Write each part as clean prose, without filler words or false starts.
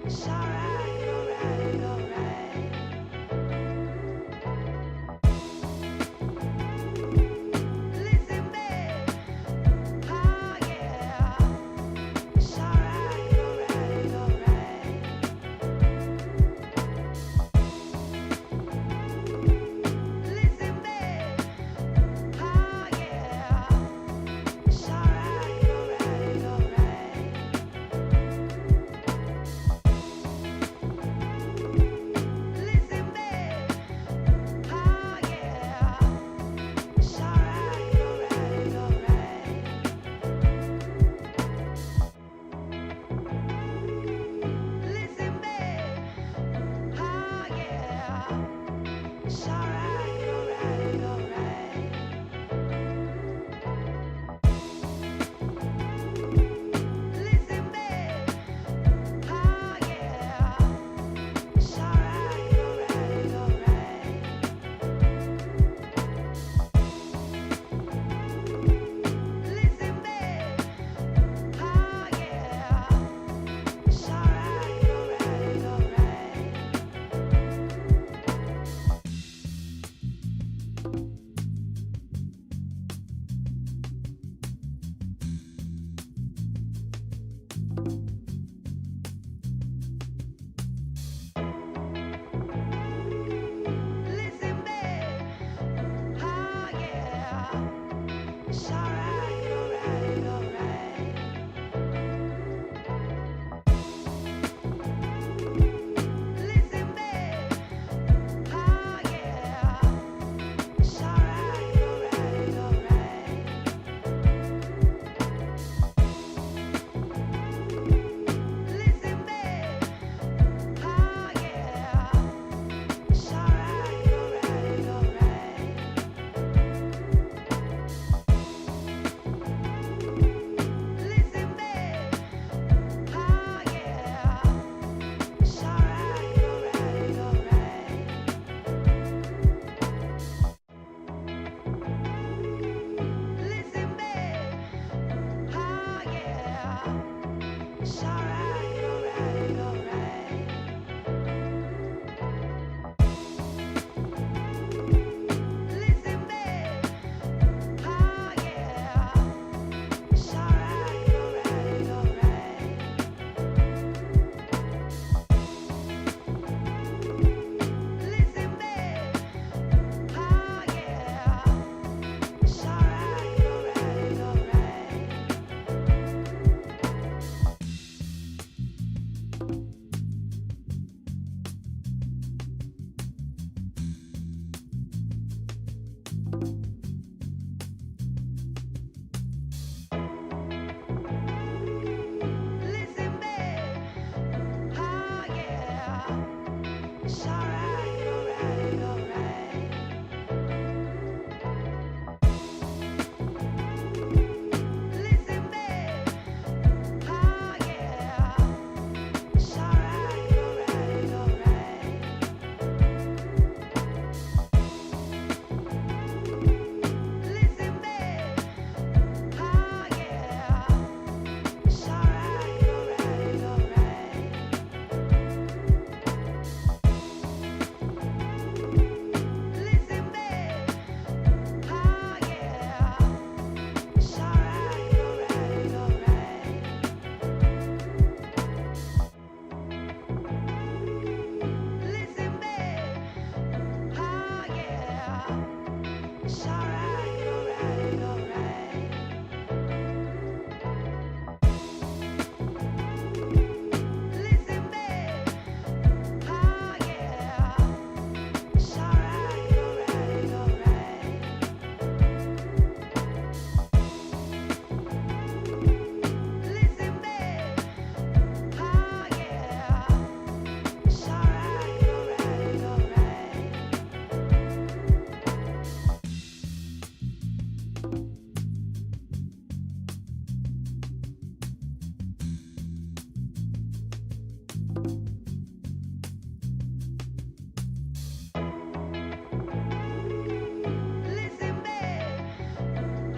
It's alright, alright, alright. Listen, babe. Oh, yeah. It's alright, alright, alright. Listen, babe. Oh, yeah. It's alright, alright, alright. Listen, babe. Oh, yeah. It's alright, alright, alright. Listen, babe. Oh, yeah. It's alright, alright, alright. Listen, babe. Oh, yeah. It's alright, alright, alright. Listen, babe. Oh, yeah. It's alright, alright, alright. Listen, babe. Oh, yeah. It's alright, alright, alright. Listen, babe. Oh, yeah. It's alright, alright, alright. Listen, babe. Oh, yeah. It's alright, alright, alright. Listen, babe. Oh, yeah. It's alright, alright, alright. Listen, babe. Oh, yeah. It's alright, alright, alright. Listen, babe. Oh, yeah. It's alright, alright, alright. Listen, babe. Oh, yeah. It's alright, alright, alright. Listen, babe. Oh, yeah. It's alright, alright, alright. Listen, babe. Oh, yeah. It's alright, alright, alright. Listen, babe. Oh, yeah. It's alright, alright, alright. Listen, babe. Oh, yeah. It's alright, alright, alright. Listen, babe. Oh, yeah. It's alright, alright, alright. Listen, babe. Oh, yeah. It's alright, alright, alright. Listen, babe. Oh, yeah. It's alright, alright, alright. Listen, babe.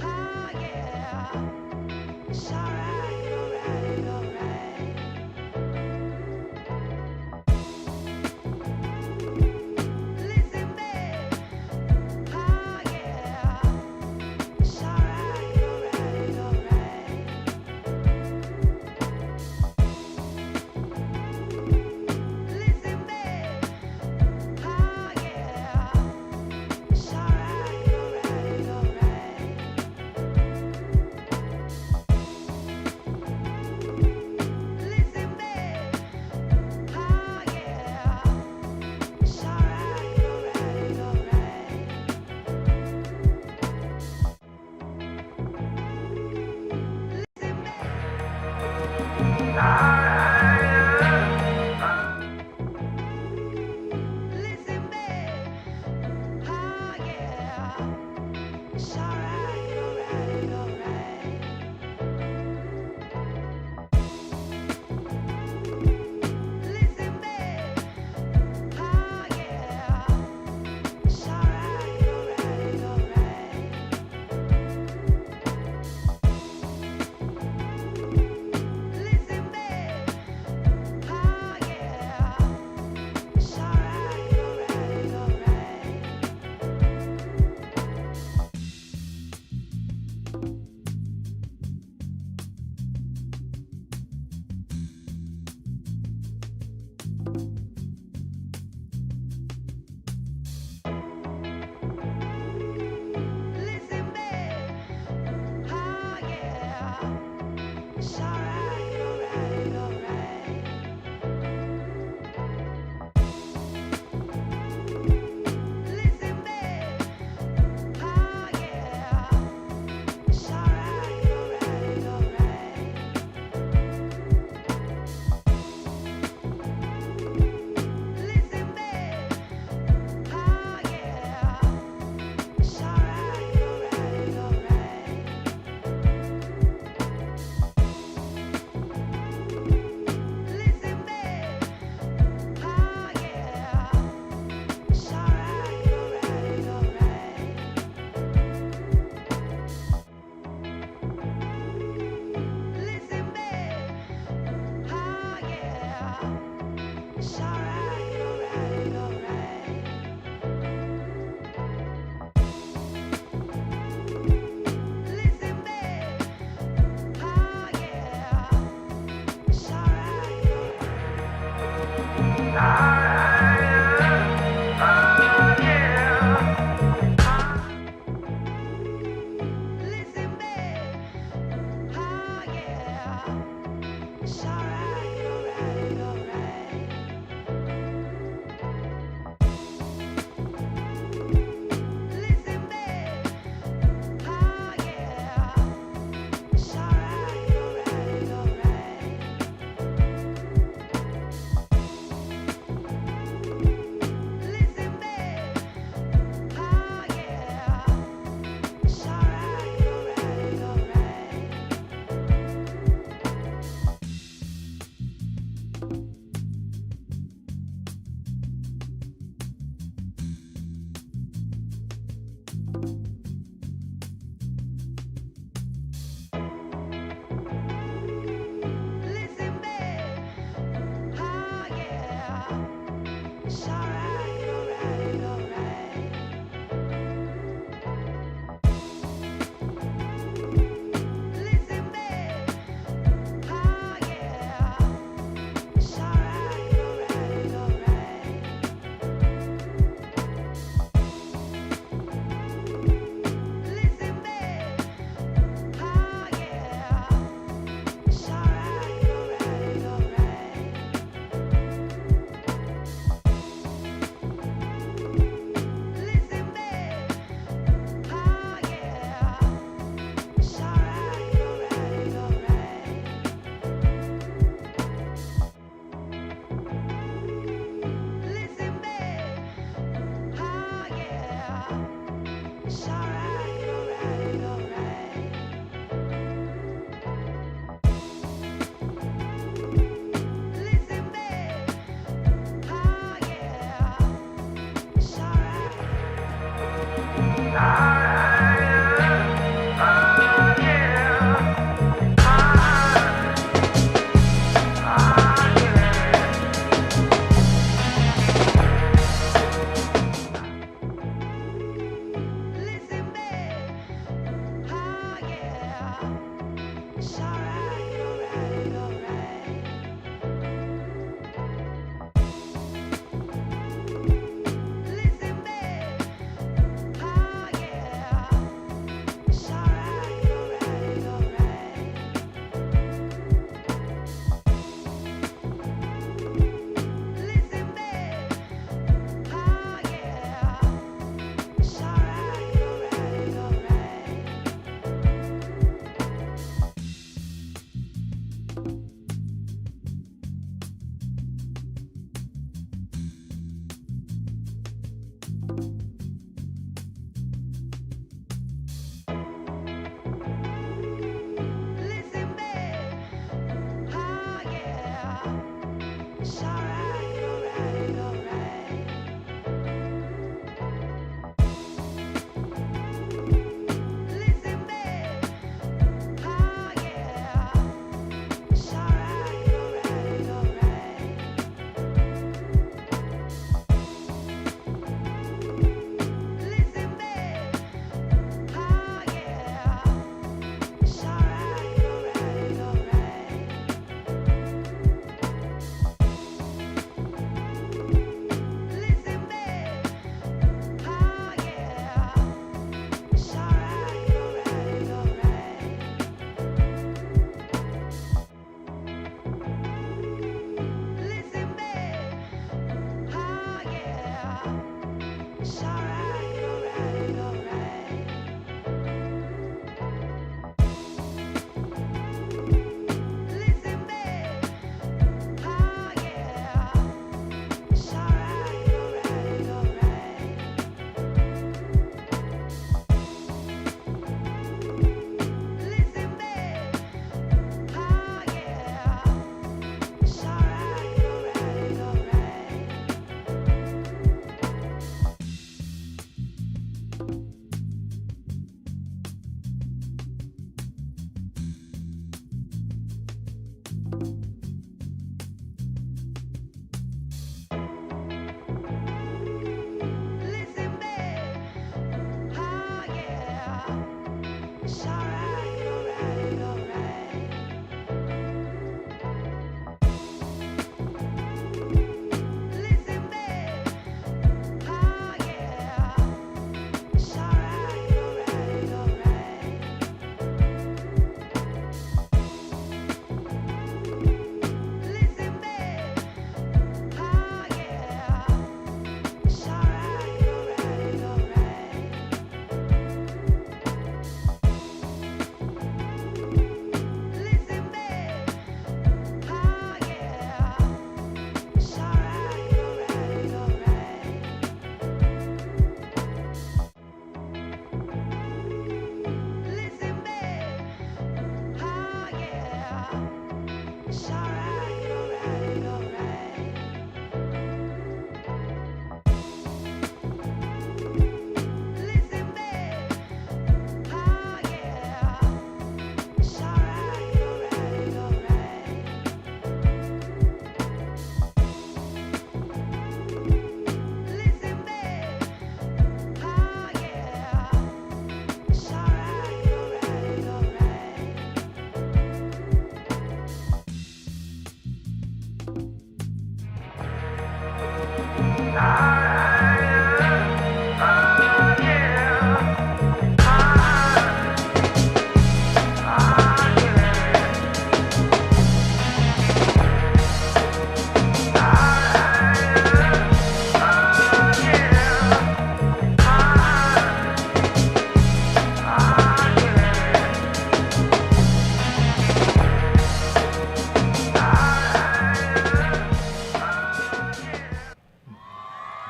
Oh, yeah. It's alright, alright, alright. Listen, babe. Oh, yeah. It's alright, alright, alright. Listen, babe. Oh, yeah. It's alright, alright, alright. Listen, babe. Oh, yeah. It's alright, alright, alright. Listen, babe. Oh, yeah. It's alright, alright, alright. Listen, babe. Oh, yeah. It's alright, alright, alright. Listen, babe. Oh, yeah. It's alright, alright, alright. Listen, babe. Oh, yeah. It's alright, alright, alright. Listen, babe. Oh, yeah. It's alright, alright, alright. Listen, babe. Oh, yeah. It's alright. Listen, babe. Oh, yeah. It's alright, alright, alright. Listen, babe. Oh, yeah. It's alright, alright, alright. Listen, babe. Oh, yeah. It's alright, alright, alright. Listen, babe. Oh, yeah. It's alright, alright, alright. Listen, babe. Oh, yeah. It's alright, alright, alright.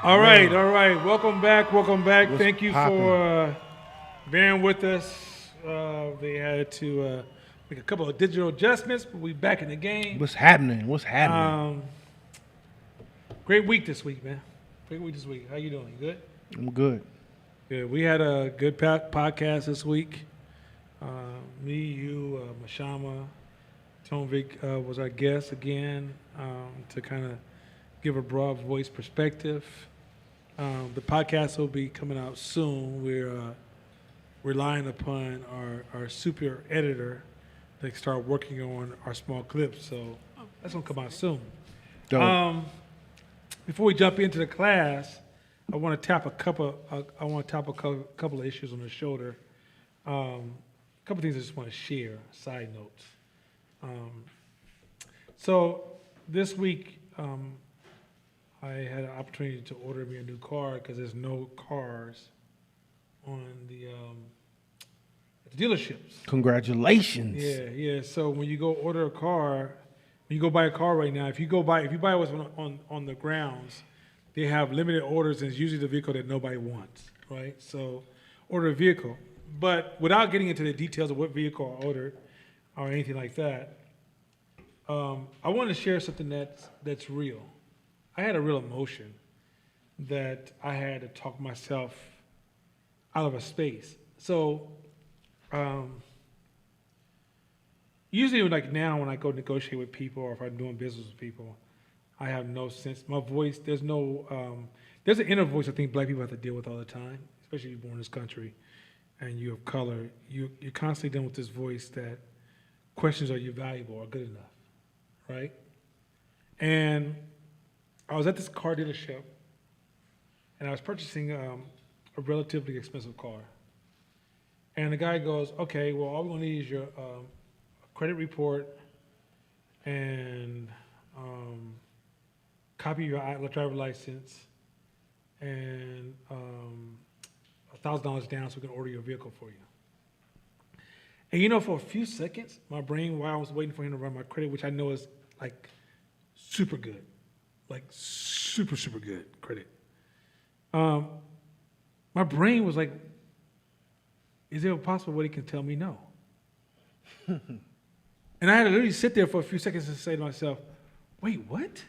All right, all right. Welcome back. Welcome back. What's Thank you poppin'? for bearing with us. They had to make a couple of digital adjustments, but we back in the game. What's happening? What's happening? Great week this week, man. Great week this week. How you doing? You good? I'm good. Good. We had a good podcast this week. Me, you, Mashama, Tonvik was our guest again to kind of give a broad voice perspective. The podcast will be coming out soon. We're relying upon our super editor to start working on our small clips. So that's gonna come out soon. Dope. Before we jump into the class, I want to tap a couple of issues on the shoulder. A couple things I just want to share. Side notes. So this week, I had an opportunity to order me a new car because there's no cars on the dealerships. Congratulations. Yeah. So when you go order a car, when you go buy a car right now, if you buy what's on the grounds, they have limited orders, and it's usually the vehicle that nobody wants, right? So order a vehicle, but without getting into the details of what vehicle I ordered or anything like that, I want to share something that's real. I had a real emotion that I had to talk myself out of a space. So usually like now when I go negotiate with people or if I'm doing business with people, I have no sense. My voice, there's no, there's an inner voice I think black people have to deal with all the time, especially if you're born in this country and you have color. You're constantly dealing with this voice that questions, are you valuable or good enough, right? And I was at this car dealership, and I was purchasing a relatively expensive car. And the guy goes, okay, well, all we're gonna need is your credit report and copy of your driver license and $1,000 down so we can order your vehicle for you. And you know, for a few seconds, my brain, while I was waiting for him to run my credit, which I know is like super good, like super, super good credit. My brain was like, is it a possible way he can tell me no? And I had to literally sit there for a few seconds and say to myself, wait, what?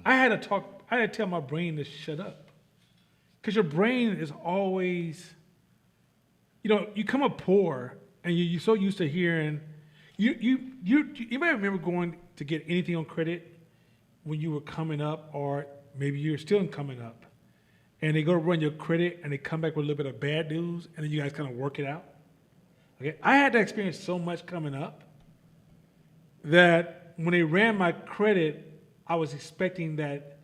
I had to tell my brain to shut up. Because your brain is always, you come up poor and you're so used to hearing, you might remember going to get anything on credit when you were coming up, or maybe you're still coming up, and they go to run your credit and they come back with a little bit of bad news, and then you guys kind of work it out. Okay, I had that experience so much coming up that when they ran my credit, I was expecting that,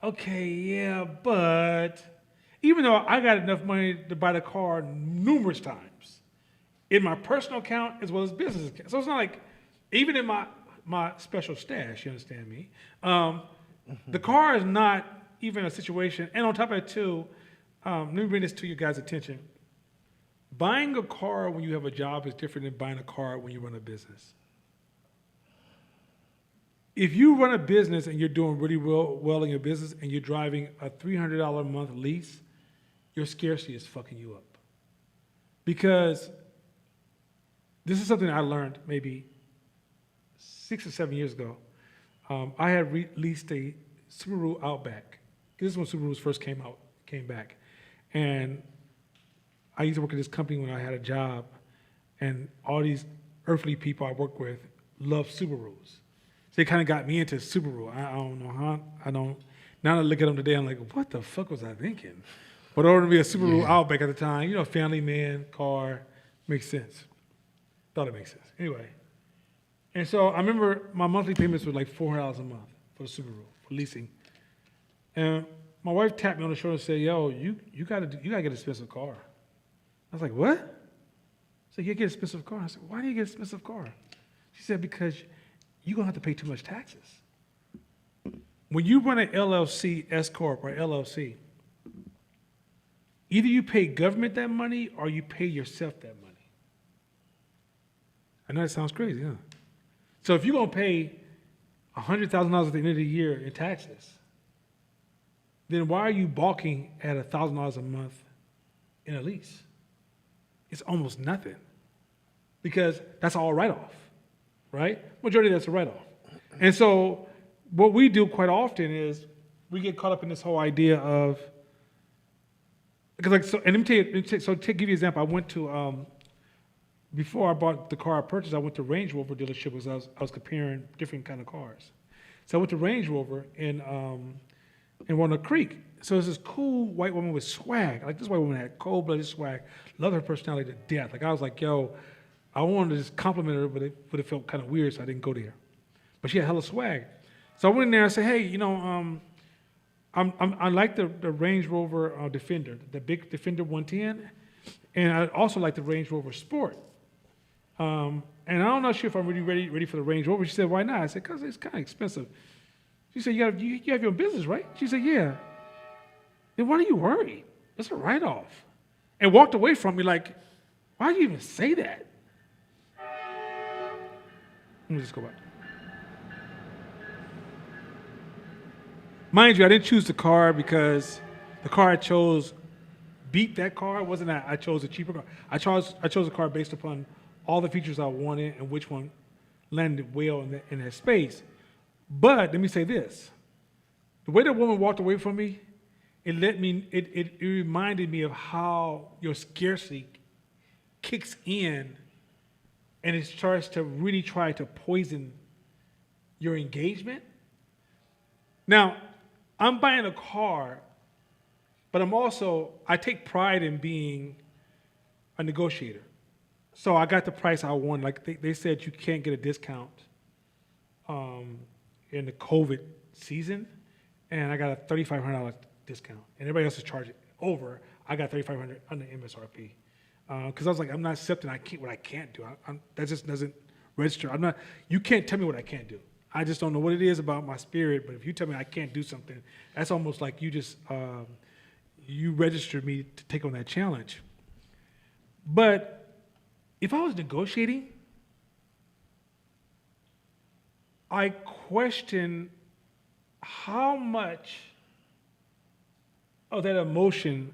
okay, yeah, but even though I got enough money to buy the car numerous times in my personal account as well as business account. So it's not like, even in my special stash, you understand me? The car is not even a situation, and on top of that too, let me bring this to you guys' attention. Buying a car when you have a job is different than buying a car when you run a business. If you run a business and you're doing really well in your business and you're driving a $300 a month lease, your scarcity is fucking you up. Because this is something I learned maybe 6 or 7 years ago. I had leased a Subaru Outback. This is when Subarus first came back. And I used to work at this company when I had a job, and all these earthly people I work with love Subarus. So they kind of got me into Subaru. I don't know how, now I look at them today, I'm like, what the fuck was I thinking? But ordered me a Subaru Outback at the time, family man, car, makes sense. Thought it makes sense. Anyway. And so I remember my monthly payments were like $400 a month for the Subaru, for leasing. And my wife tapped me on the shoulder and said, "Yo, you gotta get an expensive car." I was like, "What?" I said, "You get an expensive car." I said, "Why do you get an expensive car?" She said, "Because you're gonna have to pay too much taxes. When you run an LLC, S corp or LLC, either you pay government that money or you pay yourself that money." I know that sounds crazy, huh? So if you're gonna pay $100,000 at the end of the year in taxes, then why are you balking at $1,000 a month in a lease? It's almost nothing because that's all write-off, right? Majority of that's a write-off. And so what we do quite often is we get caught up in this whole idea of, because like, so, and let me tell you, so to give you an example, I went to, before I bought the car I purchased, I went to Range Rover dealership because I was comparing different kind of cars. So I went to Range Rover in Walnut Creek. So there's this cool white woman with swag. Like this white woman had cold-blooded swag. Loved her personality to death. Like I was like, yo, I wanted to just compliment her, but it felt kind of weird, so I didn't go there. But she had hella swag. So I went in there and said, hey, you know, I like the Range Rover Defender, the big Defender 110, and I also like the Range Rover Sport. And I'm not sure if I'm really ready for the Range Rover. She said, why not? I said, because it's kind of expensive. She said, you have your own business, right? She said, yeah. Then why are you worried? It's a write-off. And walked away from me like, why do you even say that? Let me just go back. Mind you, I didn't choose the car because the car I chose beat that car. It wasn't that I chose a cheaper car. I chose a car based upon all the features I wanted and which one landed well in that space. But let me say this. The way that woman walked away from me, it reminded me of how your scarcity kicks in and it starts to really try to poison your engagement. Now, I'm buying a car, but I take pride in being a negotiator. So I got the price I wanted. Like they said, you can't get a discount in the COVID season, and I got a $3,500 discount, and everybody else is charging over. I got $3,500 under MSRP because I was like, I'm not accepting what I can't do. That just doesn't register. You can't tell me what I can't do. I just don't know what it is about my spirit, but if you tell me I can't do something, that's almost like you just you registered me to take on that challenge. But if I was negotiating, I question how much of that emotion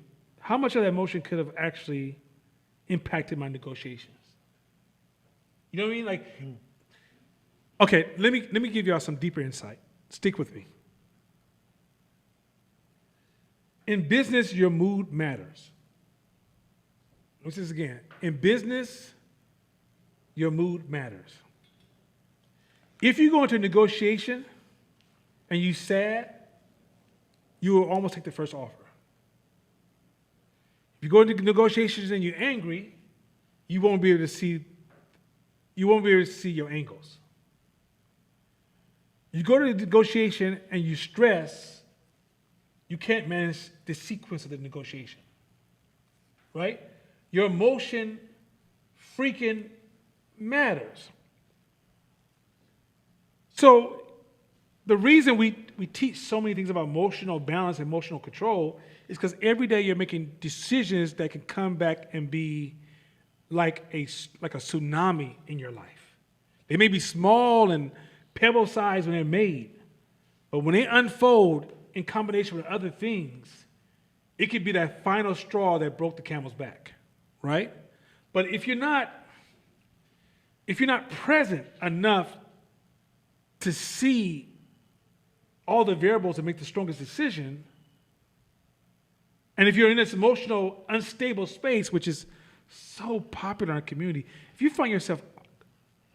could have actually impacted my negotiations. You know what I mean? Like, okay, let me give y'all some deeper insight. Stick with me. In business, your mood matters. Let's do this again. In business, your mood matters. If you go into a negotiation and you're sad, you will almost take the first offer. If you go into negotiations and you're angry, you won't be able to see your angles. You go to the negotiation and you stress, you can't manage the sequence of the negotiation. Right? Your emotion freaking matters. So the reason we teach so many things about emotional balance, emotional control, is because every day you're making decisions that can come back and be like a tsunami in your life. They may be small and pebble-sized when they're made, but when they unfold in combination with other things, it could be that final straw that broke the camel's back, right? But if you're not present enough to see all the variables that make the strongest decision, and if you're in this emotional, unstable space, which is so popular in our community, if you find yourself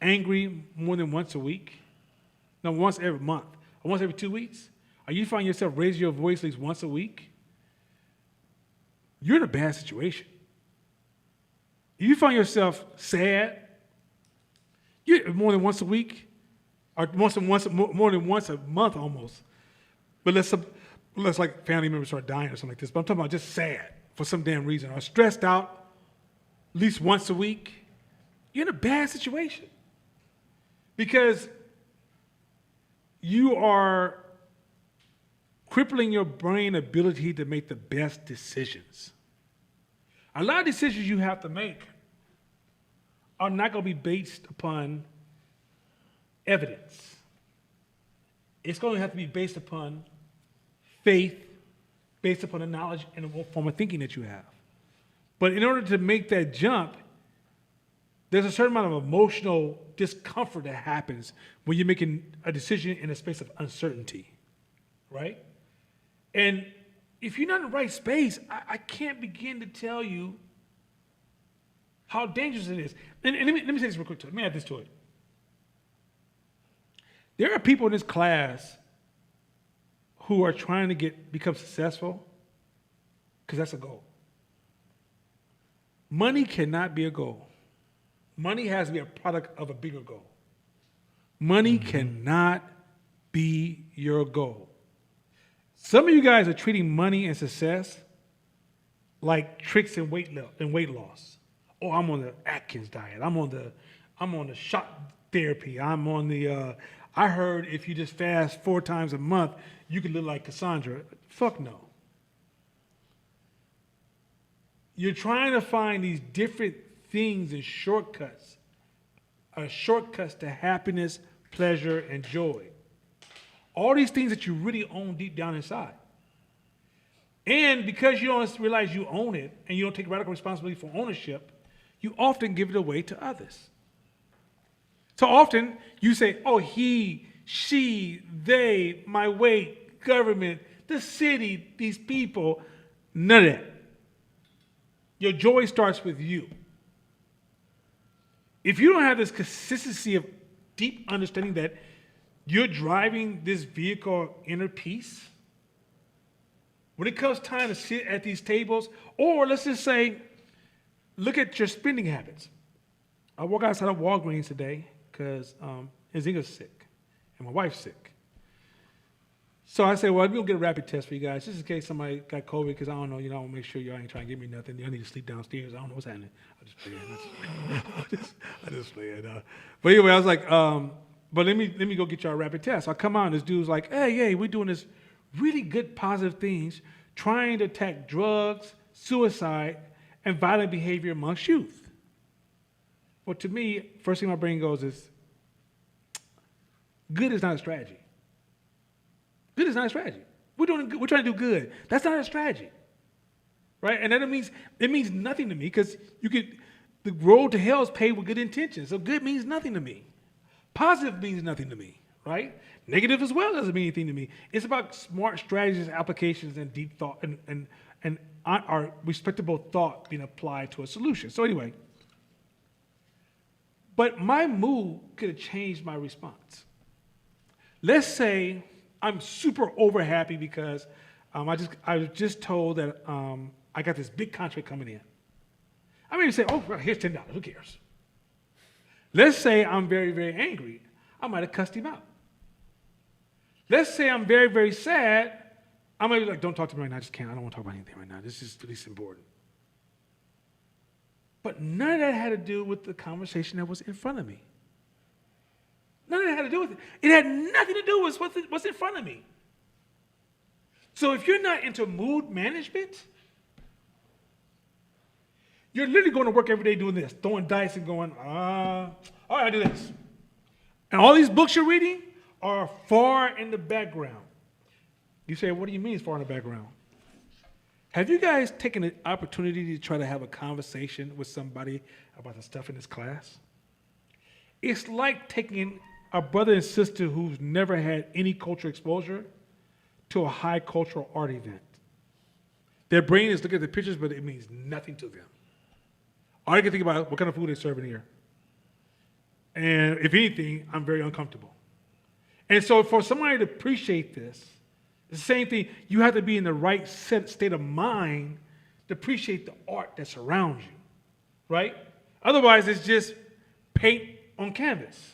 angry more than once a week, no, once every month, or once every 2 weeks, or you find yourself raising your voice at least once a week, you're in a bad situation. If you find yourself sad, more than once a week, or more than once a month almost. But unless like family members start dying or something like this, but I'm talking about just sad for some damn reason or stressed out at least once a week, you're in a bad situation because you are crippling your brain ability to make the best decisions. A lot of decisions you have to make are not going to be based upon evidence. It's going to have to be based upon faith, based upon the knowledge and the form of thinking that you have. But in order to make that jump, there's a certain amount of emotional discomfort that happens when you're making a decision in a space of uncertainty, right? And if you're not in the right space, I can't begin to tell you how dangerous it is. And let me say this real quick too. Let me add this to it. There are people in this class who are trying to become successful because that's a goal. Money cannot be a goal. Money has to be a product of a bigger goal. Money cannot be your goal. Some of you guys are treating money and success like tricks in weight loss. Oh, I'm on the Atkins diet. I'm on the shot therapy. I'm on the. I heard if you just fast 4 times a month, you can live like Cassandra. Fuck no. You're trying to find these different things and shortcuts to happiness, pleasure, and joy. All these things that you really own deep down inside. And because you don't realize you own it and you don't take radical responsibility for ownership, you often give it away to others. So often you say, oh, he, she, they, my weight, government, the city, these people, none of that. Your joy starts with you. If you don't have this consistency of deep understanding that you're driving this vehicle of inner peace, when it comes time to sit at these tables, or let's just say, look at your spending habits. I walk outside of Walgreens today because Nzinga's sick and my wife's sick. So I say, well, we'll get a rapid test for you guys, just in case somebody got COVID, because I don't know, I want to make sure y'all ain't trying to give me nothing. I need to sleep downstairs. I don't know what's happening. I just play it. But anyway, I was like, but let me go get y'all a rapid test. I come out and this dude's like, hey, we're doing this really good positive things, trying to attack drugs, suicide, and violent behavior amongst youth. Well, to me, first thing my brain goes is, good is not a strategy. Good is not a strategy. We're trying to do good. That's not a strategy, right? And that means nothing to me because the road to hell is paved with good intentions. So good means nothing to me. Positive means nothing to me, right? Negative as well doesn't mean anything to me. It's about smart strategies, applications, and deep thought and our respectable thought being applied to a solution. So anyway, but my mood could have changed my response. Let's say I'm super over happy because I was just told that I got this big contract coming in. I mean, say, oh, well, here's $10. Who cares? Let's say I'm very, very angry. I might have cussed him out. Let's say I'm very, very sad. I might be like, don't talk to me right now. I just can't. I don't want to talk about anything right now. This is at least important. But none of that had to do with the conversation that was in front of me. None of that had to do with it. It had nothing to do with what's in front of me. So if you're not into mood management, you're literally going to work every day doing this, throwing dice and going, all right, I do this. And all these books you're reading are far in the background. You say, what do you mean it's far in the background? Have you guys taken the opportunity to try to have a conversation with somebody about the stuff in this class? It's like taking a brother and sister who's never had any cultural exposure to a high cultural art event. Their brain is looking at the pictures, but it means nothing to them. All I can think about is what kind of food they're serving here. And if anything, I'm very uncomfortable. And so for somebody to appreciate this, it's the same thing. You have to be in the right state of mind to appreciate the art that surrounds you, right? Otherwise, it's just paint on canvas.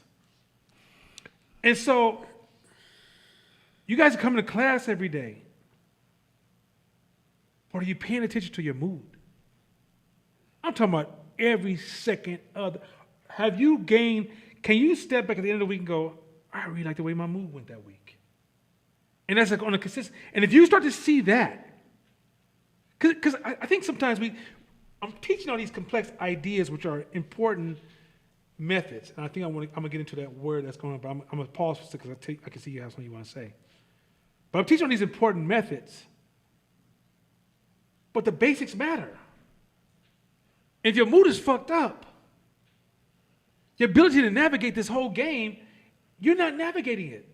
And so you guys are coming to class every day. Or are you paying attention to your mood? I'm talking about every second of the, have you gained, can you step back at the end of the week and go, I really like the way my mood went that week? And that's like on a consistent, and if you start to see that, because I think sometimes I'm teaching all these complex ideas which are important methods, and I think I'm gonna get into that word that's going on, but I'm gonna pause for a second because I can see you have something you want to say. But I'm teaching all these important methods, but the basics matter. If your mood is fucked up, your ability to navigate this whole game, you're not navigating it.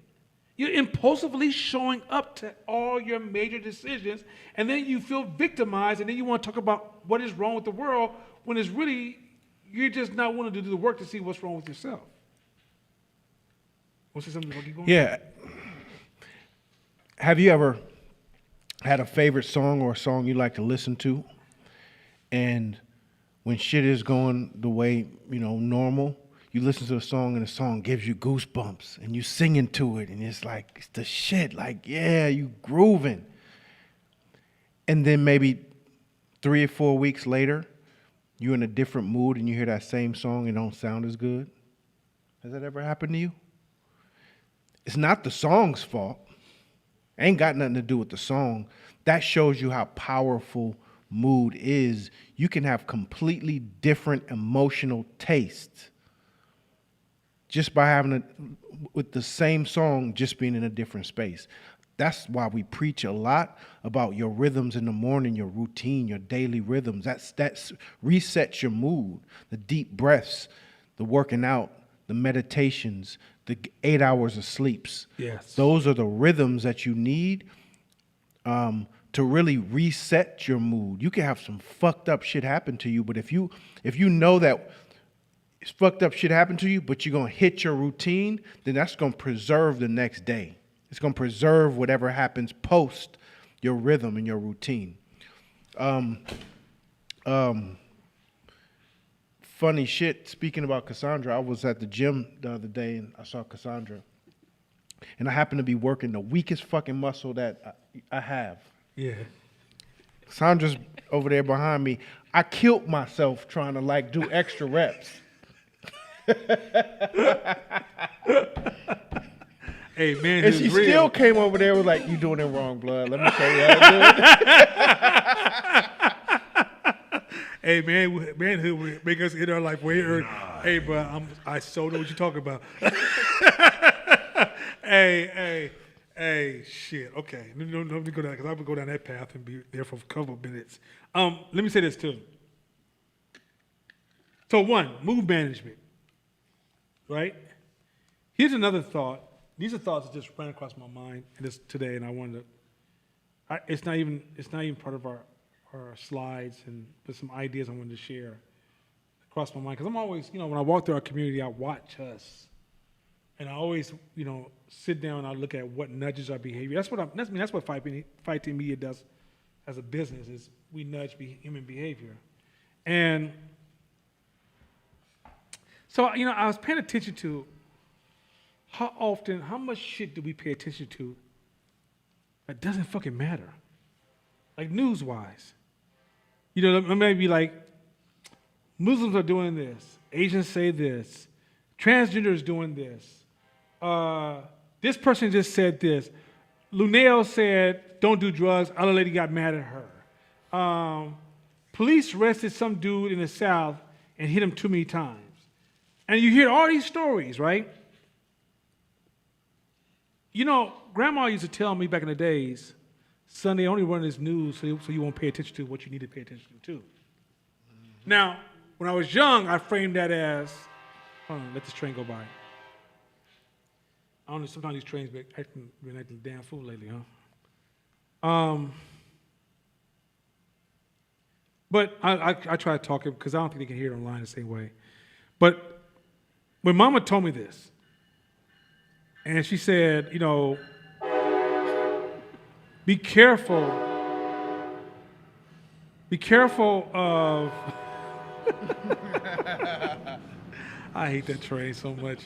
You're impulsively showing up to all your major decisions, and then you feel victimized, and then you want to talk about what is wrong with the world when it's really, you're just not wanting to do the work to see what's wrong with yourself. Want to say something before I keep going? Yeah. Have you ever had a favorite song or a song you like to listen to, and when shit is going the way, normal, you listen to a song and the song gives you goosebumps and you singing to it and it's like, it's the shit, like, yeah, you grooving. And then maybe 3 or 4 weeks later, you're in a different mood and you hear that same song and it don't sound as good. Has that ever happened to you? It's not the song's fault. Ain't got nothing to do with the song. That shows you how powerful mood is. You can have completely different emotional tastes just by having with the same song, just being in a different space. That's why we preach a lot about your rhythms in the morning, your routine, your daily rhythms. That's resets your mood. The deep breaths, the working out, the meditations, the 8 hours of sleeps. Yes. Those are the rhythms that you need to really reset your mood. You can have some fucked up shit happen to you, but if you know that it's fucked up shit happen to you, but you're going to hit your routine, then that's going to preserve the next day. It's going to preserve whatever happens post your rhythm and your routine. Funny shit, speaking about Cassandra, I was at the gym the other day and I saw Cassandra. And I happened to be working the weakest fucking muscle that I have. Yeah. Cassandra's over there behind me. I killed myself trying to do extra reps. Hey, man, And she real. still came over there and was like, you doing it wrong, blood. Let me show you how to do it. Hey, manhood make us hit our life way early. Hey, bro, I so know what you're talking about. Hey, shit. Okay, no, let me go down because I would go down that path and be there for a couple of minutes. Let me say this too. So one, mood management, right? Here's another thought. These are thoughts that just ran across my mind today, and I wanted to. It's not even part of our slides, and there's some ideas I wanted to share across my mind because I'm always, when I walk through our community, I watch us. And I always, sit down and I look at what nudges our behavior. That's what Fight Team Media does as a business is we nudge human behavior. And so, I was paying attention to how much shit do we pay attention to that doesn't fucking matter? Like news-wise. Maybe like Muslims are doing this, Asians say this, transgender is doing this. This person just said this. Luneo said, don't do drugs. Other lady got mad at her. Police arrested some dude in the South and hit him too many times. And you hear all these stories, right? Grandma used to tell me back in the days, son, they only run this news so you won't pay attention to what you need to pay attention to. Mm-hmm. Now, when I was young, I framed that as, hold on, let this train go by. I don't know, sometimes these trains been acting damn fool lately, huh? But I try to talk to them because I don't think they can hear it online the same way. But when Mama told me this, and she said, be careful of, I hate that train so much.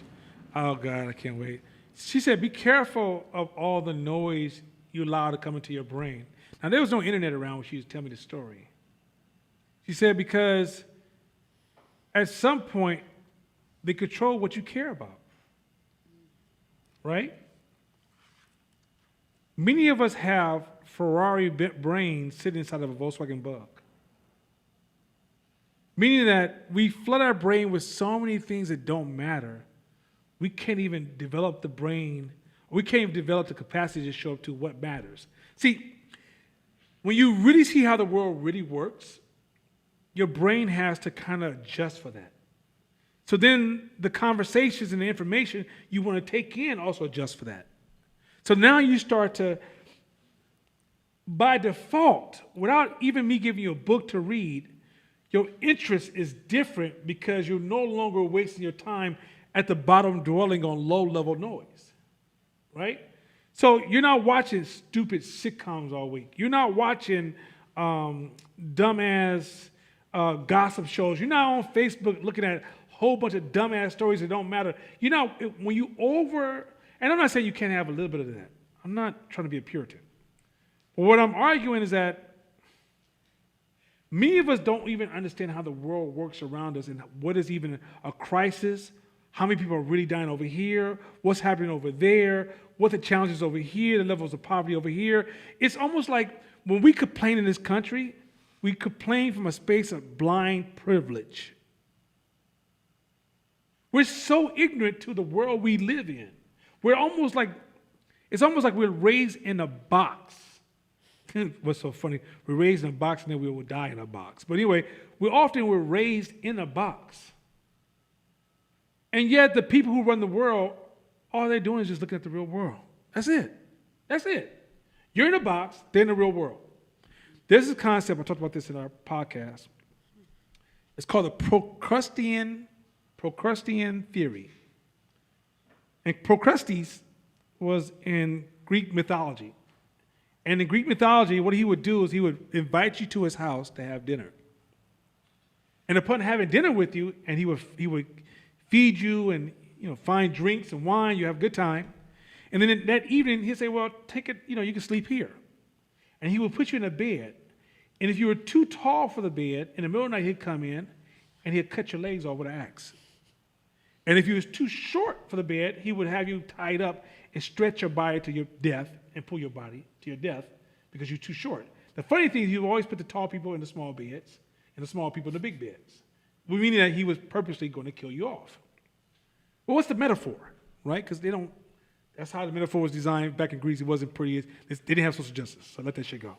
Oh God, I can't wait. She said, be careful of all the noise you allow to come into your brain. Now, there was no internet around when she was telling me the story. She said because at some point, they control what you care about, right? Many of us have Ferrari brains sitting inside of a Volkswagen Bug. Meaning that we flood our brain with so many things that don't matter, we can't even develop the brain, we can't even develop the capacity to show up to what matters. See, when you really see how the world really works, your brain has to kind of adjust for that. So then the conversations and the information you want to take in also adjust for that. So now you start to, by default, without even me giving you a book to read, your interest is different because you're no longer wasting your time at the bottom dwelling on low-level noise, right? So you're not watching stupid sitcoms all week. You're not watching dumbass gossip shows. You're not on Facebook looking at a whole bunch of dumbass stories that don't matter. You know, when you and I'm not saying you can't have a little bit of that. I'm not trying to be a Puritan. But what I'm arguing is that many of us don't even understand how the world works around us and what is even a crisis, how many people are really dying over here, what's happening over there, what the challenges over here, the levels of poverty over here. It's almost like when we complain in this country, we complain from a space of blind privilege. We're so ignorant to the world we live in. It's almost like we're raised in a box. What's so funny? We're raised in a box and then we will die in a box. But anyway, we're raised in a box. And yet the people who run the world, all they're doing is just looking at the real world. That's it. That's it. You're in a box, they're in the real world. There's a concept, I talked about this in our podcast. It's called the Procrustean theory. And Procrustes was in Greek mythology. And in Greek mythology, what he would do is he would invite you to his house to have dinner. And upon having dinner with you, and he would feed you and find drinks and wine, you have a good time. And then that evening, he'd say, well, take it, you can sleep here. And he would put you in a bed. And if you were too tall for the bed, in the middle of the night, he'd come in and he'd cut your legs off with an axe. And if you was too short for the bed, he would have you tied up and stretch your body to your death and pull your body to your death because you're too short. The funny thing is you always put the tall people in the small beds and the small people in the big beds, meaning that he was purposely going to kill you off. Well, what's the metaphor, right? Because that's how the metaphor was designed back in Greece. It wasn't pretty. They didn't have social justice, so let that shit go.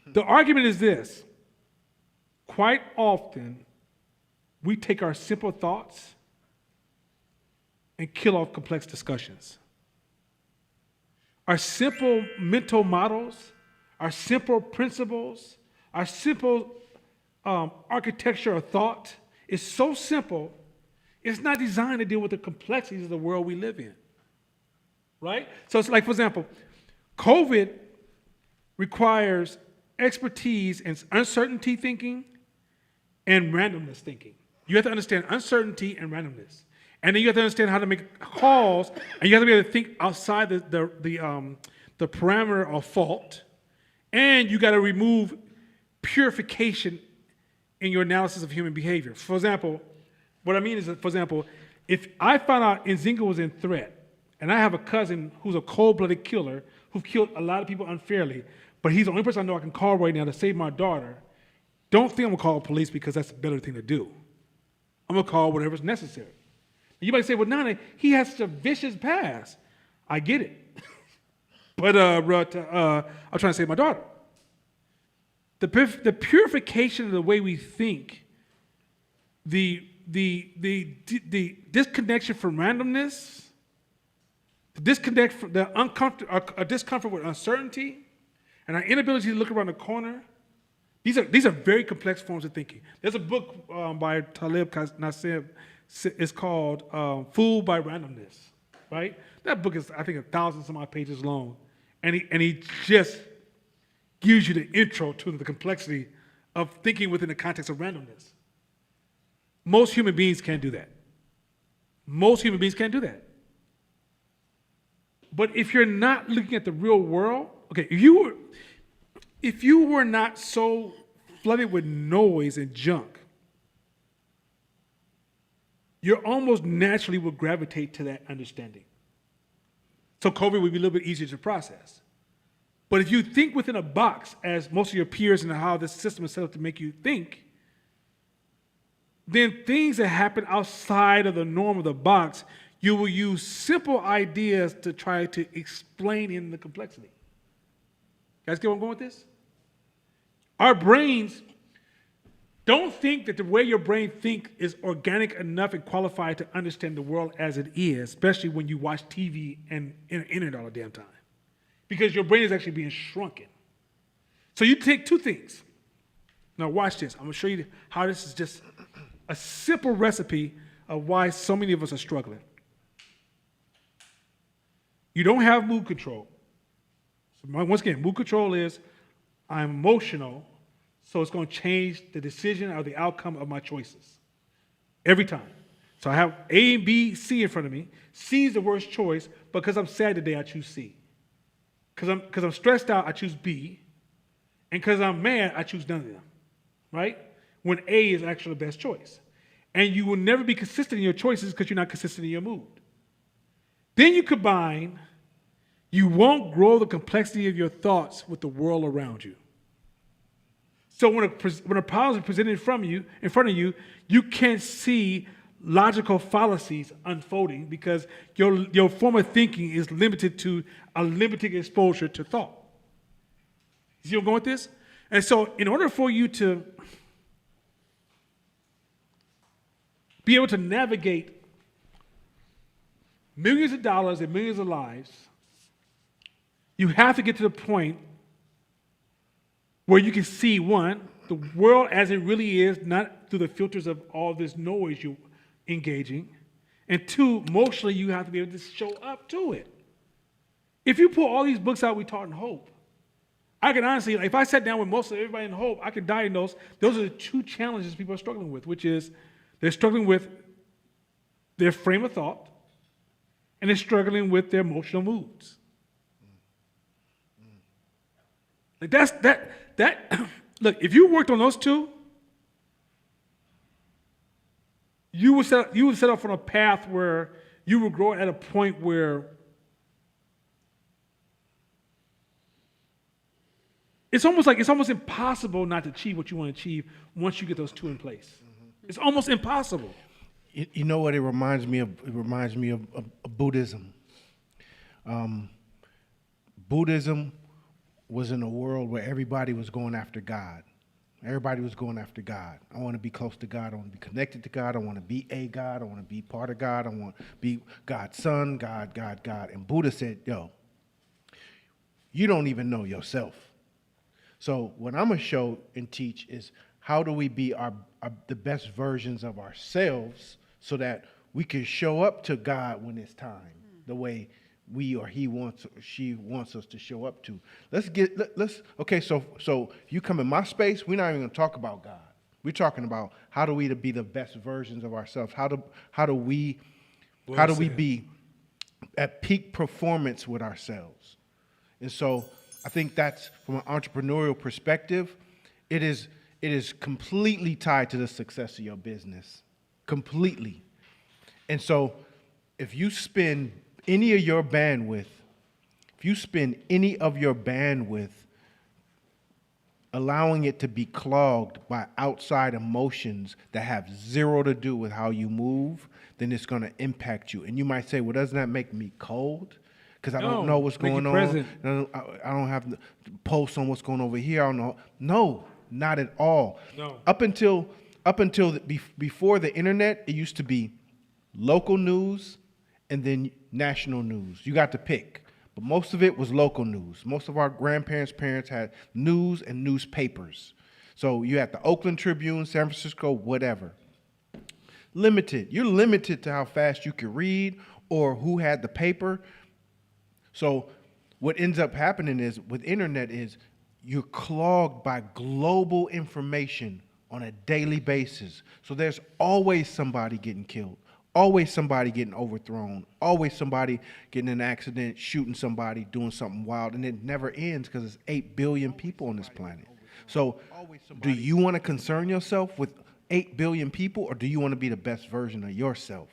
The argument is this. Quite often, we take our simple thoughts and kill off complex discussions. Our simple mental models, our simple principles, our simple architecture of thought is so simple, it's not designed to deal with the complexities of the world we live in, right? So it's like, for example, COVID requires expertise in uncertainty thinking and randomness thinking. You have to understand uncertainty and randomness. And then you have to understand how to make calls, and you have to be able to think outside the parameter of fault, and you got to remove purification in your analysis of human behavior. For example, what I mean is that, for example, if I found out Nzinga was in threat, and I have a cousin who's a cold-blooded killer who killed a lot of people unfairly, but he's the only person I know I can call right now to save my daughter, don't think I'm going to call the police because that's a better thing to do. I'm going to call whatever's necessary. You might say, well, Nana, he has such a vicious past. I get it. But I'm trying to save my daughter. The purification of the way we think, the disconnection from randomness, the disconnect from a discomfort with uncertainty, and our inability to look around the corner. These are very complex forms of thinking. There's a book by Talib Nassim. It's called Fooled by Randomness, right? That book is, I think, 1,000-some-odd pages long. And he just gives you the intro to the complexity of thinking within the context of randomness. Most human beings can't do that. Most human beings can't do that. But if you're not looking at the real world, okay, if you were not so flooded with noise and junk, you almost naturally would gravitate to that understanding. So COVID would be a little bit easier to process. But if you think within a box, as most of your peers and how this system is set up to make you think, then things that happen outside of the norm of the box, you will use simple ideas to try to explain in the complexity. Guys get where I'm going with this? Our brains don't think that the way your brain thinks is organic enough and qualified to understand the world as it is, especially when you watch TV and internet all the damn time. Because your brain is actually being shrunken. So you take two things. Now watch this. I'm going to show you how this is just a simple recipe of why so many of us are struggling. You don't have mood control. So once again, mood control is I'm emotional, so it's going to change the decision or the outcome of my choices every time. So I have A, B, C in front of me. C is the worst choice, but because I'm sad today, I choose C. Because I'm stressed out, I choose B. And because I'm mad, I choose none of them, right? When A is actually the best choice. And you will never be consistent in your choices because you're not consistent in your mood. Then you combine, you won't grow the complexity of your thoughts with the world around you. So when a problem is presented in front of you, you can't see logical fallacies unfolding because your form of thinking is limited to a limited exposure to thought. You see where I'm going with this? And so in order for you to be able to navigate millions of dollars and millions of lives, you have to get to the point where you can see, one, the world as it really is, not through the filters of all this noise you're engaging, and two, emotionally, you have to be able to show up to it. If you pull all these books out we taught in Hope, I can honestly, if I sat down with most of everybody in Hope, I could diagnose those are the two challenges people are struggling with, which is they're struggling with their frame of thought, and they're struggling with their emotional moods. Like that. Look, if you worked on those two, you would set up on a path where you would grow at a point where it's almost impossible not to achieve what you want to achieve once you get those two in place. Mm-hmm. It's almost impossible. You know what it reminds me of? It reminds me of Buddhism. Buddhism was in a world where everybody was going after God. Everybody was going after God. I want to be close to God. I want to be connected to God. I want to be a God. I want to be part of God. I want to be God's son, God. And Buddha said, yo, you don't even know yourself. So what I'm going to show and teach is how do we be the best versions of ourselves so that we can show up to God when it's time, the way we or he wants or she wants us to show up to. Okay, so you come in my space, we're not even going to talk about God. We're talking about how do we to be the best versions of ourselves? How do we be at peak performance with ourselves? And so I think that's from an entrepreneurial perspective, it is completely tied to the success of your business. Completely. And so if you spend any of your bandwidth allowing it to be clogged by outside emotions that have zero to do with how you move, then it's going to impact you. And you might say, well, doesn't that make me cold? Because I don't know what's going on. I don't have to post on what's going over here. I don't know. No, not at all. No. Up until before the internet, it used to be local news and then national news. You got to pick. But most of it was local news. Most of our grandparents' parents had news and newspapers. So you had the Oakland Tribune, San Francisco, whatever. Limited. You're limited to how fast you can read or who had the paper. So what ends up happening is with internet is you're clogged by global information on a daily basis. So there's always somebody getting killed. Always somebody getting overthrown. Always somebody getting in an accident, shooting somebody, doing something wild, and it never ends because there's 8 billion people on this planet. So, do you want to concern yourself with 8 billion people, or do you want to be the best version of yourself?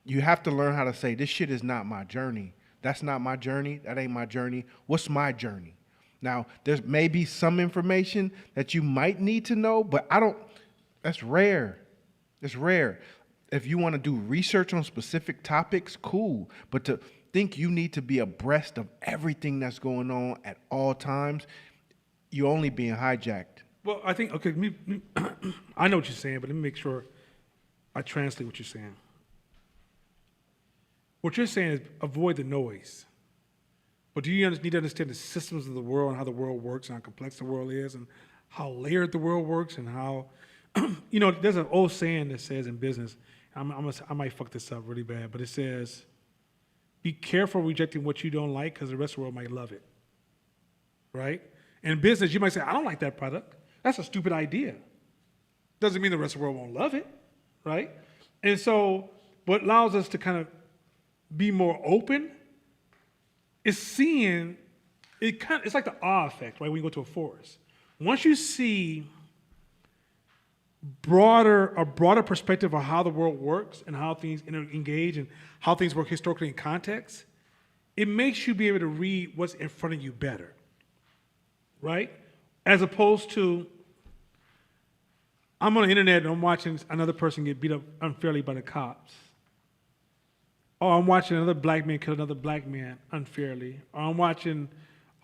You have to learn how to say, this shit is not my journey. That's not my journey. That ain't my journey. What's my journey? Now, there's maybe some information that you might need to know, but that's rare. It's rare. If you want to do research on specific topics, cool. But to think you need to be abreast of everything that's going on at all times, you're only being hijacked. Well, I think, okay, I know what you're saying, but let me make sure I translate what you're saying. What you're saying is avoid the noise. But do you need to understand the systems of the world and how the world works and how complex the world is and how layered the world works and how, there's an old saying that says in business, I might fuck this up really bad, but it says, be careful rejecting what you don't like because the rest of the world might love it, right? In business, you might say, I don't like that product. That's a stupid idea. Doesn't mean the rest of the world won't love it, right? And so what allows us to kind of be more open is seeing, it's like the awe effect, right, when you go to a forest. Once you see a broader perspective of how the world works and how things engage and how things work historically in context, it makes you be able to read what's in front of you better, right? As opposed to, I'm on the internet and I'm watching another person get beat up unfairly by the cops. Or I'm watching another black man kill another black man unfairly. Or I'm watching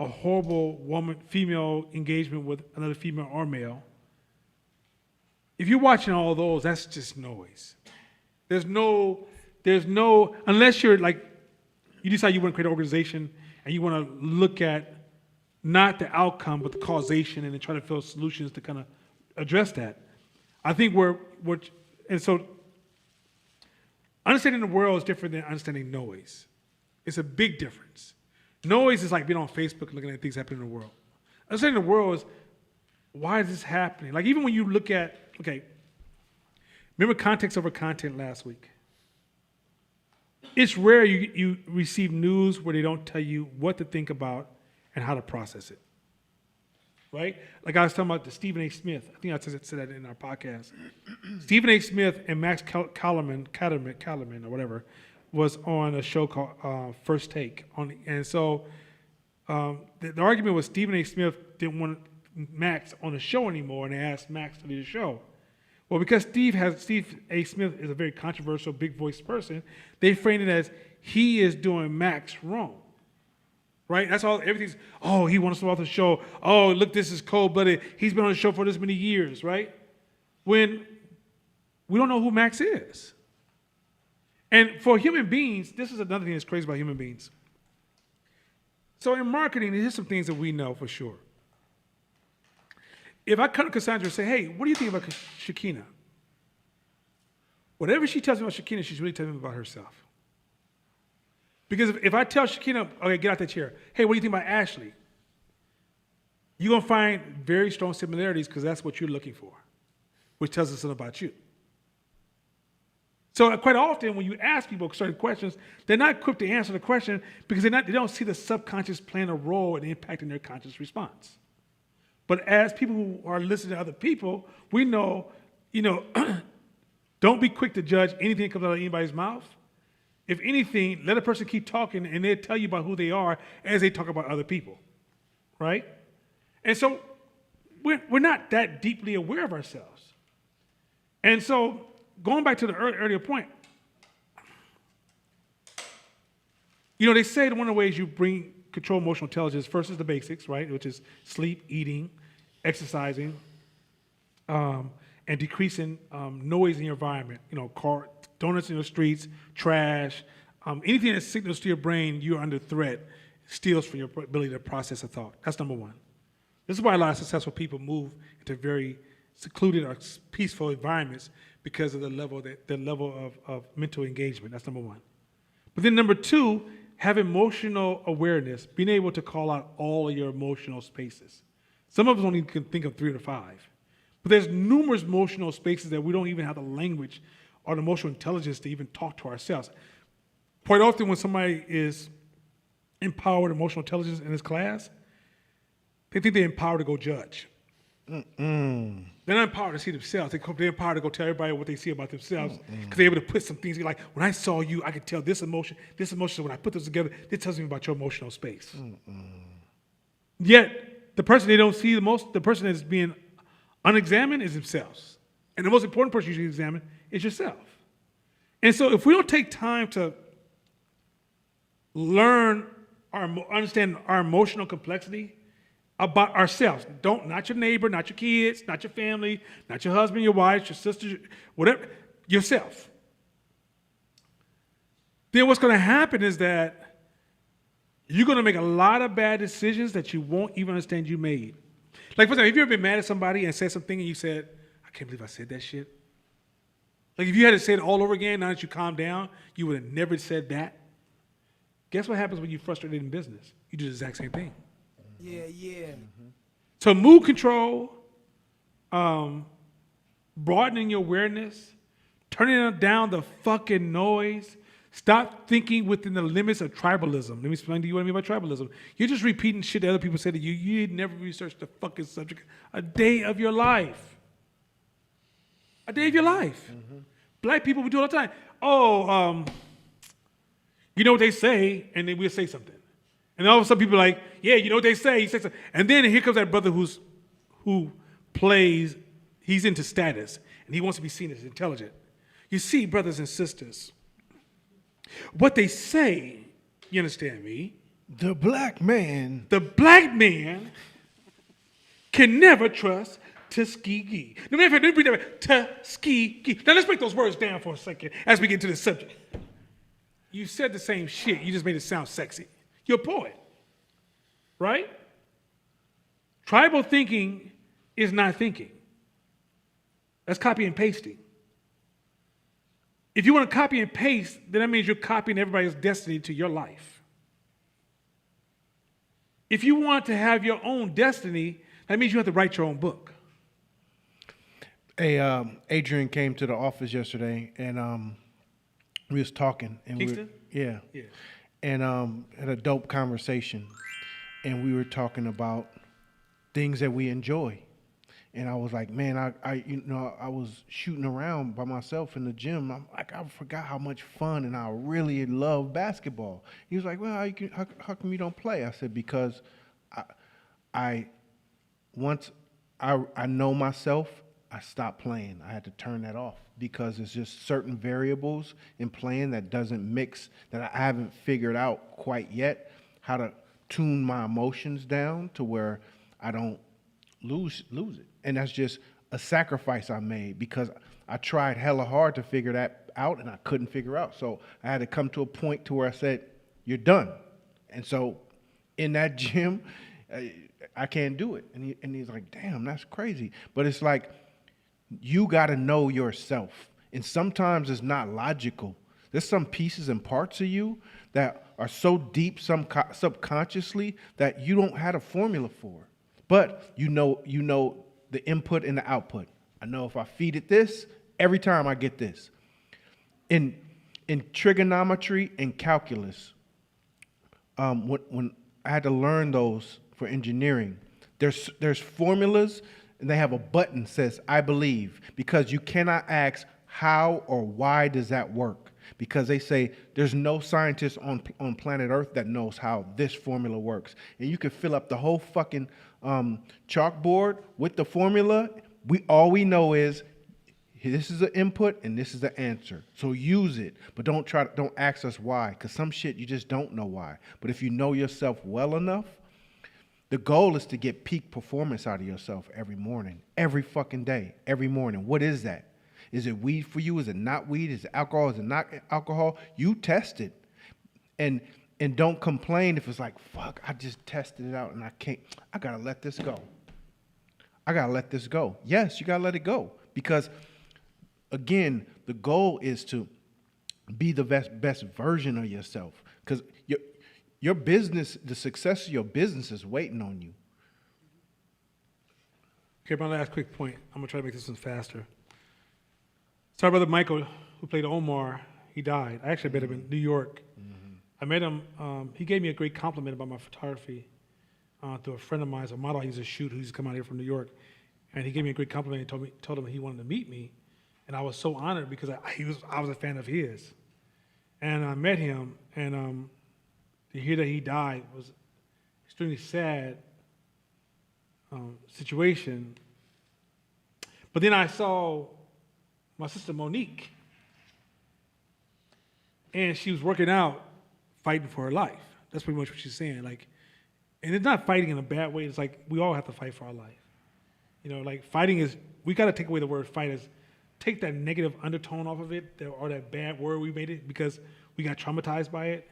a horrible female engagement with another female or male. If you're watching all those, that's just noise. There's no, unless you're like, you decide you want to create an organization and you want to look at not the outcome, but the causation and then try to find solutions to kind of address that. I think so understanding the world is different than understanding noise. It's a big difference. Noise is like being on Facebook and looking at things happening in the world. Understanding the world is, why is this happening? Like even when you look at, remember context over content last week? It's rare you receive news where they don't tell you what to think about and how to process it, right? Like I was talking about the Stephen A. Smith. I think I said that in our podcast. Stephen A. Smith and Max Kellerman or whatever was on a show called First Take. And so the argument was Stephen A. Smith didn't want Max on the show anymore, and they asked Max to lead the show. Well, because Steve A. Smith is a very controversial, big voice person, they framed it as he is doing Max wrong. Right? That's all, everything's, he wants to off the show. Oh, look, this is cold-blooded. He's been on the show for this many years, right? When we don't know who Max is. And for human beings, this is another thing that's crazy about human beings. So in marketing, here's some things that we know for sure. If I come to Cassandra and say, hey, what do you think about Shakina? Whatever she tells me about Shakina, she's really telling me about herself. Because if I tell Shakina, okay, get out that chair. Hey, what do you think about Ashley? You're going to find very strong similarities because that's what you're looking for, which tells us something about you. So quite often when you ask people certain questions, they're not equipped to answer the question because they don't see the subconscious playing a role in impacting their conscious response. But as people who are listening to other people, we know, don't be quick to judge anything that comes out of anybody's mouth. If anything, let a person keep talking and they'll tell you about who they are as they talk about other people, right? And so we're not that deeply aware of ourselves. And so going back to the earlier point, they say that one of the ways you control emotional intelligence first is the basics, right? Which is sleep, eating, exercising, and decreasing noise in your environment. Donuts in the streets, trash, anything that signals to your brain you're under threat steals from your ability to process a thought. That's number one. This is why a lot of successful people move into very secluded or peaceful environments because of the level of mental engagement. That's number one. But then number two, have emotional awareness, being able to call out all of your emotional spaces. Some of us only can think of 3 or 5. But there's numerous emotional spaces that we don't even have the language or the emotional intelligence to even talk to ourselves. Quite often when somebody is empowered with emotional intelligence in this class, they think they're empowered to go judge. They're not empowered to see themselves. They're empowered to go tell everybody what they see about themselves because they're able to put some things like, when I saw you, I could tell this emotion, when I put this together, it tells me about your emotional space. Yet, the person they don't see the most, the person that's being unexamined is themselves. And the most important person you should examine is yourself. And so if we don't take time to understand our emotional complexity about ourselves, not your neighbor, not your kids, not your family, not your husband, your wife, your sister, whatever, yourself, then what's going to happen is that you're going to make a lot of bad decisions that you won't even understand you made. Like, for example, have you ever been mad at somebody and said something and you said, I can't believe I said that shit? Like, if you had to say it all over again, now that you calmed down, you would have never said that. Guess what happens when you're frustrated in business? You do the exact same thing. Yeah. So mood control, broadening your awareness, turning down the fucking noise, stop thinking within the limits of tribalism. Let me explain to you what I mean by tribalism. You're just repeating shit that other people say to you. You never researched the fucking subject a day of your life. A day of your life. Black people, we do it all the time. Oh, you know what they say, and then we'll say something. And all of a sudden people are like, yeah, you know what they say, he says something. And then here comes that brother who plays, he's into status, and he wants to be seen as intelligent. You see, brothers and sisters, what they say, you understand me? The black man. The black man can never trust Tuskegee. No, matter of fact, let me bring that back. Tuskegee. Now let's break those words down for a second as we get to the subject. You said the same shit, you just made it sound sexy. You're a poet, right? Tribal thinking is not thinking. That's copy and pasting. If you want to copy and paste, then that means you're copying everybody's destiny to your life. If you want to have your own destiny, that means you have to write your own book. Adrian came to the office yesterday, and we was talking. And Kingston? Yeah. And had a dope conversation, and we were talking about things that we enjoy. And I was like, man, I was shooting around by myself in the gym. I'm like, I forgot how much fun and I really love basketball. He was like, well, how come you don't play? I said, because once I know myself, I stopped playing. I had to turn that off because it's just certain variables in playing that doesn't mix, that I haven't figured out quite yet, how to tune my emotions down to where I don't lose it. And that's just a sacrifice I made because I tried hella hard to figure that out and I couldn't figure out. So I had to come to a point to where I said, you're done. And so in that gym, I can't do it. And he's like, damn, that's crazy. But it's like, you got to know yourself. And sometimes it's not logical. There's some pieces and parts of you that are so deep subconsciously that you don't have a formula for. But you know the input and the output. I know if I feed it this, every time I get this. In trigonometry and calculus, when I had to learn those for engineering, there's formulas and they have a button that says I believe, because you cannot ask how or why does that work, because they say there's no scientist on planet Earth that knows how this formula works. And you can fill up the whole fucking chalkboard with the formula. All we know is this is the input and this is the answer. So use it, but don't ask us why, because some shit you just don't know why. But if you know yourself well enough, the goal is to get peak performance out of yourself every morning, every fucking day, every morning. What is that? Is it weed for you? Is it not weed? Is it alcohol? Is it not alcohol? You test it. And don't complain if it's like, fuck, I just tested it out and I gotta let this go. I gotta let this go. Yes, you gotta let it go. Because again, the goal is to be the best version of yourself. Because your business, the success of your business is waiting on you. Okay, my last quick point. I'm gonna try to make this one faster. So our brother Michael who played Omar, he died. I actually met him in New York. I met him. He gave me a great compliment about my photography to a friend of mine, a model I used to shoot, who's come out here from New York, and he gave me a great compliment and told him he wanted to meet me, and I was so honored because I was a fan of his, and I met him, and to hear that he died was extremely sad situation. But then I saw my sister Monique, and she was working out, fighting for her life. That's pretty much what she's saying. Like, and it's not fighting in a bad way. It's like we all have to fight for our life. You know, like fighting is, we got to take away the word fight, is take that negative undertone off of it, or that bad word we made it because we got traumatized by it,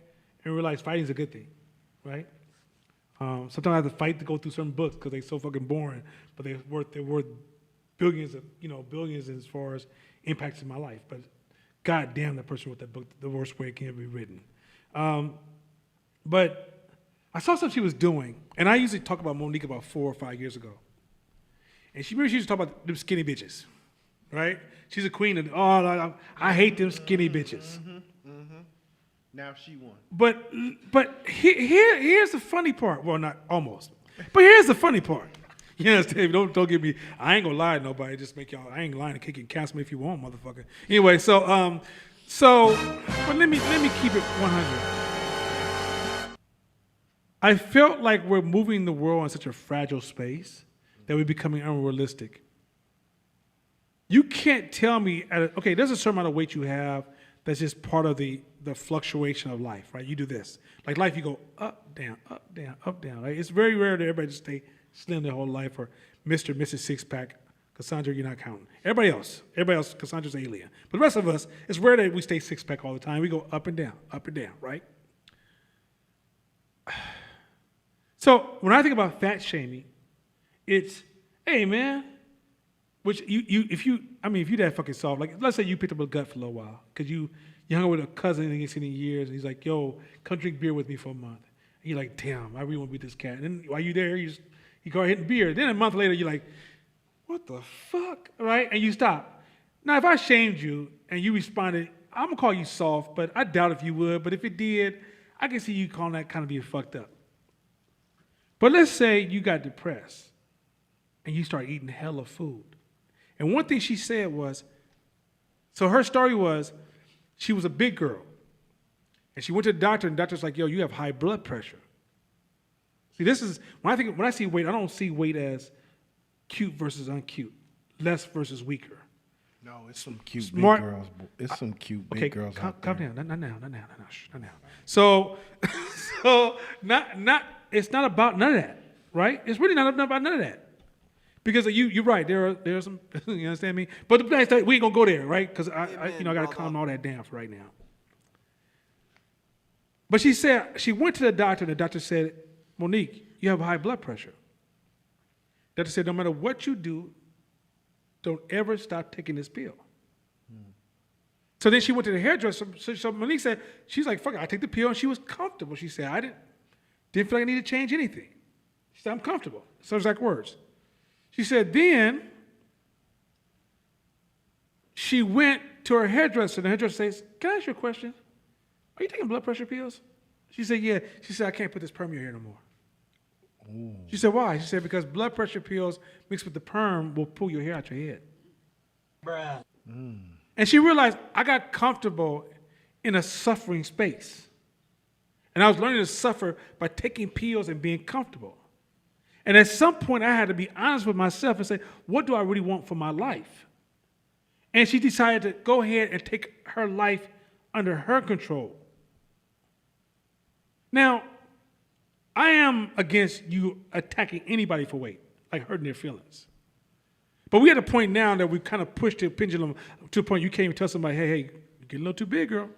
and realize fighting is a good thing, right? Sometimes I have to fight to go through certain books because they're so fucking boring, but they're worth billions as far as impacts in my life. But God damn, that person wrote that book the worst way it can be written. But I saw something she was doing, and I usually talk about Monique about 4 or 5 years ago. And she used to talk about them skinny bitches, right? She's a queen of, I hate them skinny bitches. Now she won. But here's the funny part. Well, not almost. But here's the funny part. Yes, Dave, don't get me. I ain't gonna lie to nobody. Just make y'all. I ain't lying to kick and cancel me if you want, motherfucker. Anyway, but let me keep it 100. I felt like we're moving the world in such a fragile space that we're becoming unrealistic. You can't tell me, okay, there's a certain amount of weight you have that's just part of the fluctuation of life, right? You do this. Like life, you go up, down, up, down, up, down. Right? It's very rare that everybody just stay slim their whole life, or Mr. and Mrs. Six-Pack. Cassandra, you're not counting. Everybody else, Cassandra's alien. But the rest of us, it's rare that we stay six-pack all the time. We go up and down, right? So when I think about fat shaming, it's, hey man, which if you that fucking soft, like let's say you picked up a gut for a little while because you hung out with a cousin and you ain't seen in years, and he's like, yo, come drink beer with me for a month. And you're like, damn, I really want to be this cat. And then while you there, you go hitting beer. Then a month later, you're like, what the fuck, right? And you stop. Now, if I shamed you and you responded, I'm gonna call you soft, but I doubt if you would. But if it did, I can see you calling that kind of being fucked up. But let's say you got depressed and you start eating hella food. And one thing she said was, so her story was, she was a big girl. And she went to the doctor, and the doctor's like, yo, you have high blood pressure. See, this is, when I see weight, I don't see weight as cute versus uncute, less versus weaker. No, it's some cute Smart. big girls. It's some cute big girls out calm there. down. Not now. So it's not about none of that, right? It's really not about none of that. Because you're right, there are some, you understand me? But we ain't gonna go there, right? Because I gotta calm all that down for right now. But she said, she went to the doctor, and the doctor said, Monique, you have high blood pressure. The doctor said, no matter what you do, don't ever stop taking this pill. So then she went to the hairdresser. So Monique said, she's like, fuck it, I take the pill, and she was comfortable. She said, I didn't feel like I needed to change anything. She said, I'm comfortable. So exact words. She said, then she went to her hairdresser, and the hairdresser says, can I ask you a question? Are you taking blood pressure pills? She said, yeah. She said, I can't put this perm in your hair no more. Ooh. She said, why? She said, because blood pressure pills mixed with the perm will pull your hair out your head. Bruh. And she realized I got comfortable in a suffering space. And I was learning to suffer by taking pills and being comfortable. And at some point, I had to be honest with myself and say, what do I really want for my life? And she decided to go ahead and take her life under her control. Now, I am against you attacking anybody for weight, like hurting their feelings. But we at a point now that we've kind of pushed the pendulum to a point you can't even tell somebody, hey, you're getting a little too big, girl.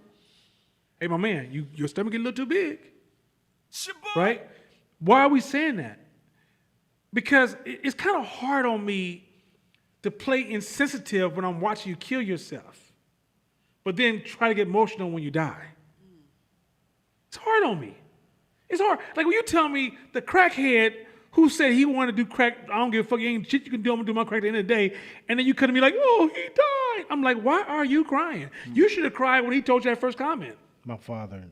Hey, my man, your stomach getting a little too big. Right? Why are we saying that? Because it's kind of hard on me to play insensitive when I'm watching you kill yourself, but then try to get emotional when you die. It's hard on me. It's hard. Like when you tell me the crackhead who said he wanted to do crack, I don't give a fuck, ain't shit you can do, I'm gonna do my crack at the end of the day, and then you come to me like, oh, he crying. I'm like, why are you crying? You should have cried when he told you that first comment. My father.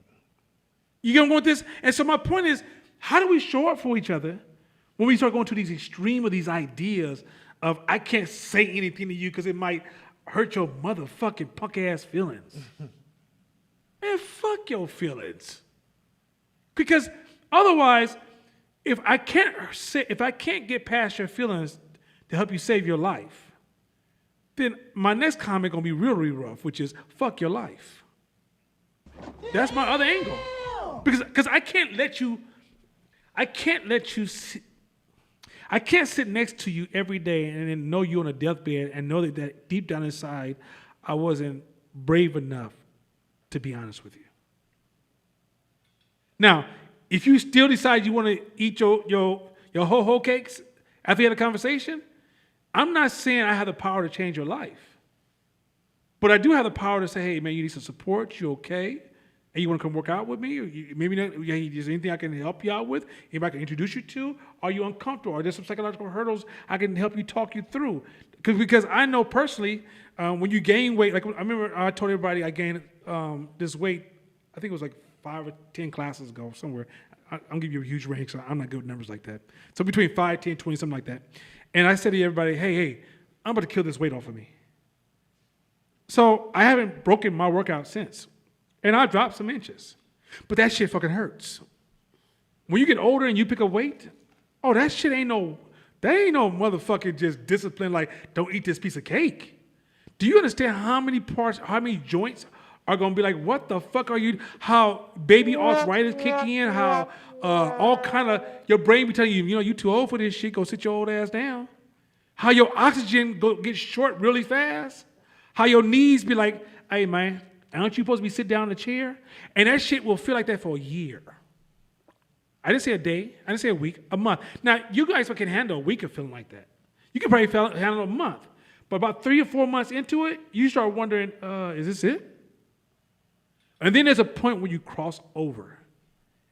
You get what I'm going with this? And so my point is, how do we show up for each other when we start going to these extreme of these ideas of I can't say anything to you because it might hurt your motherfucking punk ass feelings? Man, fuck your feelings. Because otherwise, if I can't get past your feelings to help you save your life, then my next comment gonna be really rough, which is fuck your life. That's my other angle. Because I can't sit next to you every day and then know you're on a deathbed and know that deep down inside I wasn't brave enough to be honest with you. Now, if you still decide you want to eat your ho-ho cakes after you had a conversation, I'm not saying I have the power to change your life. But I do have the power to say, hey, man, you need some support. You okay? And you want to come work out with me? Or maybe not, is there anything I can help you out with? Anybody I can introduce you to? Are you uncomfortable? Are there some psychological hurdles I can help you talk you through? Because I know personally, when you gain weight, like I remember I told everybody I gained this weight, I think it was like 5 or 10 classes ago somewhere. I'll give you a huge range, so I'm not good with numbers like that. So between 5, 10, 20, something like that. And I said to everybody, hey, I'm about to kill this weight off of me. So I haven't broken my workout since. And I dropped some inches. But that shit fucking hurts. When you get older and you pick up weight, oh, that ain't no motherfucking just discipline like, don't eat this piece of cake. Do you understand how many parts, how many joints are going to be like, what the fuck are you, how baby arthritis kicking in, how all kind of, your brain be telling you, you too old for this shit, go sit your old ass down. How your oxygen gets short really fast. How your knees be like, hey man, aren't you supposed to be sitting down in a chair? And that shit will feel like that for a year. I didn't say a day, I didn't say a week, a month. Now, you guys can handle a week of feeling like that. You can probably handle a month. But about 3 or 4 months into it, you start wondering, is this it? And then there's a point where you cross over.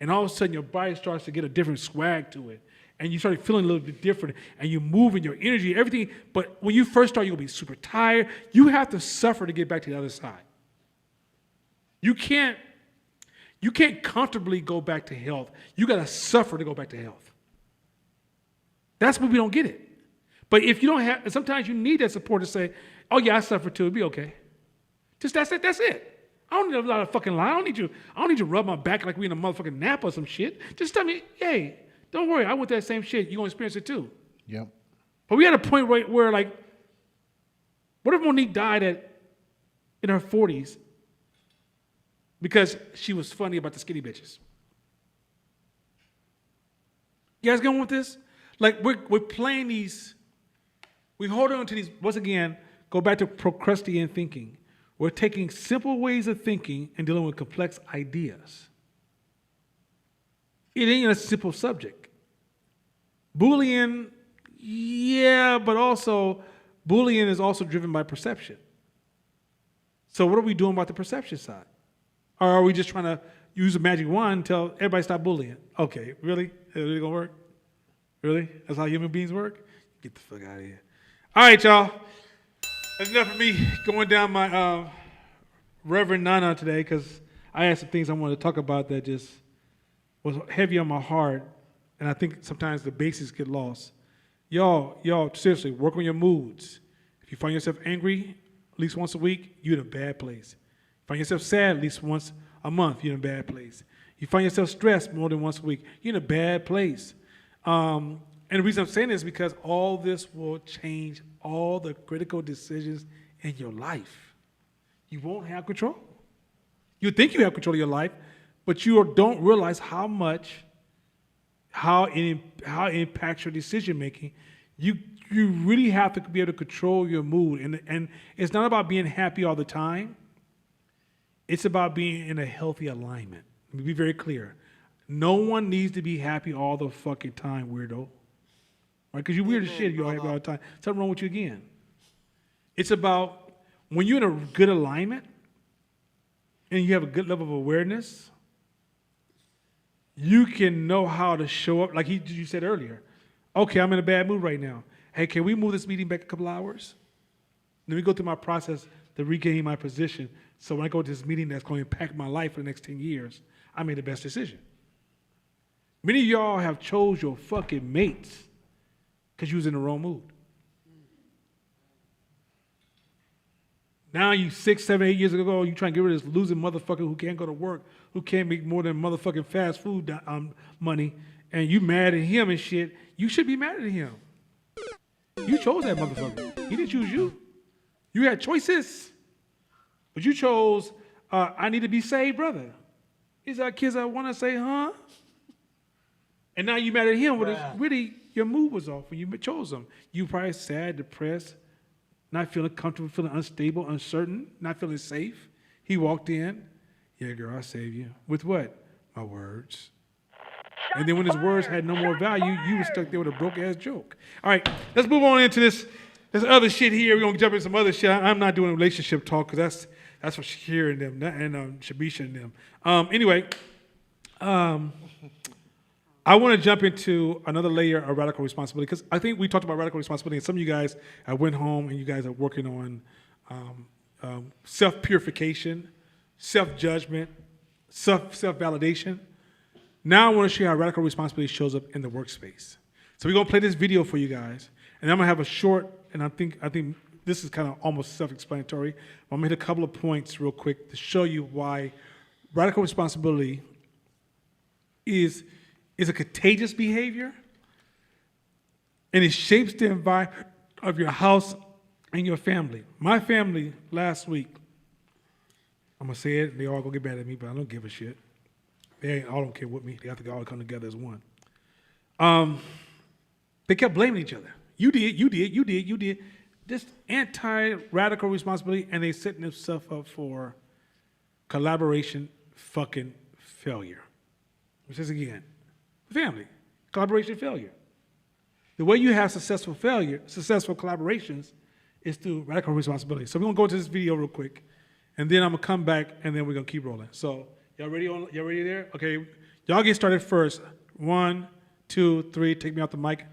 And all of a sudden, your body starts to get a different swag to it. And you start feeling a little bit different. And you move in your energy, everything. But when you first start, you're going to be super tired. You have to suffer to get back to the other side. You can't comfortably go back to health. You got to suffer to go back to health. That's when we don't get it. But if you don't have, sometimes you need that support to say, oh yeah, I suffer too, it'll be okay. Just that's it. I don't need a lot of fucking lie. I don't need you to rub my back like we in a motherfucking nap or some shit. Just tell me, hey, don't worry, I went that same shit. You're gonna experience it too. Yep. But we had a point where like, what if Monique died in her 40s because she was funny about the skinny bitches? You guys going with this? Like we're playing these, we hold on to these, once again, go back to Procrustean thinking. We're taking simple ways of thinking and dealing with complex ideas. It ain't a simple subject. Boolean, yeah, but also Boolean is also driven by perception. So what are we doing about the perception side? Or are we just trying to use a magic wand and tell everybody stop bullying? Okay, really? Is it really gonna work? Really? That's how human beings work? Get the fuck out of here. All right, y'all. That's enough of me going down my Reverend Nana today, because I had some things I wanted to talk about that just was heavy on my heart, and I think sometimes the basics get lost. Y'all, seriously, work on your moods. If you find yourself angry at least once a week, you're in a bad place. Find yourself sad at least once a month, you're in a bad place. You find yourself stressed more than once a week, you're in a bad place. And the reason I'm saying this is because all this will change all the critical decisions in your life. You won't have control. You think you have control of your life, but you don't realize how it impacts your decision making. You really have to be able to control your mood, and it's not about being happy all the time. It's about being in a healthy alignment. Let me be very clear. No one needs to be happy all the fucking time, weirdo. Right? Because you're weird as shit. You're happy all the time. Something wrong with you again. It's about when you're in a good alignment and you have a good level of awareness, you can know how to show up. Like you said earlier, okay, I'm in a bad mood right now. Hey, can we move this meeting back a couple hours? Let me go through my process to regain my position. So when I go to this meeting that's going to impact my life for the next 10 years, I made the best decision. Many of y'all have chose your fucking mates because you was in the wrong mood. Now you 6, 7, 8 years ago, you trying to get rid of this losing motherfucker who can't go to work, who can't make more than motherfucking fast food money, and you mad at him and shit. You should be mad at him. You chose that motherfucker. He didn't choose you. You had choices. But you chose, I need to be saved, brother. These are kids that want to say, huh? And now you mad at him. But really, your mood was off when you chose him. You probably sad, depressed, not feeling comfortable, feeling unstable, uncertain, not feeling safe. He walked in. Yeah, girl, I saved you. With what? My words. And then when his words had no more value, you were stuck there with a broke-ass joke. All right, let's move on into this other shit here. We're going to jump into some other shit. I'm not doing relationship talk because that's for Shakira and them and Shabisha and them. Anyway, I want to jump into another layer of radical responsibility because I think we talked about radical responsibility, and some of you guys went home and you guys are working on self-purification, self-judgment, self-validation. Now I want to show you how radical responsibility shows up in the workspace. So we're going to play this video for you guys, and I'm going to have a short, and I think this is kind of almost self-explanatory. I'm going to hit a couple of points real quick to show you why radical responsibility is a contagious behavior, and it shapes the environment of your house and your family. My family last week, I'm going to say it, they all going to get mad at me, but I don't give a shit. They all don't care with me. They have to all come together as one. They kept blaming each other. You did. This anti-radical responsibility, and they setting themselves up for collaboration fucking failure. Which is again, family, collaboration failure. The way you have successful collaborations is through radical responsibility. So we're gonna go to this video real quick, and then I'm gonna come back, and then we're gonna keep rolling. So y'all ready there? Okay, y'all get started first. 1, 2, 3, take me out the mic.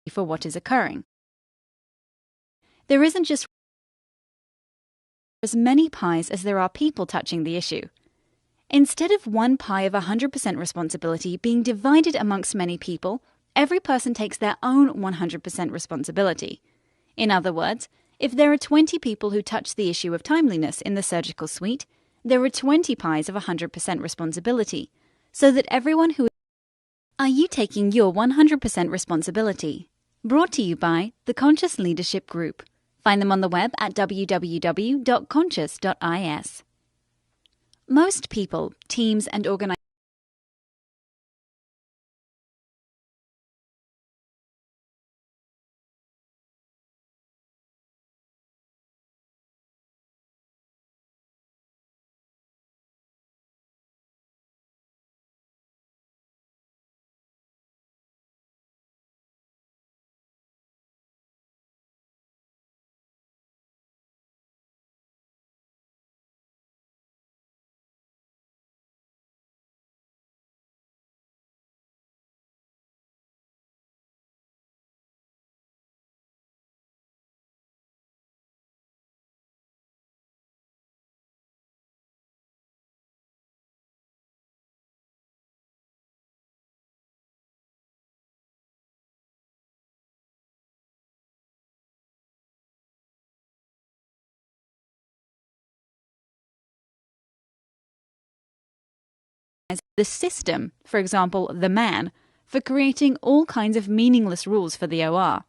For what is occurring. There isn't just as many pies as there are people touching the issue. Instead of one pie of 100% responsibility being divided amongst many people, every person takes their own 100% responsibility. In other words, if there are 20 people who touch the issue of timeliness in the surgical suite, there are 20 pies of 100% responsibility, so that everyone who Are you taking your 100% responsibility? Brought to you by the Conscious Leadership Group. Find them on the web at www.conscious.is. Most people, teams, and organizations the system, for example, the man, for creating all kinds of meaningless rules for the OR.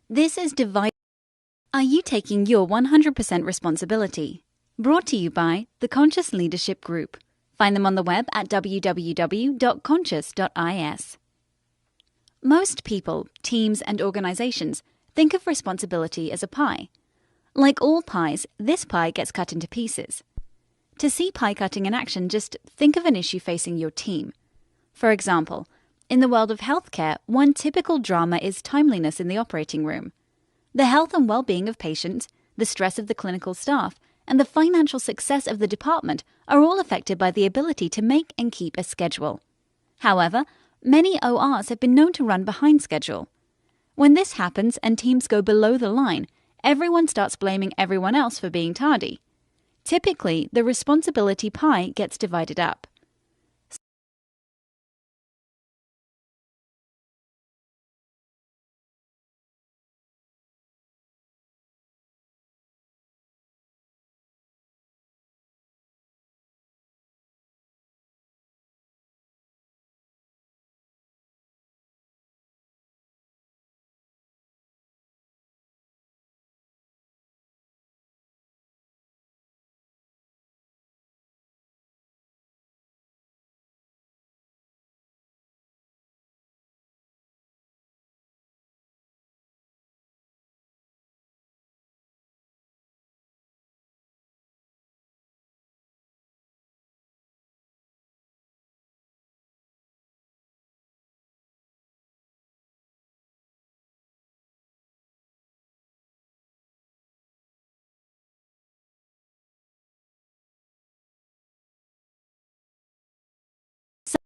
This is divided. Are you taking your 100% responsibility? Brought to you by the Conscious Leadership Group. Find them on the web at www.conscious.is. Most people, teams, and organizations think of responsibility as a pie. Like all pies, this pie gets cut into pieces. To see pie cutting in action, just think of an issue facing your team. For example, in the world of healthcare, one typical drama is timeliness in the operating room. The health and well-being of patients, the stress of the clinical staff, and the financial success of the department are all affected by the ability to make and keep a schedule. However, many ORs have been known to run behind schedule. When this happens and teams go below the line, everyone starts blaming everyone else for being tardy. Typically, the responsibility pie gets divided up.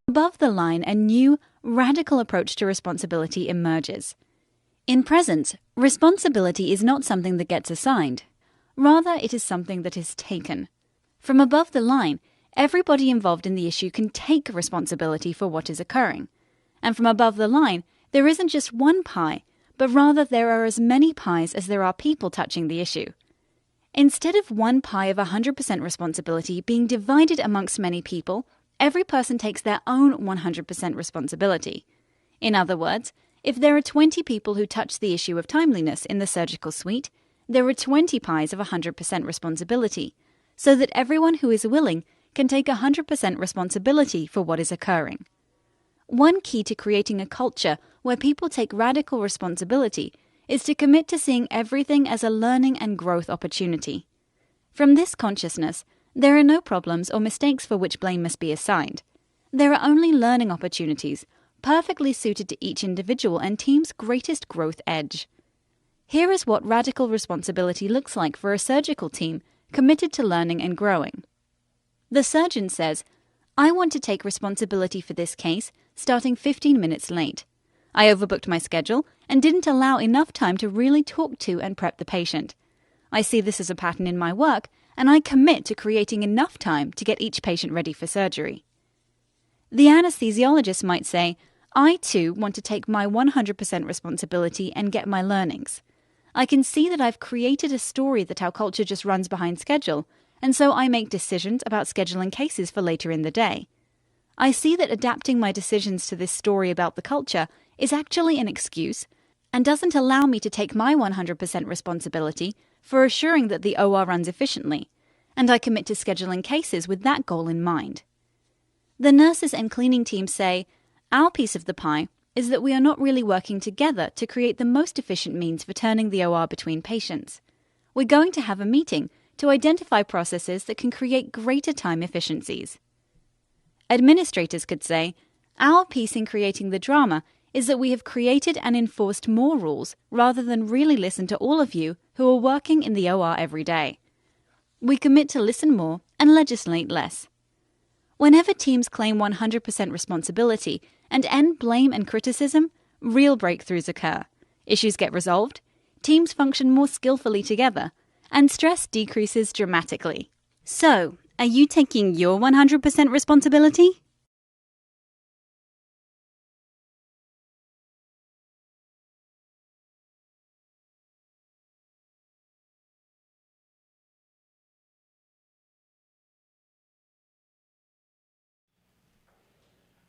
Above the line, a new, radical approach to responsibility emerges. In presence, responsibility is not something that gets assigned. Rather, it is something that is taken. From above the line, everybody involved in the issue can take responsibility for what is occurring. And from above the line, there isn't just one pie, but rather there are as many pies as there are people touching the issue. Instead of one pie of 100% responsibility being divided amongst many people, every person takes their own 100% responsibility. In other words, if there are 20 people who touch the issue of timeliness in the surgical suite, there are 20 pies of 100% responsibility, so that everyone who is willing can take 100% responsibility for what is occurring. One key to creating a culture where people take radical responsibility is to commit to seeing everything as a learning and growth opportunity. From this consciousness, there are no problems or mistakes for which blame must be assigned. There are only learning opportunities, perfectly suited to each individual and team's greatest growth edge. Here is what radical responsibility looks like for a surgical team committed to learning and growing. The surgeon says, "I want to take responsibility for this case, starting 15 minutes late. I overbooked my schedule and didn't allow enough time to really talk to and prep the patient. I see this as a pattern in my work, and I commit to creating enough time to get each patient ready for surgery." The anesthesiologist might say, "I too want to take my 100% responsibility and get my learnings. I can see that I've created a story that our culture just runs behind schedule, and so I make decisions about scheduling cases for later in the day. I see that adapting my decisions to this story about the culture is actually an excuse and doesn't allow me to take my 100% responsibility for assuring that the OR runs efficiently, and I commit to scheduling cases with that goal in mind. The nurses and cleaning teams say, our piece of the pie is that we are not really working together to create the most efficient means for turning the OR between patients. We're going to have a meeting to identify processes that can create greater time efficiencies. Administrators could say, our piece in creating the drama is that we have created and enforced more rules rather than really listen to all of you who are working in the OR every day. We commit to listen more and legislate less. Whenever teams claim 100% responsibility and end blame and criticism, real breakthroughs occur. Issues get resolved, teams function more skillfully together, and stress decreases dramatically. So, are you taking your 100% responsibility?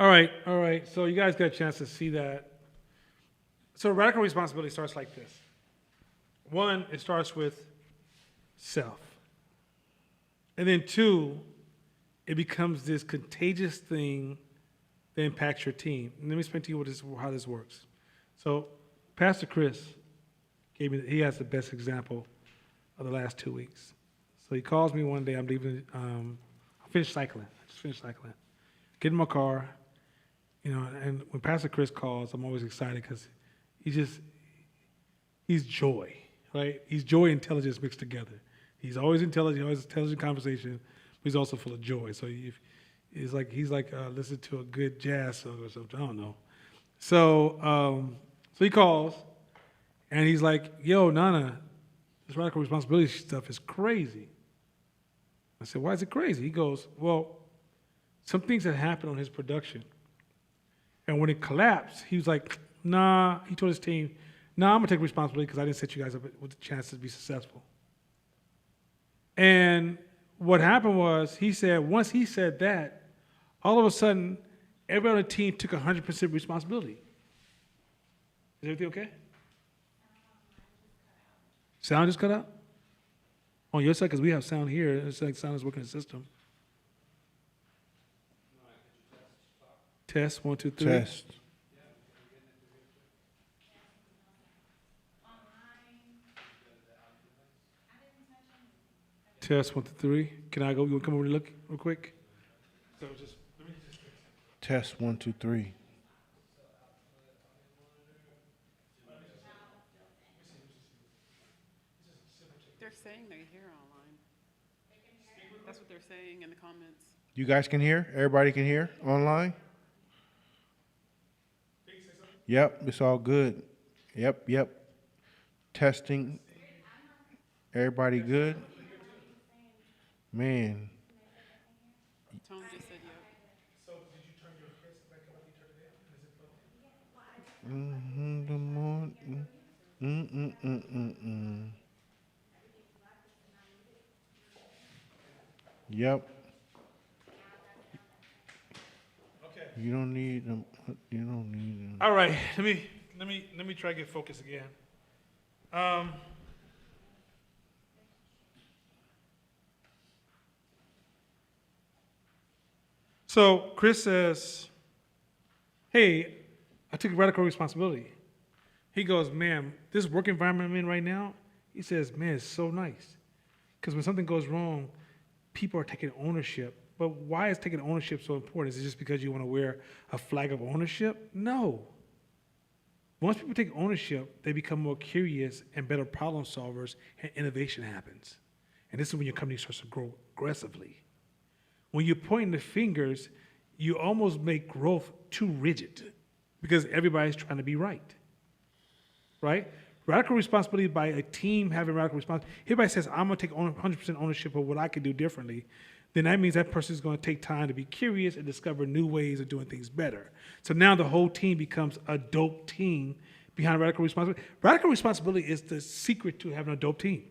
All right. So you guys got a chance to see that. So radical responsibility starts like this. One, it starts with self. And then two, it becomes this contagious thing that impacts your team. And let me explain to you how this works. So Pastor Chris he has the best example of the last 2 weeks. So he calls me one day, I'm leaving, I just finished cycling. Get in my car, and when Pastor Chris calls, I'm always excited because he's joy, right? He's joy and intelligence mixed together. He's always intelligent, he always has intelligent conversation, but he's also full of joy. So he's like listening to a good jazz song or something, I don't know. So he calls, and he's like, yo, Nana, this radical responsibility stuff is crazy. I said, why is it crazy? He goes, well, some things that happened on his production. And when it collapsed, he was like, nah, he told his team, nah, I'm going to take responsibility because I didn't set you guys up with the chance to be successful. And what happened was, he said, once he said that, all of a sudden, everybody on the team took 100% responsibility. Is everything okay? Sound just cut out? On your side, because we have sound here. It's like sound is working the system. Test, 1, 2, 3. Test. Test, 1, 2, 3. Can I go? You want to come over and look real quick? So just let me just Test 1, 2, 3. They're saying they hear online. That's what they're saying in the comments. You guys can hear? Everybody can hear online? Yep, it's all good. Yep. Testing. Everybody good? Man. Tone just said yep. So did you turn your headset back up? You turned it down? Is it The morning. Yep. Okay. You don't need them. You don't need them. All right. Let me try to get focused again. So Chris says, hey, I took radical responsibility. He goes, man, this work environment I'm in right now, he says, man, it's so nice. Because when something goes wrong, people are taking ownership. But why is taking ownership so important? Is it just because you want to wear a flag of ownership? No. Once people take ownership, they become more curious and better problem solvers, and innovation happens. And this is when your company starts to grow aggressively. When you're pointing the fingers, you almost make growth too rigid because everybody's trying to be right. Right? Radical responsibility by a team having radical responsibility. Everybody says, I'm going to take 100% ownership of what I can do differently. Then that means that person is going to take time to be curious and discover new ways of doing things better. So now the whole team becomes a dope team behind radical responsibility. Radical responsibility is the secret to having a dope team.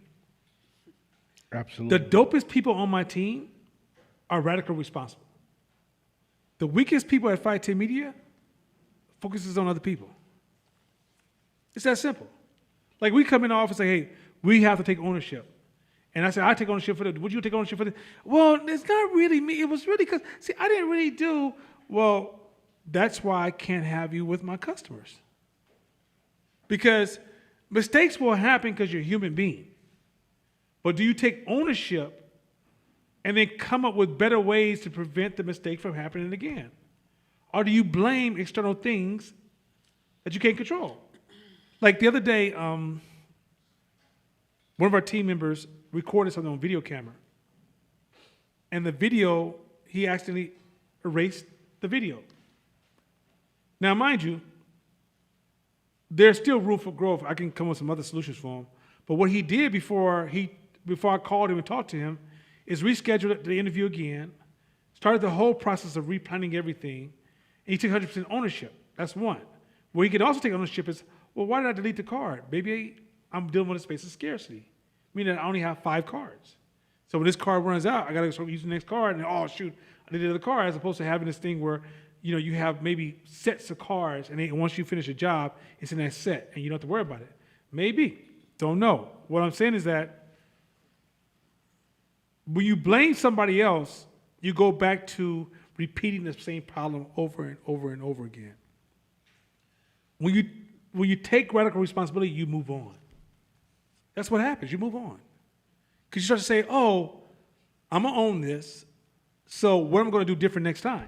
Absolutely. The dopest people on my team are radical responsible. The weakest people at Fight 10 Media focuses on other people. It's that simple. Like we come in the office and say, hey, we have to take ownership. And I said, I take ownership for that. Would you take ownership for this? Well, it's not really me. It was really because, see, I didn't really do, well, that's why I can't have you with my customers. Because mistakes will happen because you're a human being. But do you take ownership and then come up with better ways to prevent the mistake from happening again? Or do you blame external things that you can't control? Like the other day, one of our team members recorded something on video camera. And the video, he accidentally erased the video. Now, mind you, there's still room for growth. I can come up with some other solutions for him. But what he did before I called him and talked to him is rescheduled the interview again, started the whole process of replanning everything, and he took 100% ownership. That's one. Where he could also take ownership is, well, why did I delete the card? Maybe I'm dealing with a space of scarcity, meaning I only have 5 cards. So when this card runs out, I got to start using the next card, and oh, shoot, I deleted the card, as opposed to having this thing where, you know, you have maybe sets of cards, and once you finish a job, it's in that set, and you don't have to worry about it. Maybe. Don't know. What I'm saying is that when you blame somebody else, you go back to repeating the same problem over and over and over again. When you take radical responsibility, you move on. That's what happens. You move on. Because you start to say, oh, I'm going to own this, so what am I going to do different next time?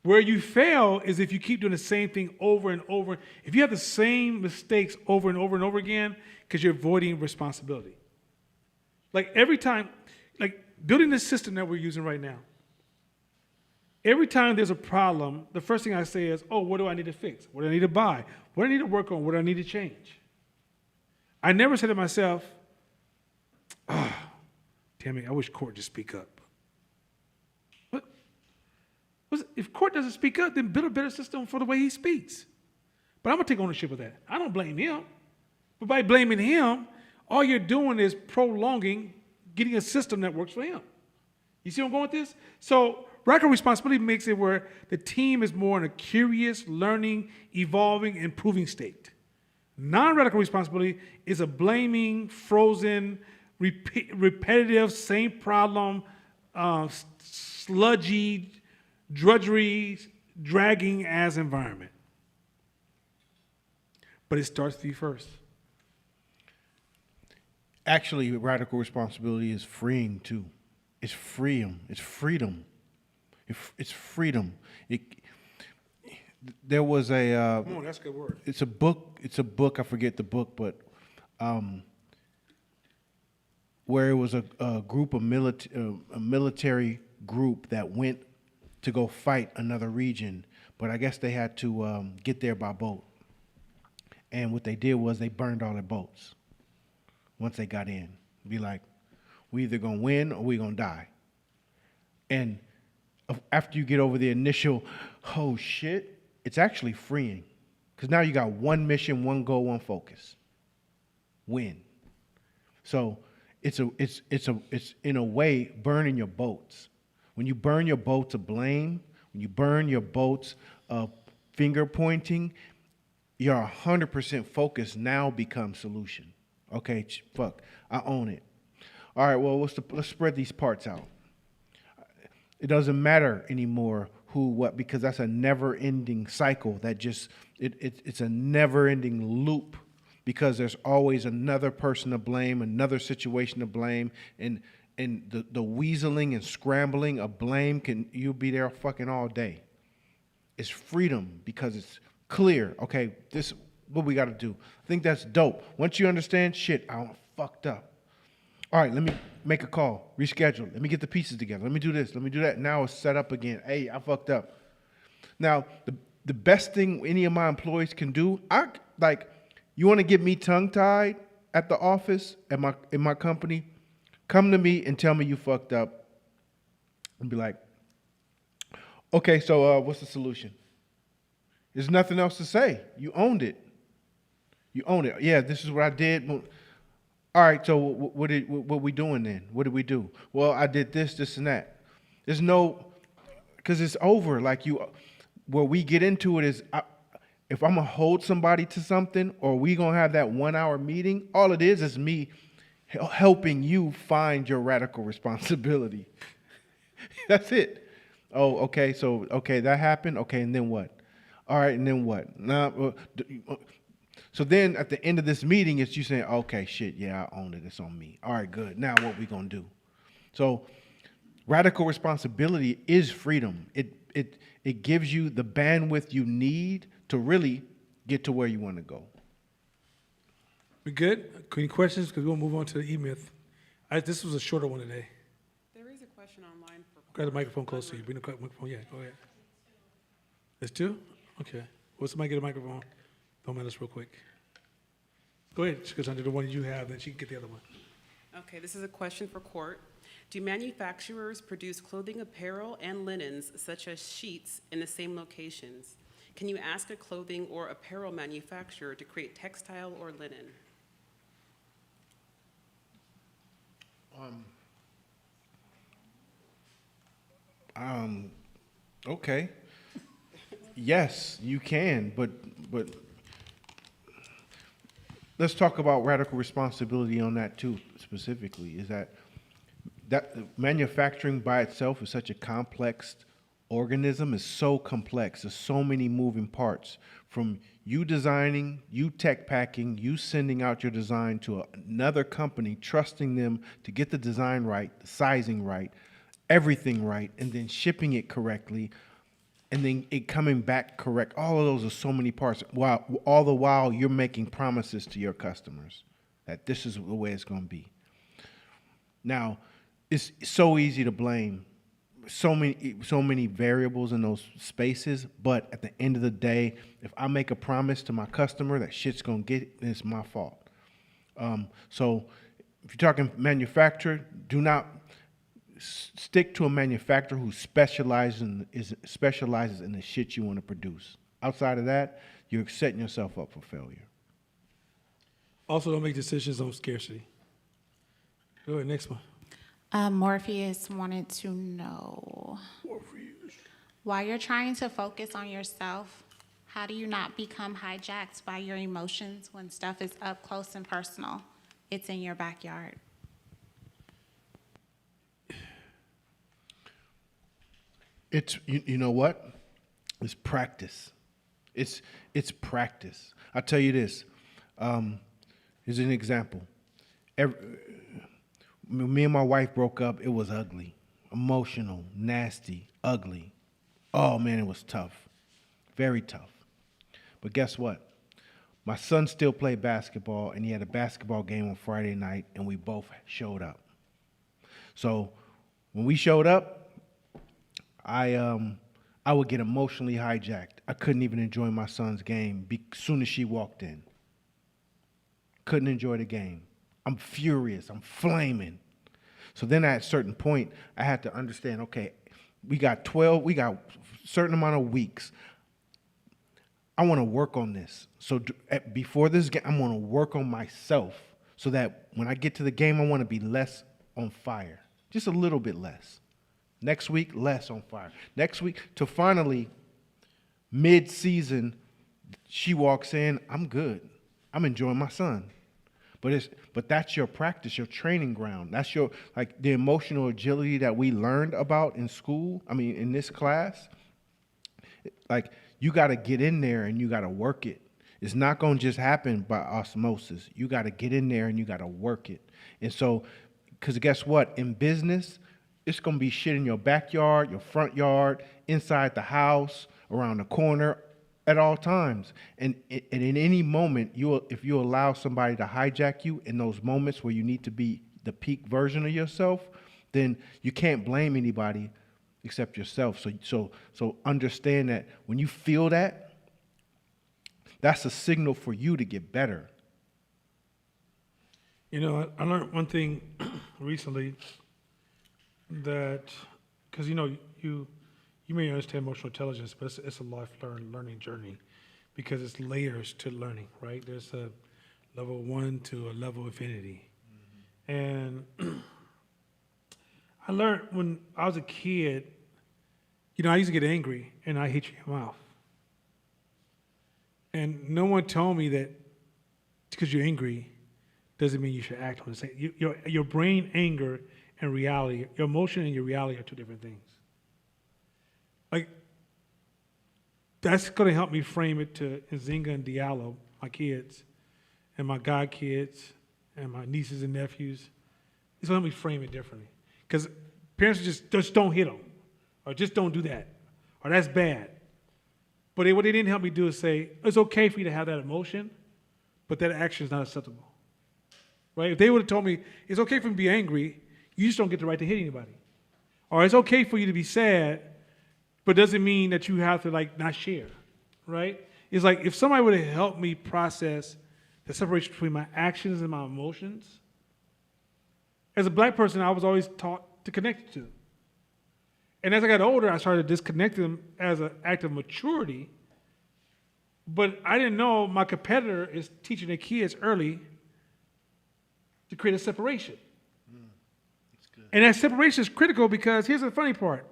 Where you fail is if you keep doing the same thing over and over. If you have the same mistakes over and over and over again, because you're avoiding responsibility. Like every time, like building this system that we're using right now, every time there's a problem, the first thing I say is, oh, what do I need to fix? What do I need to buy? What do I need to work on? What do I need to change? I never say to myself, oh, damn it, I wish Court just speak up. What? If Court doesn't speak up, then build a better system for the way he speaks. But I'm going to take ownership of that. I don't blame him. But by blaming him, all you're doing is prolonging getting a system that works for him. You see where I'm going with this? So radical responsibility makes it where the team is more in a curious, learning, evolving, improving state. Non-radical responsibility is a blaming, frozen, repetitive, same problem, sludgy, drudgery, dragging as environment. But it starts with you first. Actually, radical responsibility is freeing too. It's freedom. It's freedom. It's freedom. There was a. Come on, that's a good word. It's a book. It's a book. I forget the book, but where it was a group of a military group that went to go fight another region, but I guess they had to get there by boat. And what they did was they burned all their boats. Once they got in, be like, we either gonna win or we gonna die. And after you get over the initial, oh shit, it's actually freeing. Because now you got one mission, one goal, one focus. Win. So it's in a way burning your boats. When you burn your boats of blame, when you burn your boats of finger pointing, your 100% focus now becomes solution. Okay, fuck, I own it. All right, well, let's spread these parts out. It doesn't matter anymore who, what, because that's a never-ending cycle that just, it's a never-ending loop because there's always another person to blame, another situation to blame, and the weaseling and scrambling of blame, you'll be there fucking all day. It's freedom because it's clear. Okay, this what we got to do. I think that's dope. Once you understand, shit, I fucked up. All right, let me make a call, reschedule. Let me get the pieces together. Let me do this. Let me do that. Now it's set up again. Hey, I fucked up. Now, the best thing any of my employees can do, you want to get me tongue-tied at the office, in my company, come to me and tell me you fucked up. And be like, okay, so what's the solution? There's nothing else to say. You owned it. You own it. Yeah, this is what I did. All right, so what we doing then? What did we do? Well, I did this, and that. There's no, because it's over. Like where we get into it is, if I'm gonna hold somebody to something, or we gonna have that 1 hour meeting, all it is me helping you find your radical responsibility. That's it. Oh, okay. So, okay, that happened. Okay, and then what? All right, and then what? Now, so then at the end of this meeting, it's you saying, okay, shit, yeah, I own it. It's on me. All right, good. Now what we gonna do? So, radical responsibility is freedom. It gives you the bandwidth you need to really get to where you want to go. We good? Any questions? Because we'll move on to the E-Myth. This was a shorter one today. There is a question online for. Got the microphone close to you. Bring the microphone. Yeah, go ahead. There's two? Okay. Will somebody get a microphone? Don't mind us real quick. Go ahead, because under the one you have, then she can get the other one. Okay, this is a question for Court. Do manufacturers produce clothing, apparel, and linens, such as sheets, in the same locations? Can you ask a clothing or apparel manufacturer to create textile or linen? Okay. Yes, you can, but let's talk about radical responsibility on that too, specifically. Is that manufacturing by itself is such a complex organism, is so complex. There's so many moving parts, from you designing, you tech packing, you sending out your design to another company, trusting them to get the design right, the sizing right, everything right, and then shipping it correctly, and then it coming back correct. All of those are so many parts. While all the while you're making promises to your customers that this is the way it's going to be. Now, it's so easy to blame so many variables in those spaces, but at the end of the day, if I make a promise to my customer that shit's going to get, then it's my fault. So if you're talking manufacturer, do not stick to a manufacturer who specializes in the shit you want to produce. Outside of that, you're setting yourself up for failure. Also, don't make decisions on scarcity. Go ahead, next one. Morpheus wanted to know, while you're trying to focus on yourself, how do you not become hijacked by your emotions when stuff is up close and personal? It's in your backyard. It's you know what? It's practice. It's practice. I'll tell you this. Here's an example. Me and my wife broke up. It was ugly, emotional, nasty, ugly. Oh man, it was tough, very tough. But guess what? My son still played basketball, and he had a basketball game on Friday night, and we both showed up. So when we showed up, I would get emotionally hijacked. I couldn't even enjoy my son's game as soon as she walked in. Couldn't enjoy the game. I'm furious. I'm flaming. So then at a certain point, I had to understand, okay, we got a certain amount of weeks. I want to work on this. So before this game, I'm going to work on myself so that when I get to the game, I want to be less on fire. Just a little bit less. Next week, less on fire. Next week, to finally, mid-season, she walks in, I'm good. I'm enjoying my son. But that's your practice, your training ground. That's your, like, the emotional agility that we learned about in school, in this class. Like, you got to get in there and you got to work it. It's not going to just happen by osmosis. You got to get in there and you got to work it. And so, because guess what? In business, it's going to be shit in your backyard, your front yard, inside the house, around the corner, at all times. And in any moment, if you allow somebody to hijack you in those moments where you need to be the peak version of yourself, then you can't blame anybody except yourself. So understand that when you feel that, that's a signal for you to get better. You know, I learned one thing recently that, because you may understand emotional intelligence, but it's a lifelong learning journey because it's layers to learning, right? There's a level 1 to a level infinity. And I learned when I was a kid, You know, I used to get angry and I hit you in your mouth. And no one told me that because you're angry doesn't mean you should act on the same. Your brain anger and reality, your emotion and your reality are two different things. Like, that's going to help me frame it to Nzinga and Diallo, my kids, and my god kids, and my nieces and nephews. It's going to help me frame it differently. Because parents just don't hit them, or just don't do that, or that's bad. But what they didn't help me do is say, it's okay for you to have that emotion, but that action is not acceptable. Right? If they would have told me, it's okay for me to be angry, you just don't get the right to hit anybody. Or it's okay for you to be sad, but doesn't mean that you have to like not share. Right? It's like if somebody would have helped me process the separation between my actions and my emotions, as a black person, I was always taught to connect to. And as I got older, I started disconnecting them as an act of maturity. But I didn't know my competitor is teaching their kids early to create a separation. And that separation is critical because here's the funny part.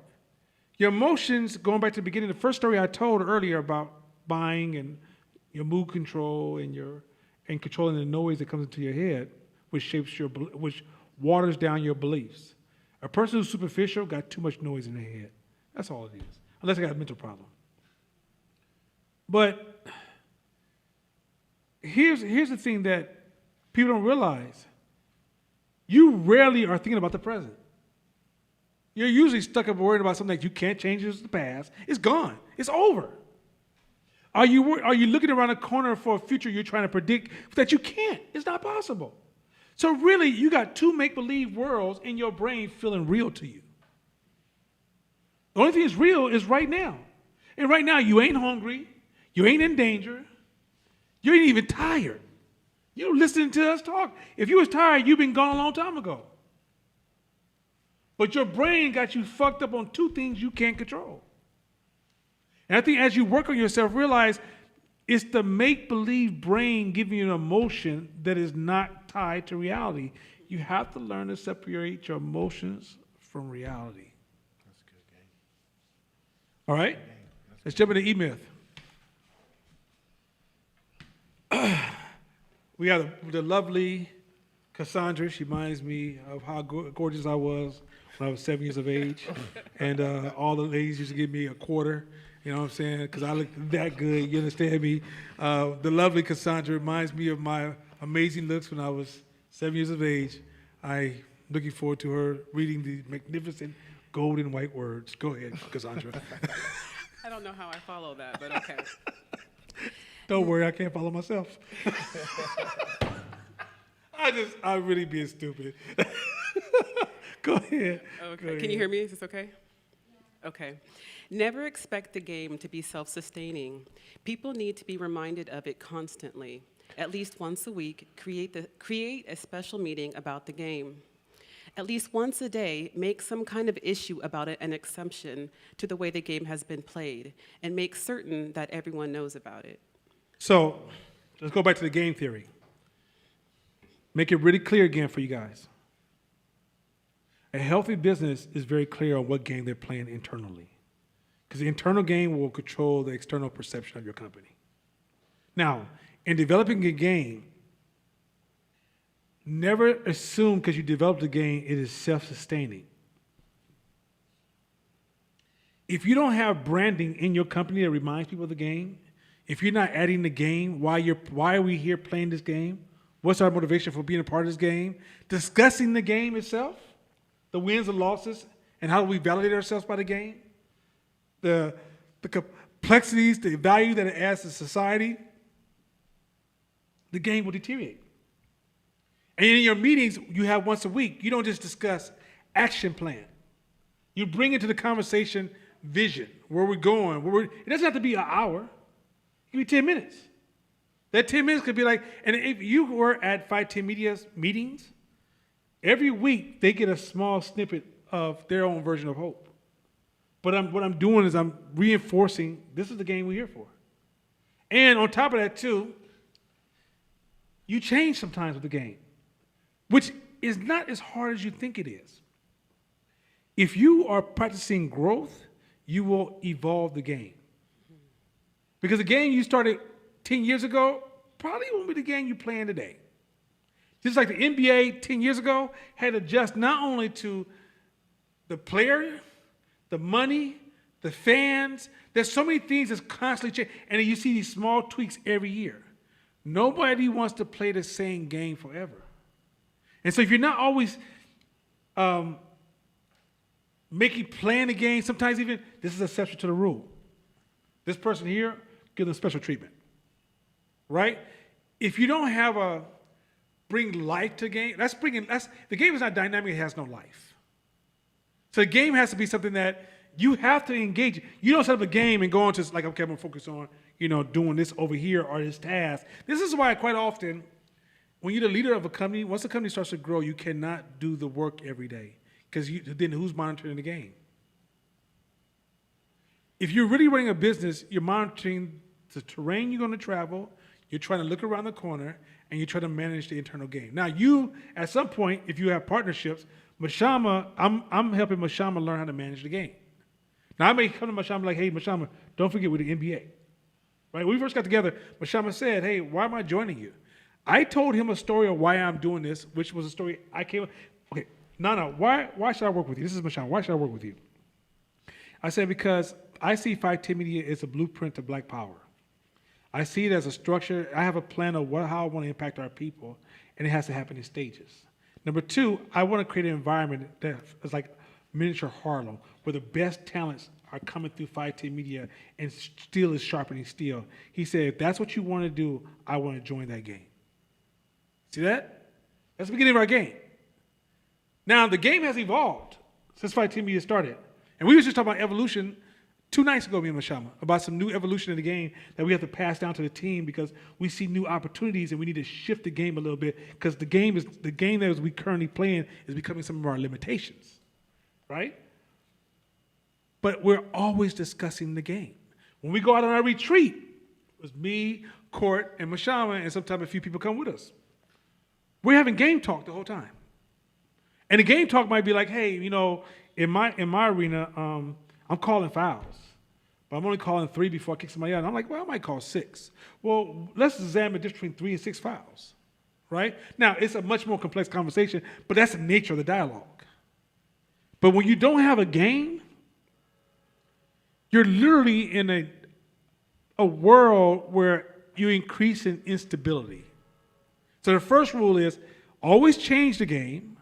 Your emotions, going back to the beginning, the first story I told earlier about buying and your mood control and controlling the noise that comes into your head, which waters down your beliefs. A person who's superficial got too much noise in their head. That's all it is, unless they got a mental problem. But here's the thing that people don't realize. You rarely are thinking about the present. You're usually stuck up worried about something that you can't change in the past. It's gone. It's over. Are you looking around the corner for a future you're trying to predict that you can't? It's not possible. So really, you got two make-believe worlds in your brain feeling real to you. The only thing that's real is right now. And right now, you ain't hungry. You ain't in danger. You ain't even tired. You're listening to us talk. If you was tired, you've been gone a long time ago. But your brain got you fucked up on two things you can't control. And I think as you work on yourself, realize it's the make-believe brain giving you an emotion that is not tied to reality. You have to learn to separate your emotions from reality. That's a good game. All right? Let's jump into E-Myth. We have the lovely Cassandra. She reminds me of how gorgeous I was when I was 7 years of age. And all the ladies used to give me a quarter. You know what I'm saying? Because I look that good. You understand me? The lovely Cassandra reminds me of my amazing looks when I was 7 years of age. I'm looking forward to her reading the magnificent golden white words. Go ahead, Cassandra. I don't know how I follow that, but okay. Don't worry, I can't follow myself. I'm really being stupid. Go ahead. Okay. Go Can ahead. you hear me? Is this okay? Okay. Never expect the game to be self-sustaining. People need to be reminded of it constantly. At least once a week, create a special meeting about the game. At least once a day, make some kind of issue about it, an exception to the way the game has been played, and make certain that everyone knows about it. So let's go back to the game theory. Make it really clear again for you guys. A healthy business is very clear on what game they're playing internally, because the internal game will control the external perception of your company. Now, in developing a game, never assume because you developed a game it is self-sustaining. If you don't have branding in your company that reminds people of the game, if you're not adding the game, why are we here playing this game? What's our motivation for being a part of this game? Discussing the game itself, the wins and losses, and how do we validate ourselves by the game? The complexities, the value that it adds to society, the game will deteriorate. And in your meetings you have once a week, you don't just discuss action plan. You bring into the conversation vision, where we're going. It doesn't have to be an hour. It can be 10 minutes. That 10 minutes could be like, and if you were at Fight 10 Media's meetings, every week they get a small snippet of their own version of hope. But what I'm doing is I'm reinforcing this is the game we're here for. And on top of that too, you change sometimes with the game, which is not as hard as you think it is. If you are practicing growth, you will evolve the game. Because the game you started 10 years ago probably won't be the game you're playing today. Just like the NBA 10 years ago had to adjust not only to the player, the money, the fans. There's so many things that's constantly changing. And then you see these small tweaks every year. Nobody wants to play the same game forever. And so if you're not always playing the game, sometimes even this is an exception to the rule. This person here, give them special treatment. Right? If you don't have bring life to the game, the game is not dynamic, it has no life. So the game has to be something that you have to engage. You don't set up a game and go on to like, okay, I'm gonna focus on, doing this over here or this task. This is why quite often, when you're the leader of a company, once the company starts to grow, you cannot do the work every day. Because then who's monitoring the game? If you're really running a business, you're monitoring the terrain you're gonna travel, you're trying to look around the corner, and you try to manage the internal game. Now, you, at some point, if you have partnerships, Mashama, I'm helping Mashama learn how to manage the game. Now, I may come to Mashama like, hey, Mashama, don't forget we're the NBA. Right? When we first got together, Mashama said, hey, why am I joining you? I told him a story of why I'm doing this, which was a story I came up, okay, Nana, why should I work with you? This is Mashama, why should I work with you? I said, because I see Fight Team Media as a blueprint to Black Power. I see it as a structure. I have a plan of how I want to impact our people, and it has to happen in stages. Number two, I want to create an environment that is like miniature Harlem, where the best talents are coming through Fight Team Media, and steel is sharpening steel. He said, if that's what you want to do, I want to join that game. See that? That's the beginning of our game. Now, the game has evolved since Fight Team Media started. And we were just talking about evolution 2 nights ago, me and Mashama, about some new evolution in the game that we have to pass down to the team because we see new opportunities and we need to shift the game a little bit because the game that we currently playing is becoming some of our limitations, right? But we're always discussing the game. When we go out on our retreat, it was me, Court, and Mashama, and sometimes a few people come with us. We're having game talk the whole time. And the game talk might be like, hey, in my arena, I'm calling fouls, but I'm only calling 3 before I kick somebody out. And I'm like, well, I might call 6. Well, let's examine the difference between 3 and 6 fouls, right? Now, it's a much more complex conversation, but that's the nature of the dialogue. But when you don't have a game, you're literally in a world where you increase in instability. So the first rule is always change the game.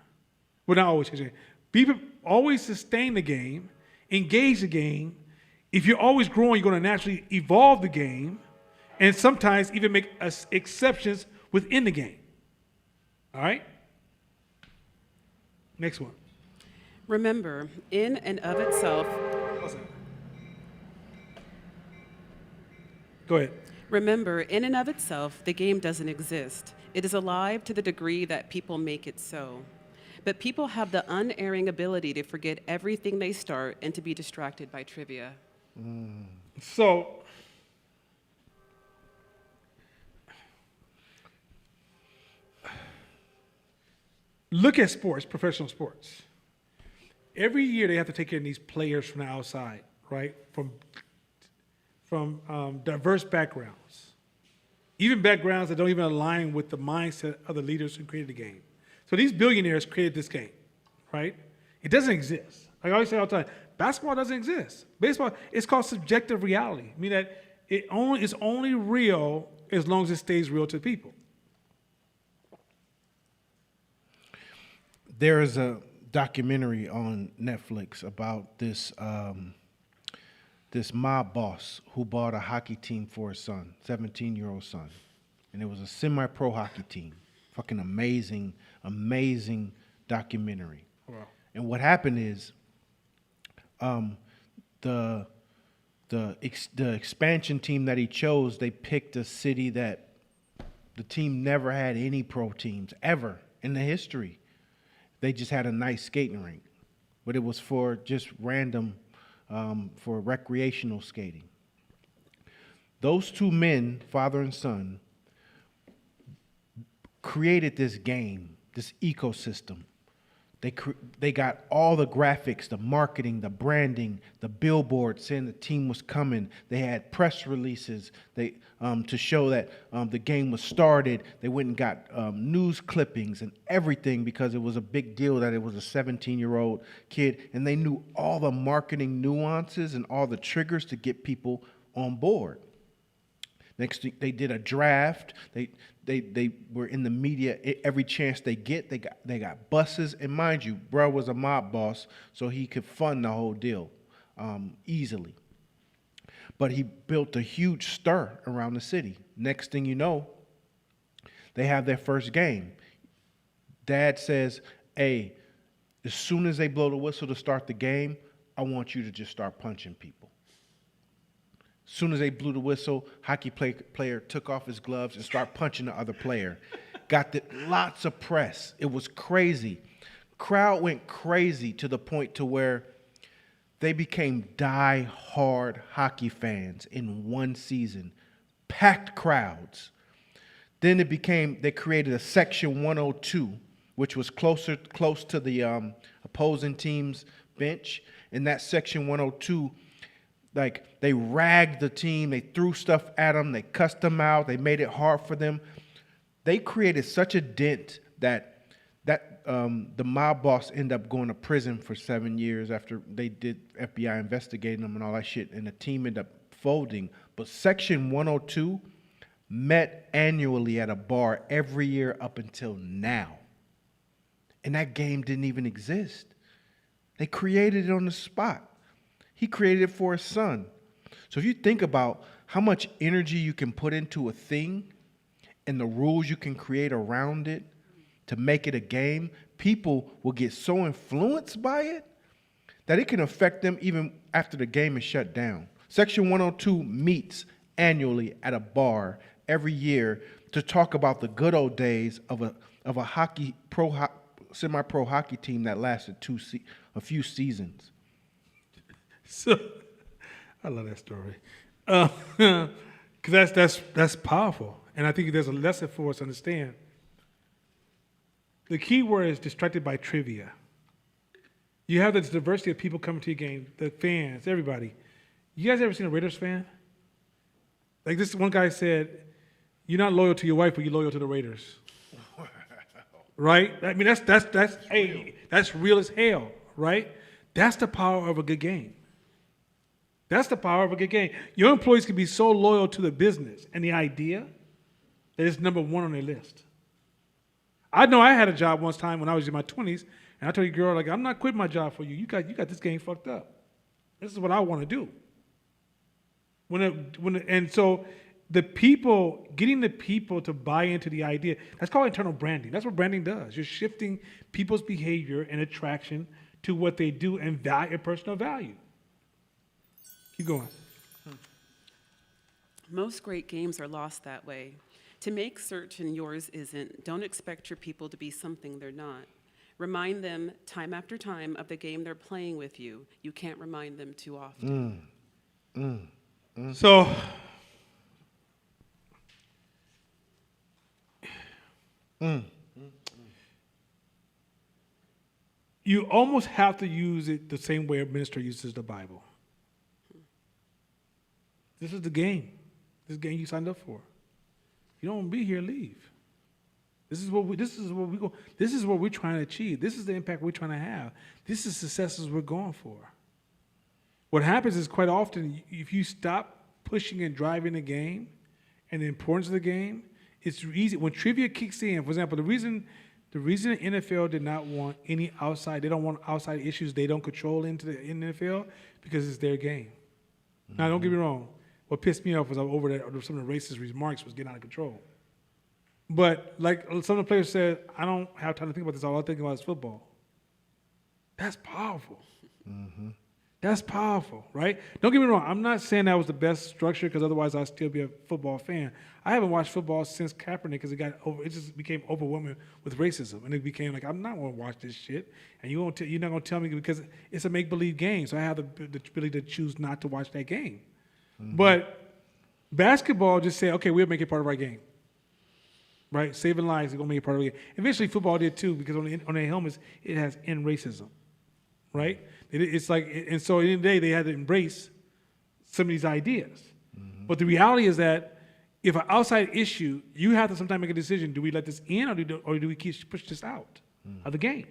Well, not always change the game. Always sustain the game. Engage the game. If you're always growing, you're going to naturally evolve the game and sometimes even make exceptions within the game. All right? Next one. Remember, in and of itself, Go ahead. remember, in and of itself, the game doesn't exist. It is alive to the degree that people make it so. But people have the unerring ability to forget everything they start and to be distracted by trivia. So, look at sports, professional sports. Every year they have to take in these players from the outside, right? From diverse backgrounds. Even backgrounds that don't even align with the mindset of the leaders who created the game. So these billionaires created this game, right? It doesn't exist. Like I always say all the time, basketball doesn't exist. Baseball, it's called subjective reality, meaning that it's only real as long as it stays real to people. There is a documentary on Netflix about this mob boss who bought a hockey team for his son, 17-year-old son. And it was a semi-pro hockey team. Fucking amazing documentary. Wow. And what happened is the expansion team that he chose, they picked a city that the team never had any pro teams ever in the history. They just had a nice skating rink, but it was for just random, for recreational skating. Those 2 men, father and son, created this game, this ecosystem, They got all the graphics, the marketing, the branding, the billboard saying the team was coming. They had press releases to show that the game was started. They went and got news clippings and everything because it was a big deal that it was a 17-year-old kid. And they knew all the marketing nuances and all the triggers to get people on board. Next thing, they did a draft. They were in the media every chance they get. They got buses, and mind you, bro was a mob boss, so he could fund the whole deal easily. But he built a huge stir around the city. Next thing you know, they have their first game. Dad says, "Hey, as soon as they blow the whistle to start the game, I want you to just start punching people." As soon as they blew the whistle, hockey player took off his gloves and started punching the other player. Got lots of press. It was crazy. Crowd went crazy to the point to where they became die-hard hockey fans in one season. Packed crowds. Then they created a Section 102, which was close to the opposing team's bench. In that Section 102, like, they ragged the team, they threw stuff at them, they cussed them out, they made it hard for them. They created such a dent that the mob boss ended up going to prison for 7 years after they did FBI investigating them and all that shit, and the team ended up folding. But Section 102 met annually at a bar every year up until now. And that game didn't even exist. They created it on the spot. He created it for his son. So if you think about how much energy you can put into a thing and the rules you can create around it to make it a game, people will get so influenced by it that it can affect them even after the game is shut down. Section 102 meets annually at a bar every year to talk about the good old days of a semi-pro hockey team that lasted a few seasons. So, I love that story. Because that's powerful. And I think there's a lesson for us to understand. The key word is distracted by trivia. You have this diversity of people coming to your game, the fans, everybody. You guys ever seen a Raiders fan? Like this one guy said, you're not loyal to your wife, but you're loyal to the Raiders. Right? I mean, that's real as hell, right? That's the power of a good game. That's the power of a good game. Your employees can be so loyal to the business and the idea that it's number one on their list. I know I had a job once time when I was in my 20s, and I told you, girl, like, I'm not quitting my job for you. You got this game fucked up. This is what I want to do. And so getting the people to buy into the idea, that's called internal branding. That's what branding does. You're shifting people's behavior and attraction to what they do and personal value. Keep going. Most great games are lost that way. To make certain yours isn't, don't expect your people to be something they're not. Remind them time after time of the game they're playing with you. You can't remind them too often. So, you almost have to use it the same way a minister uses the Bible. This is the game. This game you signed up for. You don't want to be here, leave. This is what we're trying to achieve. This is the impact we're trying to have. This is successes we're going for. What happens is quite often, if you stop pushing and driving the game and the importance of the game, it's easy. When trivia kicks in, for example, the reason the NFL did not want they don't want outside issues they don't control into the NFL because it's their game. Mm-hmm. Now, don't get me wrong. What pissed me off was over there, some of the racist remarks was getting out of control. But like some of the players said, I don't have time to think about this. All I think about is football. That's powerful. Mm-hmm. That's powerful, right? Don't get me wrong. I'm not saying that was the best structure because otherwise I'd still be a football fan. I haven't watched football since Kaepernick because it just became overwhelming with racism, and it became like I'm not going to watch this shit, and you're not going to tell me because it's a make-believe game, so I have the ability to choose not to watch that game. Mm-hmm. But basketball just said, okay, we'll make it part of our game. right? Saving lives is going to be a part of it. Eventually, football did too, because on their helmets, it has end racism, right? It's like, and so at the end of the day, they had to embrace some of these ideas. But the reality is that if an outside issue, you have to sometimes make a decision: do we let this in, or do we push this out of the game?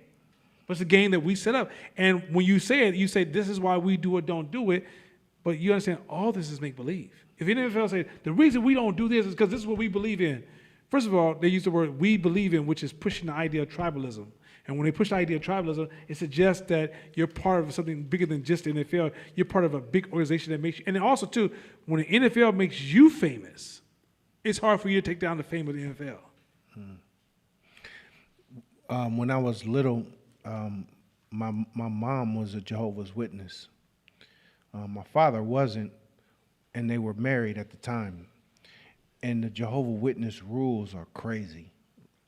What's the game that we set up? And when you say it, you say this is why we do or don't do it. But you understand all this is make believe. If the NFL say the reason we don't do this is because this is what we believe in. First of all, they use the word "we believe in," which is pushing the idea of tribalism. And when they push the idea of tribalism, it suggests that you're part of something bigger than just the NFL. You're part of a big organization that makes you. And then also too, when the NFL makes you famous, it's hard for you to take down the fame of the NFL. When I was little, my mom was a Jehovah's Witness. My father wasn't, and they were married at the time. And the Jehovah's Witness rules are crazy.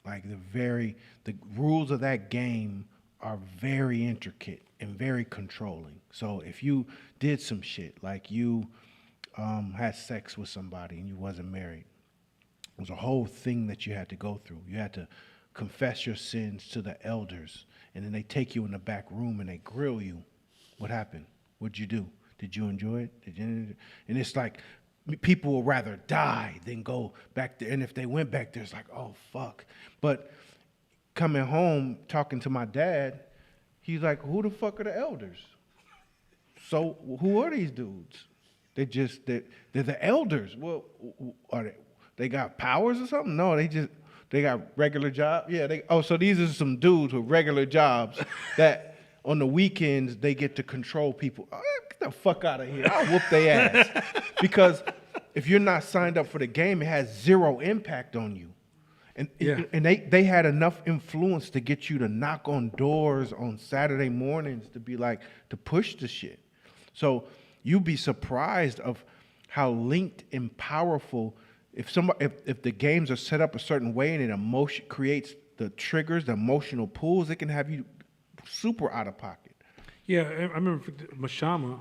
Like the rules of that game are very intricate and very controlling. So if you did some shit, like you had sex with somebody and you wasn't married, it was a whole thing that you had to go through. You had to confess your sins to the elders, and then they take you in the back room and they grill you. What happened? What'd you do? Did you enjoy it? And it's like people would rather die than go back there. And if they went back there, it's like, oh, fuck. But coming home, talking to my dad, he's like, who the fuck are the elders? So who are these dudes? They're the elders. Well, are they got powers or something? No, they got regular jobs. Yeah, so these are some dudes with regular jobs that on the weekends they get to control people. Oh, get the fuck out of here. I'll whoop their ass. Because if you're not signed up for the game, it has zero impact on you. And they had enough influence to get you to knock on doors on Saturday mornings to be like, to push the shit. So you'd be surprised of how linked and powerful, if the games are set up a certain way and it creates the triggers, the emotional pulls, it can have you super out of pocket. Yeah, I remember Mashama,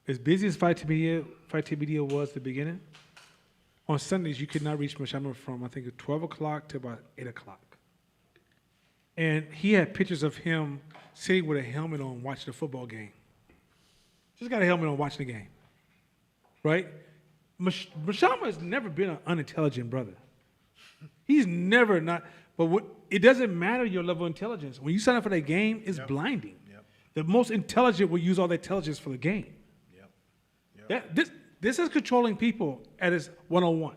as busy as Fight TBD was at the beginning, on Sundays you could not reach Mashama from, I think, 12 o'clock to about 8 o'clock. And he had pictures of him sitting with a helmet on watching a football game. Just got a helmet on watching the game, right? Mashama has never been an unintelligent brother. He's never not, but it doesn't matter your level of intelligence. When you sign up for that game, it's blinding. Yep. The most intelligent will use all their intelligence for the game. Yep. This is controlling people at its 101.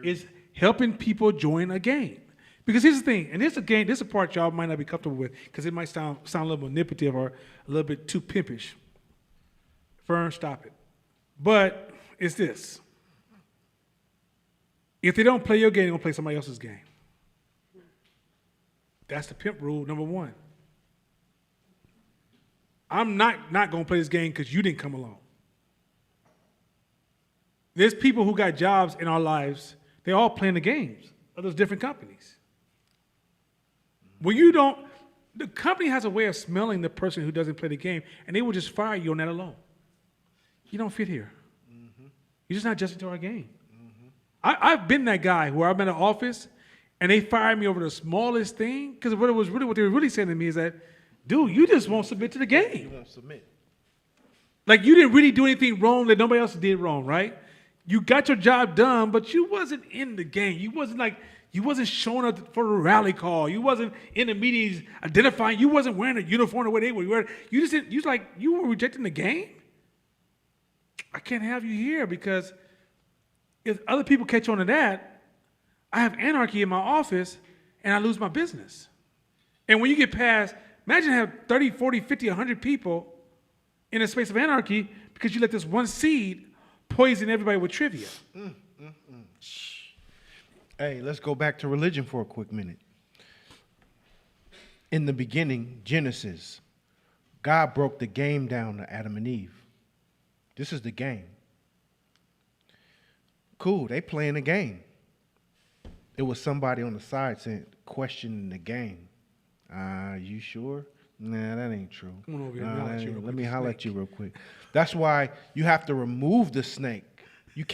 It's helping people join a game. Because here's the thing, and this is a part y'all might not be comfortable with, because it might sound a little manipulative or a little bit too pimpish. Fern, stop it. But it's this. If they don't play your game, they're going to play somebody else's game. That's the pimp rule, number one. I'm not going to play this game because you didn't come along. There's people who got jobs in our lives, they're all playing the games of those different companies. When you don't, the company has a way of smelling the person who doesn't play the game, and they will just fire you on that alone. You don't fit here. Mm-hmm. You're just not adjusting to our game. Mm-hmm. I've been that guy where I'm in an office and they fired me over the smallest thing, because what they were really saying to me is that, dude, you just won't submit to the game. You won't submit. Like, you didn't really do anything wrong that nobody else did wrong, right? You got your job done, but you wasn't in the game. You wasn't showing up for a rally call. You wasn't in the meetings identifying. You wasn't wearing a uniform the way they were. You were rejecting the game. I can't have you here, because if other people catch on to that, I have anarchy in my office and I lose my business. And when you get past, imagine have 30, 40, 50, 100 people in a space of anarchy because you let this one seed poison everybody with trivia. Hey, let's go back to religion for a quick minute. In the beginning, Genesis, God broke the game down to Adam and Eve. This is the game. Cool, they playing the game. It was somebody on the side saying, questioning the game. You sure? Nah, that ain't true. Come on over here. Let me holler at you real quick. That's why you have to remove the snake. You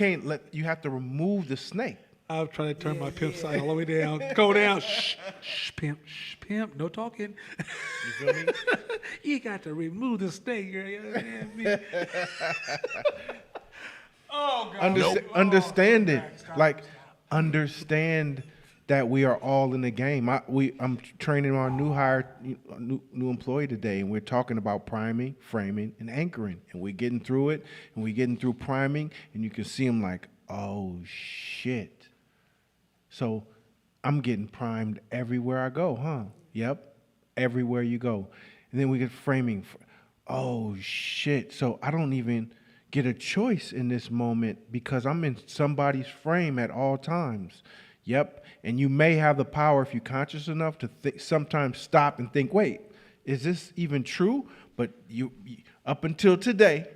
have to remove the snake. I'm trying to turn my pimp side all the way down. Go down. Pimp. Shh, pimp. No talking. You feel me? You got to remove the snake, girl. You understand me? Oh, God. Understand it. Stop. Like, understand that we are all in the game. I'm training our new employee today, and we're talking about priming, framing, and anchoring. And we're getting through it, and we're getting through priming, and you can see them like, oh, shit. So I'm getting primed everywhere I go, huh? Yep, everywhere you go. And then we get framing. Oh, shit. So I don't even get a choice in this moment because I'm in somebody's frame at all times. Yep. And you may have the power, if you're conscious enough, to sometimes stop and think, wait, is this even true? But you up until today,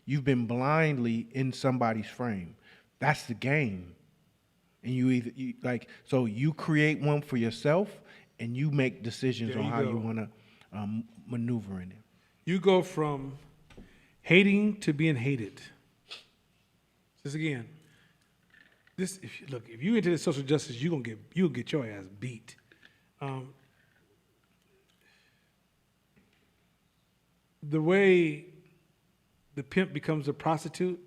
you've been blindly in somebody's frame. That's the game. And so you create one for yourself, and you make decisions There on you how go. you want to maneuver in it. You go from hating to being hated. This again. If you into the social justice, you'll get your ass beat. The way the pimp becomes a prostitute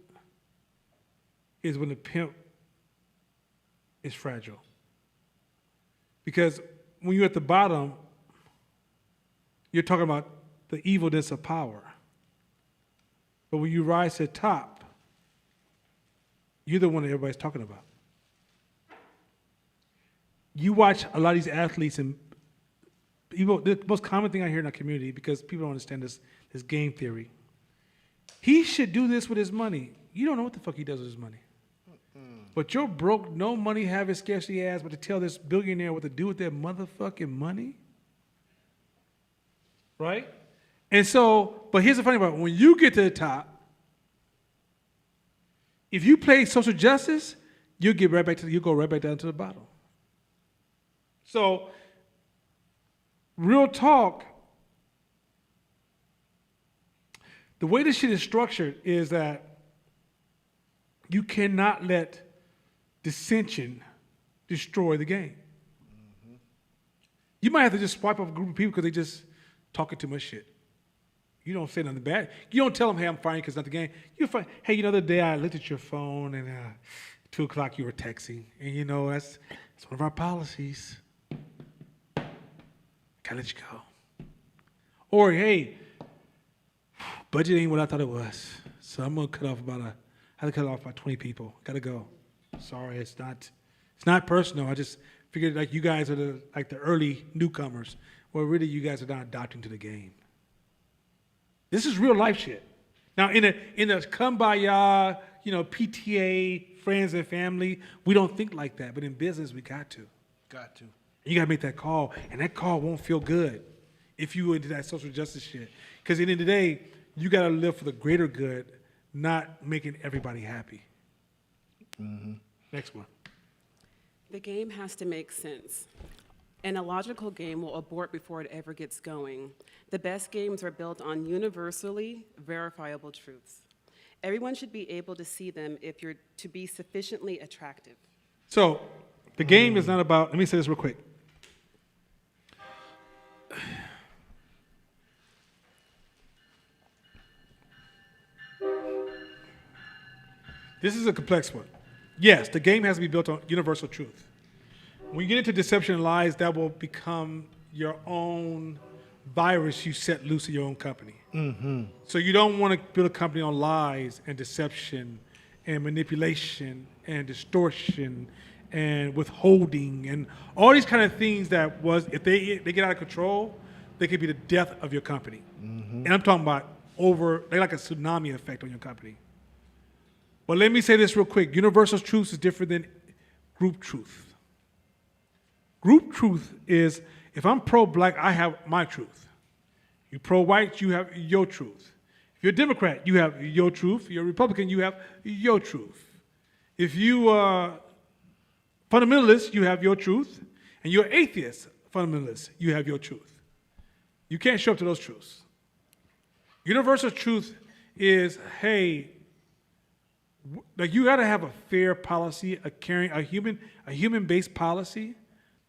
is when the pimp is fragile. Because when you're at the bottom, you're talking about the evilness of power. But when you rise to the top, you're the one that everybody's talking about. You watch a lot of these athletes, and the most common thing I hear in our community, because people don't understand this game theory. He should do this with his money. You don't know what the fuck he does with his money. But you're broke, no money, having scarcity ass, but to tell this billionaire what to do with their motherfucking money? Right? And so, but here's the funny part. When you get to the top, if you play social justice, you'll go right back down to the bottom. So, real talk, the way this shit is structured is that you cannot let dissension destroy the game. Mm-hmm. You might have to just swipe off a group of people because they just talking too much shit. You don't say nothing bad. You don't tell them, hey, I'm firing because it's not the game. You find, hey, the other day I looked at your phone and 2 o'clock you were texting. And that's one of our policies. Gotta let you go. Or, hey, budget ain't what I thought it was. So I'm gonna I had to cut off about 20 people. Gotta go. Sorry, it's not personal. I just figured like you guys are the early newcomers. Well, really you guys are not adopting to the game. This is real life shit. Now in a kumbaya, PTA, friends and family, we don't think like that. But in business we got to. Got to. You gotta make that call, and that call won't feel good if you into that social justice shit. Because at the end of the day, you gotta live for the greater good, not making everybody happy. Mm-hmm. Next one. The game has to make sense. And a logical game will abort before it ever gets going. The best games are built on universally verifiable truths. Everyone should be able to see them if you're to be sufficiently attractive. So, the game is not about, let me say this real quick. This is a complex one. Yes, the game has to be built on universal truth. When you get into deception and lies, that will become your own virus you set loose in your own company. Mm-hmm. So you don't want to build a company on lies and deception and manipulation and distortion and withholding and all these kind of things that if they get out of control, they could be the death of your company. Mm-hmm. And I'm talking about they're like a tsunami effect on your company. But let me say this real quick. Universal truth is different than group truth. Group truth is, if I'm pro-black, I have my truth. You're pro-white, you have your truth. If you're a Democrat, you have your truth. If you're a Republican, you have your truth. If you are fundamentalist, you have your truth. And you're atheist, fundamentalist, you have your truth. You can't show up to those truths. Universal truth is, hey, like you got to have a fair policy, a human-based policy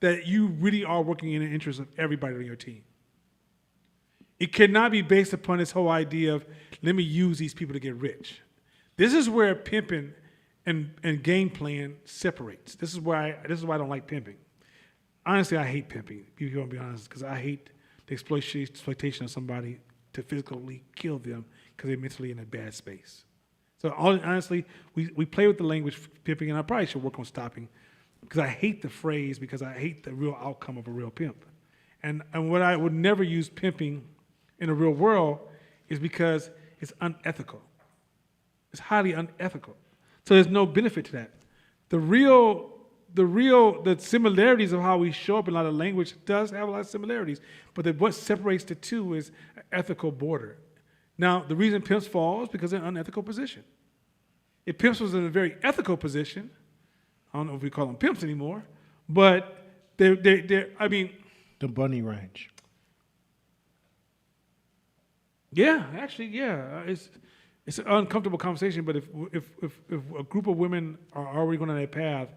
that you really are working in the interest of everybody on your team. It cannot be based upon this whole idea of let me use these people to get rich. This is where pimping and game playing separates. This is why I don't like pimping. Honestly, I hate pimping. If you want to be honest, because I hate the exploitation of somebody to physically kill them because they're mentally in a bad space. So honestly, we play with the language pimping, and I probably should work on stopping because I hate the phrase because I hate the real outcome of a real pimp. And what I would never use pimping in the real world is because it's unethical. It's highly unethical. So there's no benefit to that. The similarities of how we show up in a lot of language does have a lot of similarities, but what separates the two is an ethical border. Now, the reason pimps fall is because they're in an unethical position. If pimps was in a very ethical position, I don't know if we call them pimps anymore, but they're The Bunny Ranch. yeah, actually, yeah. It's an uncomfortable conversation, but if a group of women are already going on that path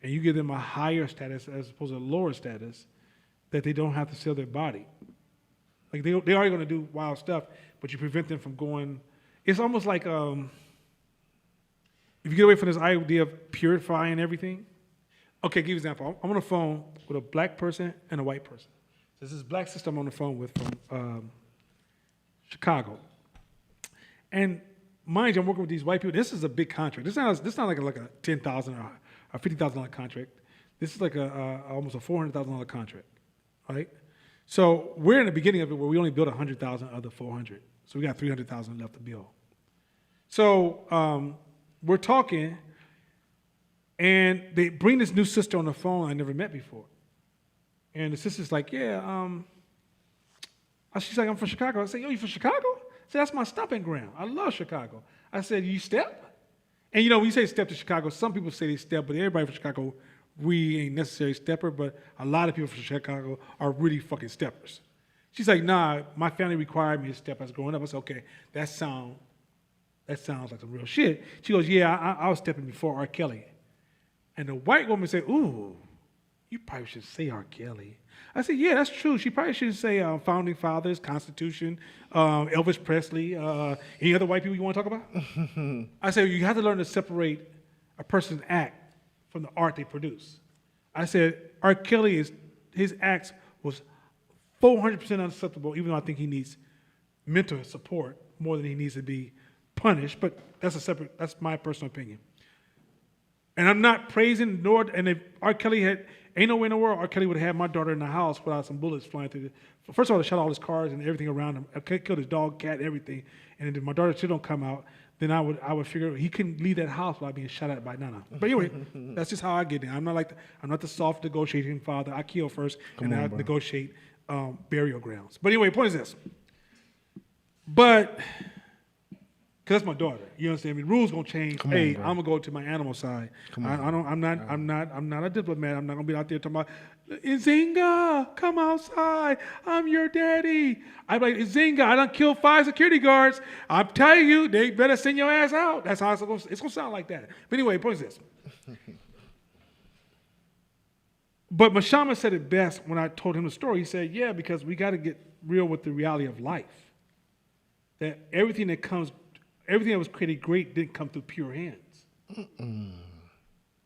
and you give them a higher status as opposed to a lower status, that they don't have to sell their body. Like they are going to do wild stuff, but you prevent them from going. It's almost like if you get away from this idea of purifying everything. Okay, give you an example. I'm on the phone with a black person and a white person. This is black sister I'm on the phone with from Chicago. And mind you, I'm working with these white people. This is a big contract. This is not like a $10,000 or a $50,000 contract. This is like almost a $400,000 contract, right? So we're in the beginning of it where we only built 100,000 of the 400. So we got 300,000 left to build. So we're talking, and they bring this new sister on the phone I never met before. And the sister's like, yeah, she's like, I'm from Chicago. I said, yo, you from Chicago? I said, that's my stomping ground. I love Chicago. I said, you step? And when you say step to Chicago, some people say they step, but everybody from Chicago really ain't necessarily stepper, but a lot of people from Chicago are really fucking steppers. She's like, nah, my family required me to step as growing up. I said, okay, that sounds like some real shit. She goes, yeah, I was stepping before R. Kelly. And the white woman said, ooh, you probably should say R. Kelly. I said, yeah, that's true. She probably shouldn't say Founding Fathers, Constitution, Elvis Presley, any other white people you want to talk about? I said, you have to learn to separate a person's act from the art they produce. I said, R. Kelly, his acts was 400% unacceptable, even though I think he needs mental support more than he needs to be punished, but that's my personal opinion. And I'm not praising, and if R. Kelly ain't no way in the world R. Kelly would have had my daughter in the house without some bullets flying through first of all, they shot all his cars and everything around him. I killed his dog, cat, everything. And if my daughter still don't come out, then I would figure he couldn't leave that house without being shot at by Nana. But anyway, that's just how I get there. I'm not the soft negotiating father. I kill first and I negotiate burial grounds. But anyway, the point is this. But because that's my daughter, you understand me? Rules gonna change. I'm gonna go to my animal side. I'm not a diplomat. I'm not gonna be out there talking about Nzinga, come outside. I'm your daddy. I'm like, Nzinga, I done killed 5 security guards. I'm telling you, they better send your ass out. That's how it's gonna sound like that. But anyway, the point is this. But Mashama said it best when I told him the story. He said, yeah, because we got to get real with the reality of life. That everything that was created great didn't come through pure hands.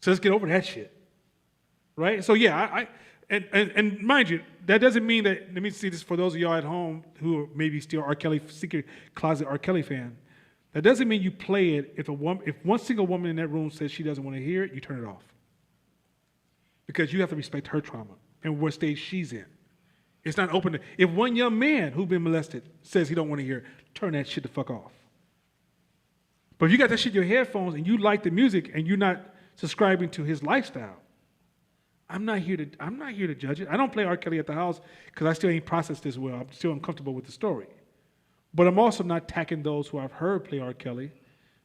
So let's get over that shit. Right? So yeah, and mind you, that doesn't mean that, let me see this for those of y'all at home who are maybe still R. Kelly, secret closet R. Kelly fan. That doesn't mean you play it if one single woman in that room says she doesn't want to hear it, you turn it off. Because you have to respect her trauma and what stage she's in. It's not open to, if one young man who's been molested says he don't want to hear it, turn that shit the fuck off. But if you got that shit in your headphones and you like the music and you're not subscribing to his lifestyle, I'm not here to judge it. I don't play R. Kelly at the house because I still ain't processed this well. I'm still uncomfortable with the story. But I'm also not attacking those who I've heard play R. Kelly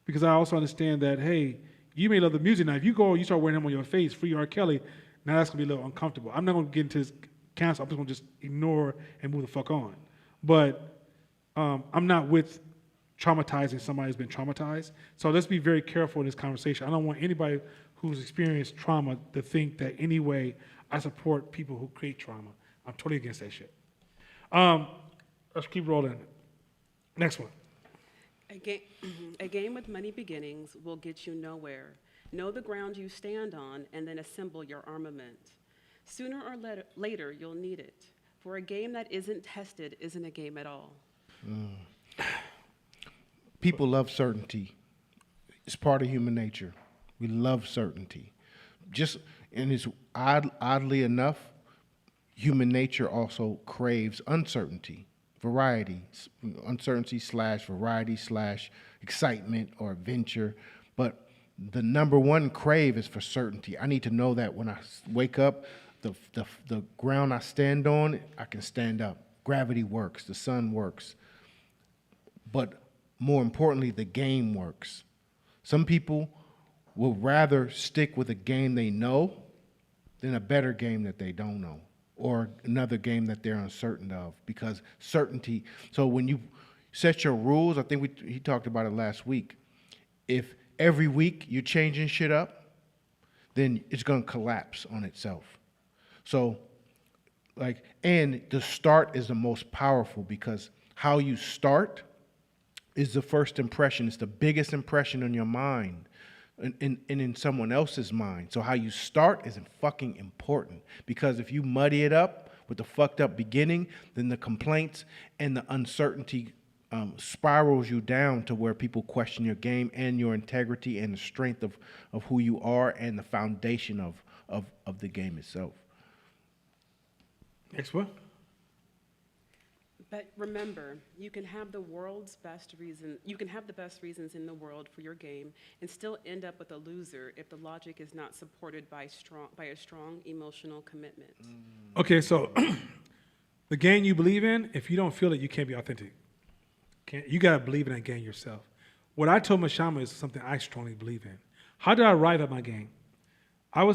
because I also understand that, hey, you may love the music. Now, if you go and you start wearing him on your face, free R. Kelly, now that's going to be a little uncomfortable. I'm not going to get into his cancel. I'm just going to ignore and move the fuck on. But I'm not with traumatizing somebody who's been traumatized. So let's be very careful in this conversation. I don't want anybody who's experienced trauma to think that any way I support people who create trauma. I'm totally against that shit. Let's keep rolling. Next one. A game with many beginnings will get you nowhere. Know the ground you stand on and then assemble your armament. Sooner or later, you'll need it. For a game that isn't tested isn't a game at all. People love certainty. It's part of human nature. We love certainty. And it's oddly enough, human nature also craves uncertainty, variety, uncertainty / variety / excitement or adventure. But the number one crave is for certainty. I need to know that when I wake up, the ground I stand on, I can stand up. Gravity works, the sun works. But more importantly, the game works. Some people will rather stick with a game they know than a better game that they don't know, or another game that they're uncertain of, because certainty. So when you set your rules, I think he talked about it last week. If every week you're changing shit up, then it's going to collapse on itself. So, and the start is the most powerful, because how you start is the first impression. It's the biggest impression in your mind and in someone else's mind. So how you start is fucking important, because if you muddy it up with the fucked up beginning, then the complaints and the uncertainty spirals you down to where people question your game and your integrity and the strength of who you are and the foundation of the game itself. Next one. But remember, you can have the best reasons in the world for your game and still end up with a loser if the logic is not supported by a strong emotional commitment. Okay, so the game you believe in, if you don't feel it, you can't be authentic. You gotta believe in that game yourself. What I told Mashama is something I strongly believe in. How did I arrive at my game? I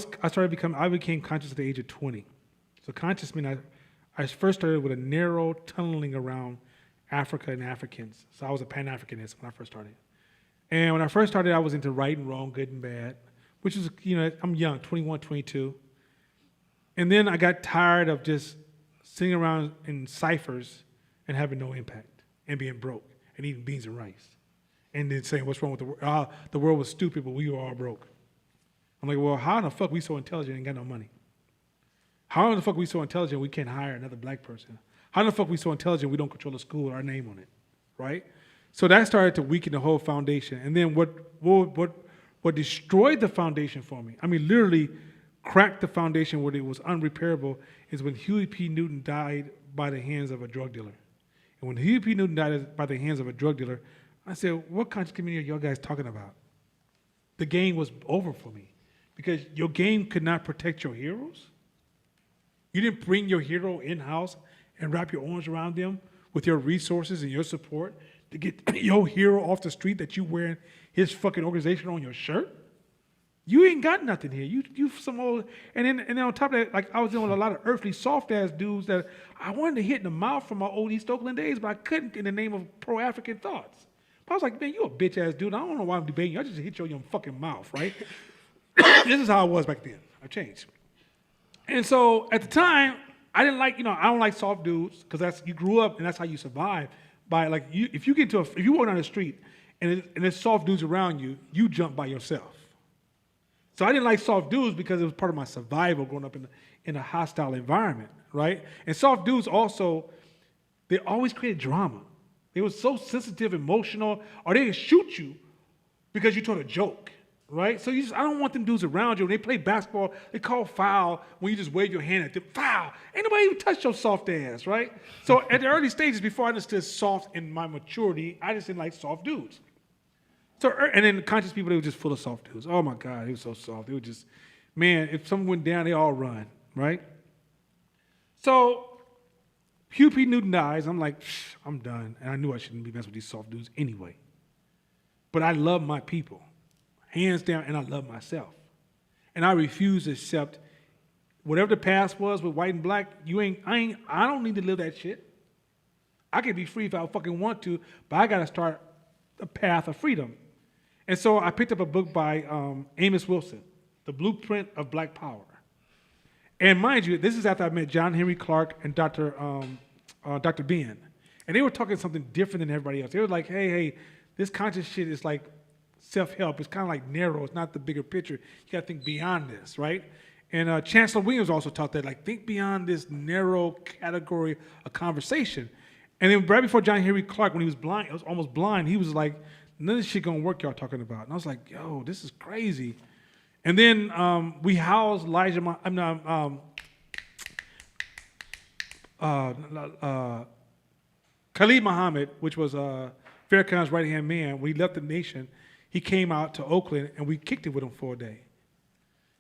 became conscious at the age of 20. So conscious means I first started with a narrow tunneling around Africa and Africans. So I was a Pan-Africanist when I first started. And when I first started, I was into right and wrong, good and bad, which is, I'm young, 21, 22. And then I got tired of just sitting around in ciphers and having no impact and being broke and eating beans and rice. And then saying, what's wrong with the world? The world was stupid, but we were all broke. I'm like, well, how in the fuck we so intelligent and got no money? How in the fuck we so intelligent we can't hire another black person? How in the fuck we so intelligent we don't control a school with our name on it, right? So that started to weaken the whole foundation. And then what destroyed the foundation for me, I mean literally cracked the foundation where it was unrepairable, is when Huey P. Newton died by the hands of a drug dealer. And when Huey P. Newton died by the hands of a drug dealer, I said, what conscious community are y'all guys talking about? The game was over for me, because your game could not protect your heroes. You didn't bring your hero in-house and wrap your arms around them with your resources and your support to get your hero off the street that you wearing his fucking organization on your shirt. You ain't got nothing here. You some old, and then on top of that, like I was dealing with a lot of earthly soft ass dudes that I wanted to hit in the mouth from my old East Oakland days, but I couldn't in the name of pro-African thoughts. But I was like, man, you a bitch ass dude. I don't know why I'm debating you. I just hit you on your fucking mouth, right? This is how I was back then. I changed. And so at the time, I didn't like, I don't like soft dudes, because you grew up and that's how you survive. By like, if you walk down the street and there's soft dudes around you, you jump by yourself. So I didn't like soft dudes because it was part of my survival growing up in a hostile environment, right? And soft dudes also, they always created drama. They were so sensitive, emotional, or they would shoot you because you told a joke. Right? So I don't want them dudes around you. When they play basketball, they call foul when you just wave your hand at them. Foul! Ain't nobody even touched your soft ass, right? So at the early stages, before I understood soft in my maturity, I just didn't like soft dudes. So, and then the conscious people, they were just full of soft dudes. Oh my God, they were so soft. They were just, man, if someone went down, they all run, right? So Huey P. Newton dies. I'm like, I'm done. And I knew I shouldn't be messing with these soft dudes anyway. But I love my people. Hands down, and I love myself. And I refuse to accept whatever the past was with white and black. I don't need to live that shit. I can be free if I fucking want to, but I gotta start the path of freedom. And so I picked up a book by Amos Wilson, The Blueprint of Black Power. And mind you, this is after I met John Henry Clark and Dr. Ben. And they were talking something different than everybody else. They were like, hey, this conscious shit is like self-help. It's kind of like narrow. It's not the bigger picture. You got to think beyond this, right? And Chancellor Williams also taught that, like, think beyond this narrow category of conversation. And then right before John Henry Clark, when he was blind, almost blind, he was like, none of this shit gonna work y'all talking about. And I was like, yo, this is crazy. And then we housed Khalid Muhammad, which was Farrakhan's right-hand man. When he left the nation, he came out to Oakland, and we kicked it with him for a day.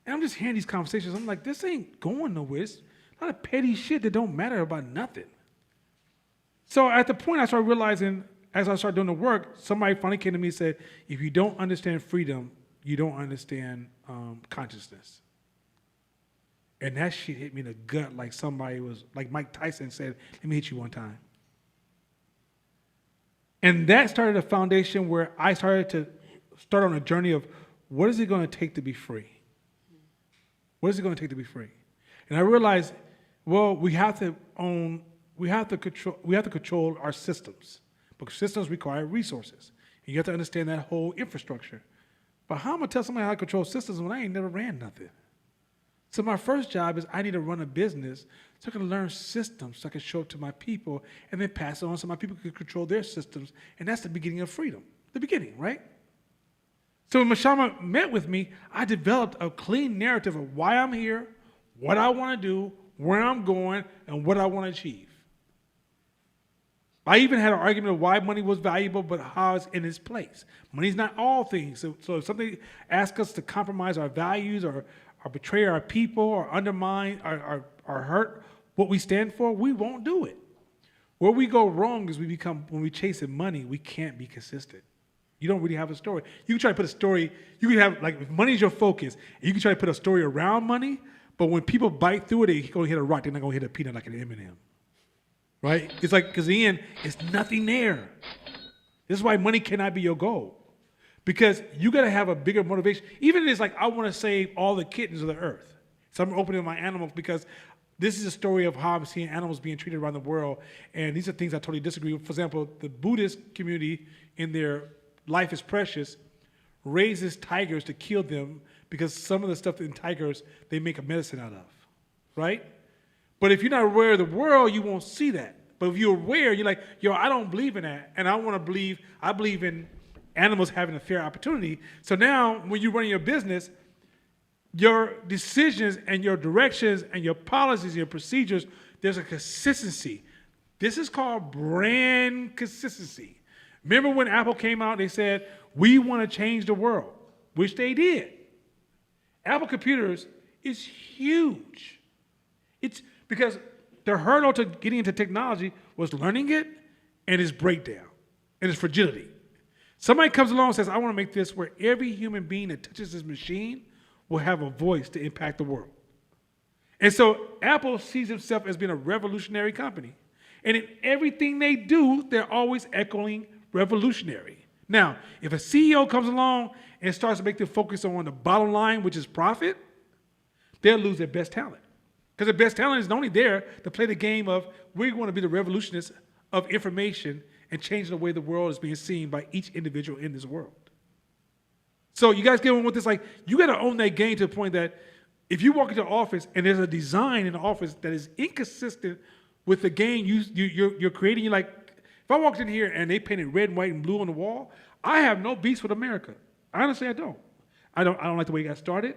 And I'm just hearing these conversations. I'm like, this ain't going nowhere. It's a lot of petty shit that don't matter about nothing. So at the point I started realizing, as I started doing the work, somebody finally came to me and said, if you don't understand freedom, you don't understand consciousness. And that shit hit me in the gut like somebody was, like Mike Tyson said, let me hit you one time. And that started a foundation where I started to start on a journey of what is it going to take to be free? What is it going to take to be free? And I realized, well, we have to control our systems, because systems require resources. And you have to understand that whole infrastructure. But how am I going to tell somebody how to control systems when I ain't never ran nothing? So my first job is I need to run a business so I can learn systems so I can show it to my people and then pass it on so my people can control their systems. And that's the beginning of freedom. The beginning, right? So when Mashama met with me, I developed a clean narrative of why I'm here, what I want to do, where I'm going, and what I want to achieve. I even had an argument of why money was valuable, but how it's in its place. Money's not all things. So if something asks us to compromise our values or betray our people or undermine or hurt what we stand for, we won't do it. Where we go wrong is when we chase money, we can't be consistent. You don't really have a story. You can try to put a story, you can have, like, if money is your focus, and you can try to put a story around money, but when people bite through it, they're going to hit a rock, they're not going to hit a peanut like an M&M. Right? It's like, because in the end, it's nothing there. This is why money cannot be your goal. Because you got to have a bigger motivation. Even if it's like, I want to save all the kittens of the earth. So I'm opening my animals because this is a story of how I'm seeing animals being treated around the world. And these are things I totally disagree with. For example, the Buddhist community in their life is precious raises tigers to kill them because some of the stuff in tigers they make a medicine out of, right? But if you're not aware of the world, you won't see that. But if you're aware, you're like, yo, I don't believe in that. And I believe in animals having a fair opportunity. So now when you're running your business, your decisions and your directions and your policies and your procedures, there's a consistency. This is called brand consistency. Remember when Apple came out, they said, we want to change the world, which they did. Apple Computers is huge. It's because the hurdle to getting into technology was learning it and its breakdown and its fragility. Somebody comes along and says, I want to make this where every human being that touches this machine will have a voice to impact the world. And so Apple sees itself as being a revolutionary company. And in everything they do, they're always echoing revolutionary. Now, if a CEO comes along and starts to make them focus on the bottom line, which is profit, they'll lose their best talent. Because the best talent is only there to play the game of we're going to be the revolutionists of information and change the way the world is being seen by each individual in this world. So you guys get on with this, like, you got to own that game to the point that if you walk into the office and there's a design in the office that is inconsistent with the game you're creating, you're like, if I walked in here and they painted red, white, and blue on the wall, I have no beef with America. Honestly, I don't. I don't like the way it got started.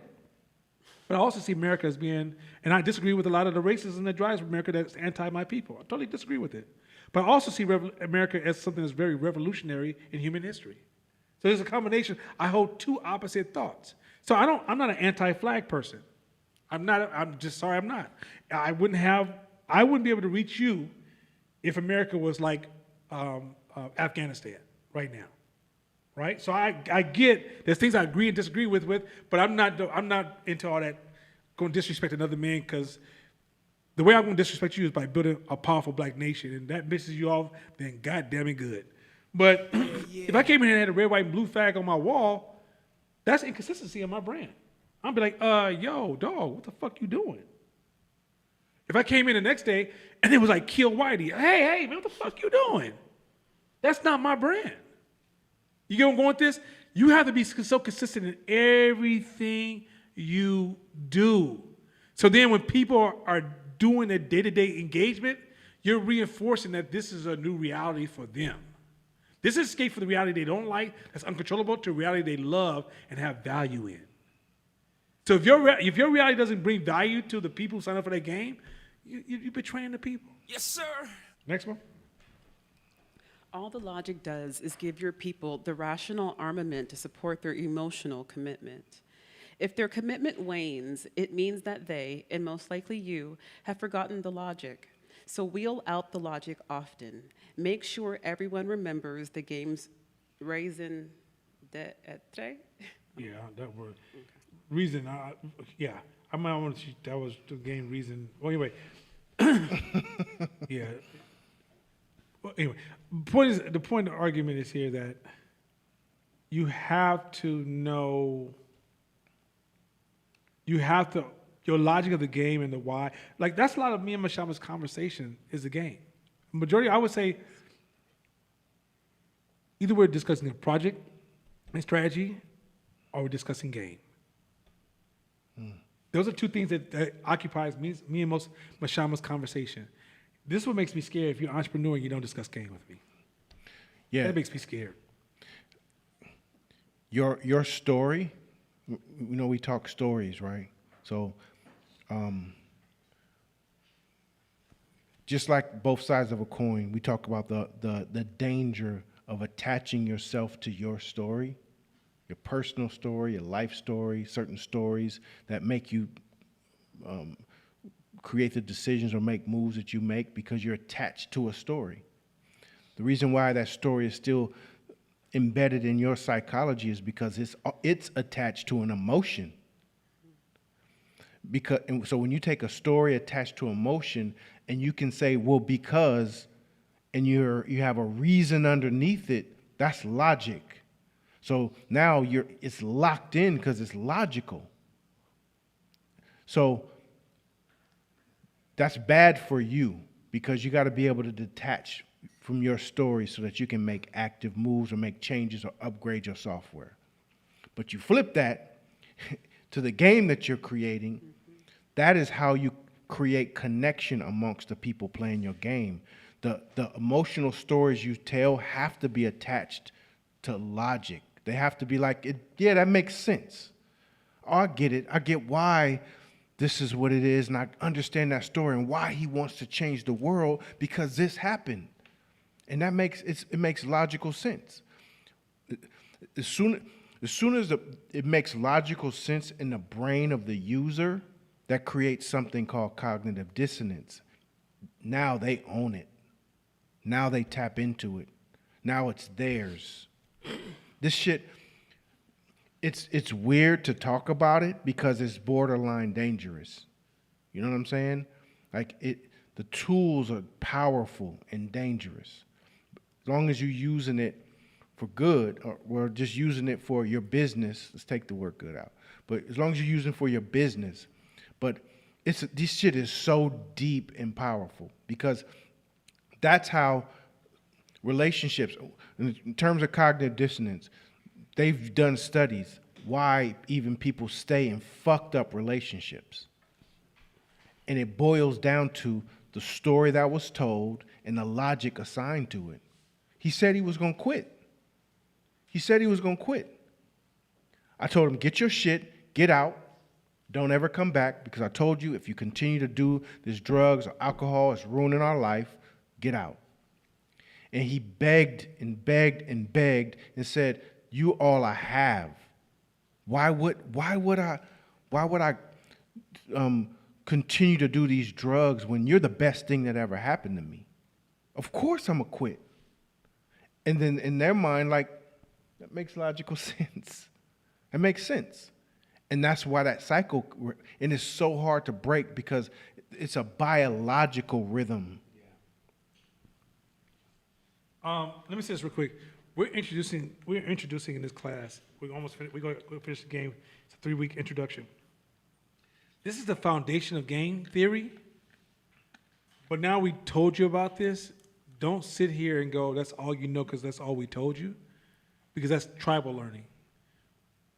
But I also see America as being, and I disagree with a lot of the racism that drives America that's anti my people. I totally disagree with it. But I also see America as something that's very revolutionary in human history. So there's a combination. I hold two opposite thoughts. So I'm not an anti-flag person. I'm just sorry I'm not. I wouldn't be able to reach you if America was like Afghanistan right now. Right? So I get there's things I agree and disagree with, but I'm not into all that going to disrespect another man, because the way I'm going to disrespect you is by building a powerful black nation, and that pisses you off, then goddamn it good. But if I came in here and had a red, white, and blue flag on my wall, that's inconsistency in my brand. I'd be like, yo, dog, what the fuck you doing? If I came in the next day and it was like, kill Whitey, hey, man, what the fuck you doing? That's not my brand. You get where I'm going with this? You have to be so consistent in everything you do. So then when people are doing a day-to-day engagement, you're reinforcing that this is a new reality for them. This is escape from the reality they don't like, that's uncontrollable, to a reality they love and have value in. So if your reality doesn't bring value to the people who sign up for that game, you're betraying the people. Yes, sir. Next one. All the logic does is give your people the rational armament to support their emotional commitment. If their commitment wanes, it means that they, and most likely you, have forgotten the logic. So wheel out the logic often. Make sure everyone remembers the game's raison d'etre. Yeah, that word. Reason, yeah. I might want to, that was the game reason. Well, anyway. Yeah. Well, anyway, the point of the argument is here that you have to know, your logic of the game and the why. Like, that's a lot of me and Mashama's conversation is the game. Majority, I would say, either we're discussing a project and strategy or we're discussing game. Those are two things that occupies me and most Mashama's conversation. This is what makes me scared if you're an entrepreneur and you don't discuss game with me. Yeah. That makes me scared. Your story, we talk stories, right? So, just like both sides of a coin, we talk about the danger of attaching yourself to your story, your personal story, your life story, certain stories that make you create the decisions or make moves that you make because you're attached to a story. The reason why that story is still embedded in your psychology is because it's attached to an emotion. So when you take a story attached to emotion and you can say, well, because, and you have a reason underneath it, that's logic. So now it's locked in because it's logical. So that's bad for you because you got to be able to detach from your story so that you can make active moves or make changes or upgrade your software. But you flip that to the game that you're creating. That is how you create connection amongst the people playing your game. The emotional stories you tell have to be attached to logic. They have to be like, yeah, that makes sense. Oh, I get it. I get why this is what it is, and I understand that story and why he wants to change the world because this happened. And that makes it makes logical sense. As soon as it makes logical sense in the brain of the user, that creates something called cognitive dissonance. Now they own it. Now they tap into it. Now it's theirs. This shit, it's weird to talk about it because it's borderline dangerous. You know what I'm saying? Like the tools are powerful and dangerous. As long as you're using it for good or just using it for your business, let's take the word good out. But as long as you're using it for your business, but this shit is so deep and powerful because that's how relationships, in terms of cognitive dissonance, they've done studies why even people stay in fucked up relationships. And it boils down to the story that was told and the logic assigned to it. He said he was going to quit. I told him, get your shit, get out, don't ever come back because I told you if you continue to do this drugs or alcohol, it's ruining our life, get out. And he begged and begged and begged and said, you all I have. Why would I continue to do these drugs when you're the best thing that ever happened to me? Of course I'm gonna quit. And then in their mind, like, that makes logical sense. It makes sense. And that's why that cycle, and it's so hard to break because it's a biological rhythm. Let me say this real quick. We're introducing in this class. We're almost finished. We're going to finish the game. It's a 3-week introduction. This is the foundation of game theory. But now we told you about this. Don't sit here and go, that's all you know because that's all we told you. Because that's tribal learning.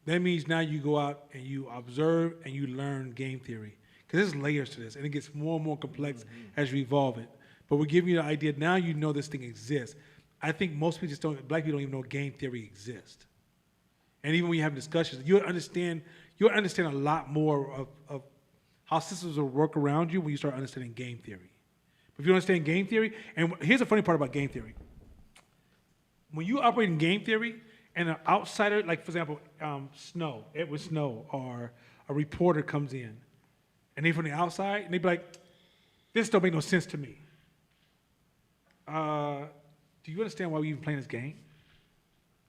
That means now you go out and you observe and you learn game theory. Because there's layers to this, and it gets more and more complex as you evolve it. But we're giving you the idea, now you know this thing exists. I think most people just don't, black people don't even know game theory exists. And even when you have discussions, you'll understand a lot more of how systems will work around you when you start understanding game theory. If you understand game theory, and here's the funny part about game theory. When you operate in game theory, and an outsider, like for example, Edward Snow, or a reporter comes in, and they from the outside, and they be like, this don't make no sense to me. Do you understand why we even playing this game?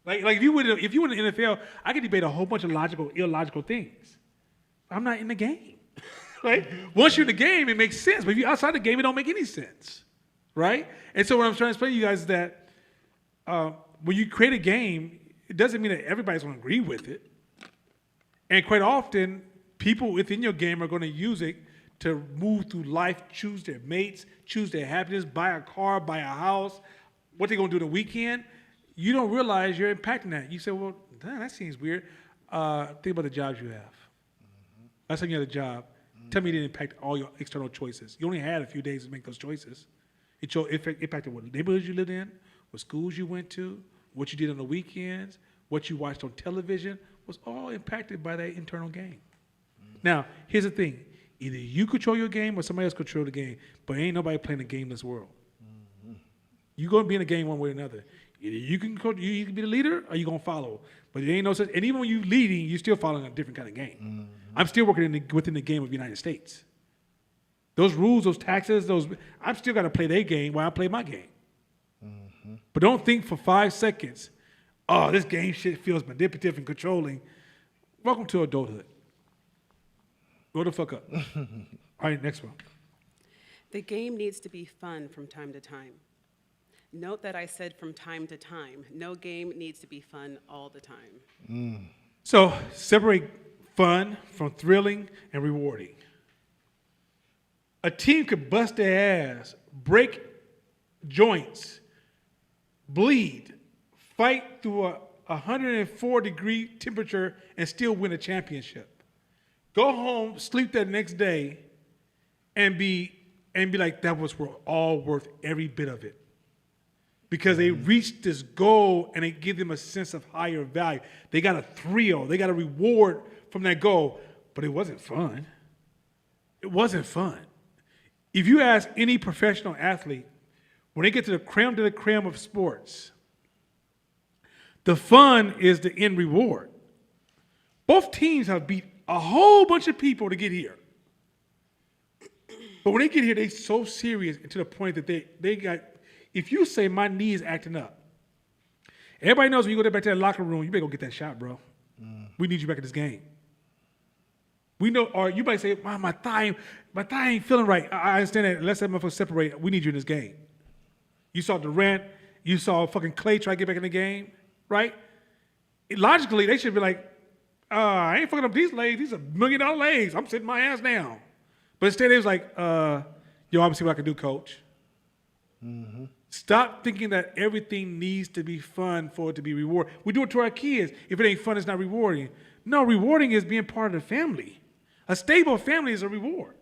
Like if you were in the NFL, I could debate a whole bunch of logical, illogical things. I'm not in the game. Right? Once you're in the game, it makes sense. But if you're outside the game, it don't make any sense. Right? And so what I'm trying to explain to you guys is that when you create a game, it doesn't mean that everybody's going to agree with it. And quite often, people within your game are going to use it to move through life, choose their mates, choose their happiness, buy a car, buy a house, what they're going to do the weekend. You don't realize you're impacting that. You say, well, damn, that seems weird. Think about the jobs you have. Last time you had a job, tell me it didn't impact all your external choices. You only had a few days to make those choices. It impacted what neighborhoods you lived in, what schools you went to, what you did on the weekends, what you watched on television, was all impacted by that internal game. Now, here's the thing. Either you control your game or somebody else control the game, but ain't nobody playing a game in this world. You're going to be in a game one way or another. Either you can be the leader or you're going to follow. But there ain't no such, and even when you're leading, you're still following a different kind of game. I'm still working within the game of the United States. Those rules, those taxes, I'm still got to play their game while I play my game. But don't think for 5 seconds, oh, this game shit feels manipulative and controlling. Welcome to adulthood. Grow the fuck up. All right, next one. The game needs to be fun from time to time. Note that I said from time to time. No game needs to be fun all the time. So separate fun from thrilling and rewarding. A team could bust their ass, break joints, bleed, fight through a 104-degree temperature, and still win a championship. Go home, sleep that next day, and be like, that was all worth every bit of it. Because they reached this goal and it gives them a sense of higher value. They got a thrill, they got a reward from that goal, but it wasn't fun. It wasn't fun. If you ask any professional athlete, when they get to the creme of sports, the fun is the end reward. Both teams have beat a whole bunch of people to get here. But when they get here, they're so serious to the point that they got, if you say my knee is acting up, everybody knows when you go back to that locker room, you better go get that shot, bro. We need you back in this game. We know, or you might say, wow, my thigh ain't feeling right. I understand that. Let's have motherfuckers separate. We need you in this game. You saw Durant, you saw fucking Clay try to get back in the game, right? Logically, they should be like, I ain't fucking up these legs. These are $1 million legs. I'm sitting my ass down. But instead, it was like, yo, I'm see what I can do, coach. Stop thinking that everything needs to be fun for it to be rewarded. We do it to our kids. If it ain't fun, it's not rewarding. No, rewarding is being part of the family. A stable family is a reward.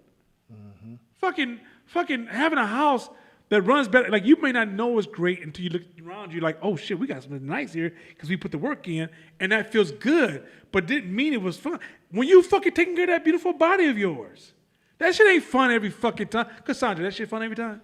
Fucking having a house that runs better. Like, you may not know it's great until you look around you like, oh shit, we got something nice here because we put the work in, and that feels good, but didn't mean it was fun. When you fucking taking care of that beautiful body of yours, that shit ain't fun every fucking time. Cassandra, that shit fun every time?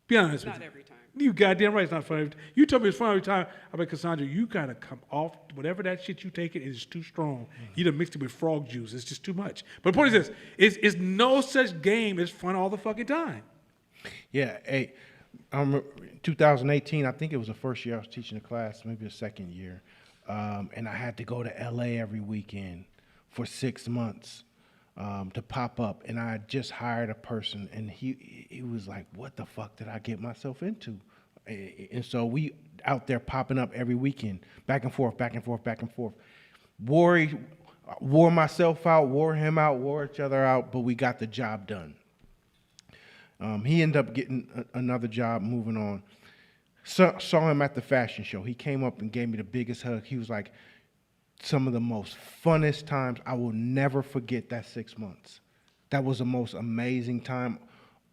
Be honest with Not me. every time. You goddamn right it's not fun every time. You tell me it's fun every time. I'm like, Cassandra, you gotta come off. Whatever that shit you take it is too strong. You done mixed it with frog juice. It's just too much. But the point is this, it's no such game as fun all the fucking time. Yeah, hey, I remember 2018, I think it was the first year I was teaching the class, maybe the second year. And I had to go to LA every weekend for 6 months to pop up. And I had just hired a person, and he was like, what the fuck did I get myself into? And so we out there popping up every weekend, back and forth, back and forth, back and forth. Wore myself out, wore him out, wore each other out, but we got the job done. He ended up getting another job, moving on. Saw him at the fashion show. He came up and gave me the biggest hug. He was like, some of the most funnest times. I will never forget that 6 months. That was the most amazing time.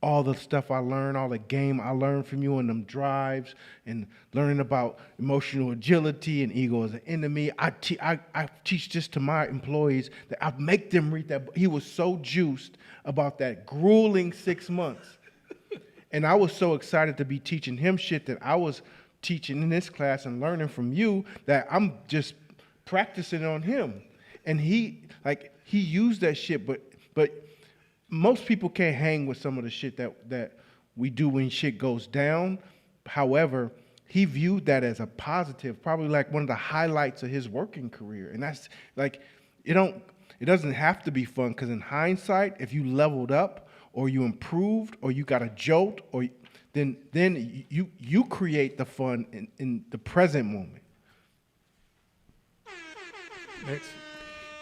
All the stuff I learned, all the game I learned from you and them drives and learning about emotional agility and ego as an enemy. I teach this to my employees that I make them read that. He was so juiced about that grueling 6 months. And I was so excited to be teaching him shit that I was teaching in this class and learning from you that I'm just practicing on him. And he used that shit, but most people can't hang with some of the shit that we do when shit goes down. However, he viewed that as a positive, probably like one of the highlights of his working career. And that's like, it doesn't have to be fun, because in hindsight, if you leveled up or you improved or you got a jolt, or then you create the fun in the present moment. Next.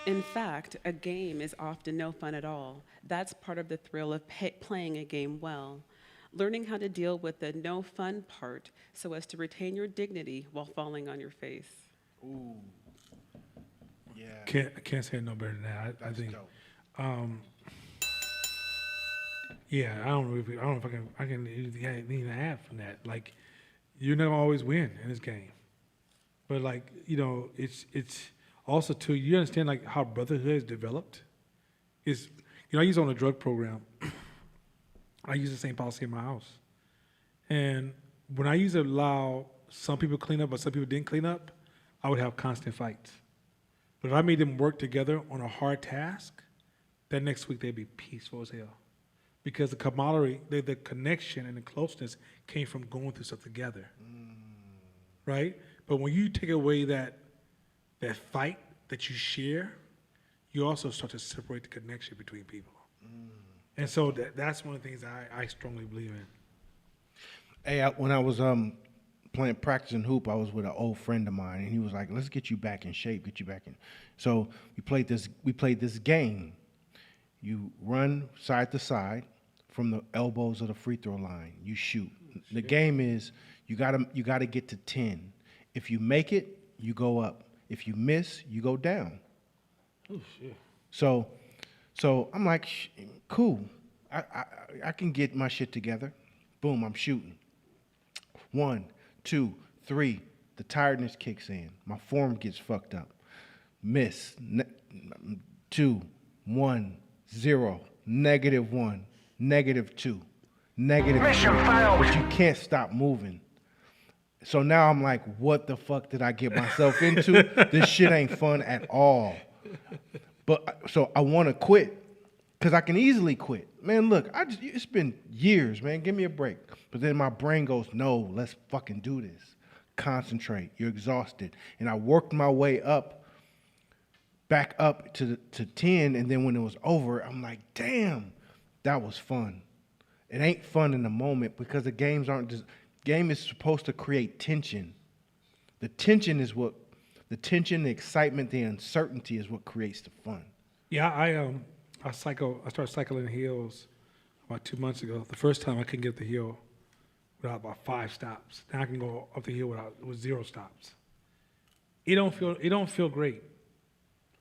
In fact, a game is often no fun at all. That's part of the thrill of playing a game well. Learning how to deal with the no fun part so as to retain your dignity while falling on your face. Ooh. Yeah. I can't say it no better than that. I think. dope. Yeah, I don't know if I can even add from that. Like, you're not gonna always win in this game, but like, it's also too, you understand like how brotherhood is developed. Is, I use on a drug program. I use the same policy in my house, and when I used to allow some people clean up, but some people didn't clean up, I would have constant fights. But if I made them work together on a hard task, that next week they'd be peaceful as hell. Because the camaraderie, the connection and the closeness came from going through stuff together. Right? But when you take away that fight that you share, you also start to separate the connection between people. And so that's one of the things I strongly believe in. Hey, when I was practicing hoop, I was with an old friend of mine, and he was like, "Let's get you back in shape, get you back in." So we played this game. You run side to side from the elbows of the free throw line. You shoot. The game is you gotta get to 10. If you make it, you go up. If you miss, you go down. Oh shit. So I'm like, cool. I can get my shit together. Boom, I'm shooting. 1, 2, 3. The tiredness kicks in. My form gets fucked up. Miss. 2, 1, 0. -1. -2. -3. But you can't stop moving. So now I'm like, what the fuck did I get myself into? This shit ain't fun at all. But so I want to quit, because I can easily quit. Man, look, it's been years, man. Give me a break. But then my brain goes, no, let's fucking do this. Concentrate. You're exhausted. And I worked my way back up to 10, and then when it was over, I'm like, damn, that was fun. It ain't fun in the moment, because the game is supposed to create tension. The tension, the excitement, the uncertainty is what creates the fun. Yeah, I started cycling hills about 2 months ago. The first time I couldn't get up the hill without about 5 stops. Now I can go up the hill with 0 stops. It don't feel great,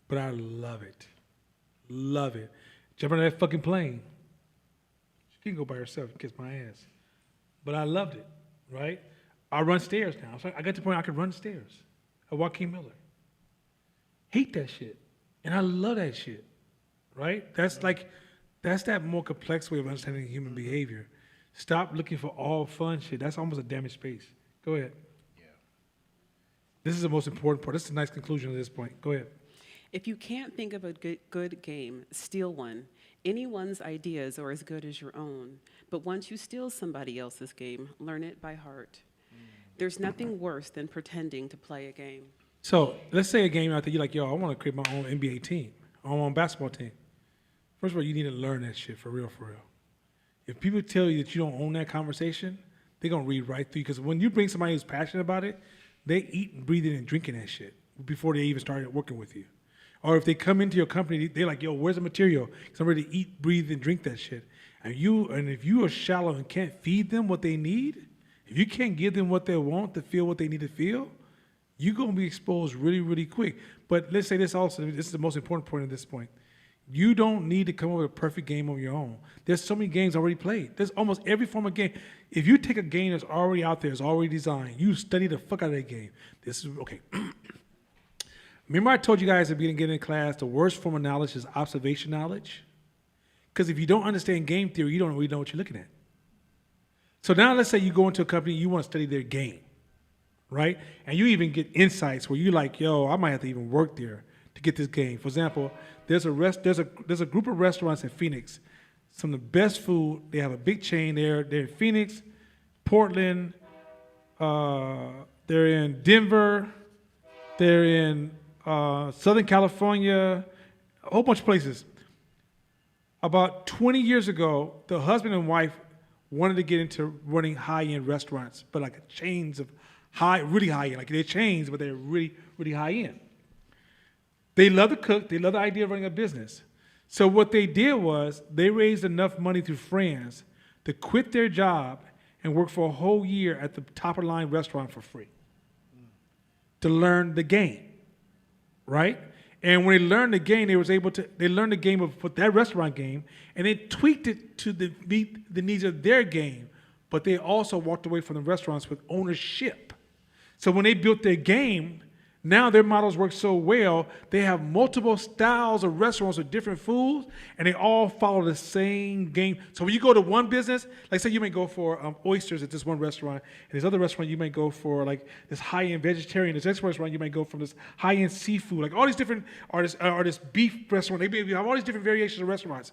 but I love it. Love it. Jump on that fucking plane. You can go by yourself and kiss my ass. But I loved it, right? I run stairs now. So I got to the point I could run stairs. At Joaquin Miller. Hate that shit. And I love that shit, right? That's that more complex way of understanding human behavior. Stop looking for all fun shit. That's almost a damaged space. Go ahead. Yeah. This is the most important part. This is a nice conclusion at this point. Go ahead. If you can't think of a good game, steal one. Anyone's ideas are as good as your own. But once you steal somebody else's game, learn it by heart. There's nothing worse than pretending to play a game. So let's say a game out there, you're like, yo, I want to create my own NBA team, my own basketball team. First of all, you need to learn that shit for real, for real. If people tell you that you don't own that conversation, they're gonna read right through you. Because when you bring somebody who's passionate about it, they eat and breathing and drinking that shit before they even started working with you. Or if they come into your company, they're like, yo, where's the material? Because I'm ready to eat, breathe, and drink that shit. And if you are shallow and can't feed them what they need, if you can't give them what they want to feel what they need to feel, you're going to be exposed really, really quick. But let's say this also, this is the most important point at this point. You don't need to come up with a perfect game on your own. There's so many games already played. There's almost every form of game. If you take a game that's already out there, it's already designed, you study the fuck out of that game. This is, okay. Remember I told you guys at the beginning of class, the worst form of knowledge is observation knowledge? Because if you don't understand game theory, you don't really know what you're looking at. So now let's say you go into a company, you want to study their game, right? And you even get insights where you're like, yo, I might have to even work there to get this game. For example, there's a group of restaurants in Phoenix, some of the best food. They have a big chain there. They're in Phoenix, Portland, they're in Denver, they're in Southern California, a whole bunch of places. About 20 years ago, the husband and wife wanted to get into running high-end restaurants, but like chains of really high-end. Like they're chains, but they're really, really high-end. They love to cook. They love the idea of running a business. So what they did was they raised enough money through friends to quit their job and work for a whole year at the top-of-the-line restaurant for free to learn the game, right? And when they learned the game, they learned the game of that restaurant game, and they tweaked it to meet the needs of their game. But they also walked away from the restaurants with ownership. So when they built their game, now their models work so well, they have multiple styles of restaurants with different foods, and they all follow the same game. So when you go to one business, like say you may go for oysters at this one restaurant, and this other restaurant you may go for like this high-end vegetarian. This next restaurant you may go from this high-end seafood. Like all these different artists, or this beef restaurant. They have all these different variations of restaurants.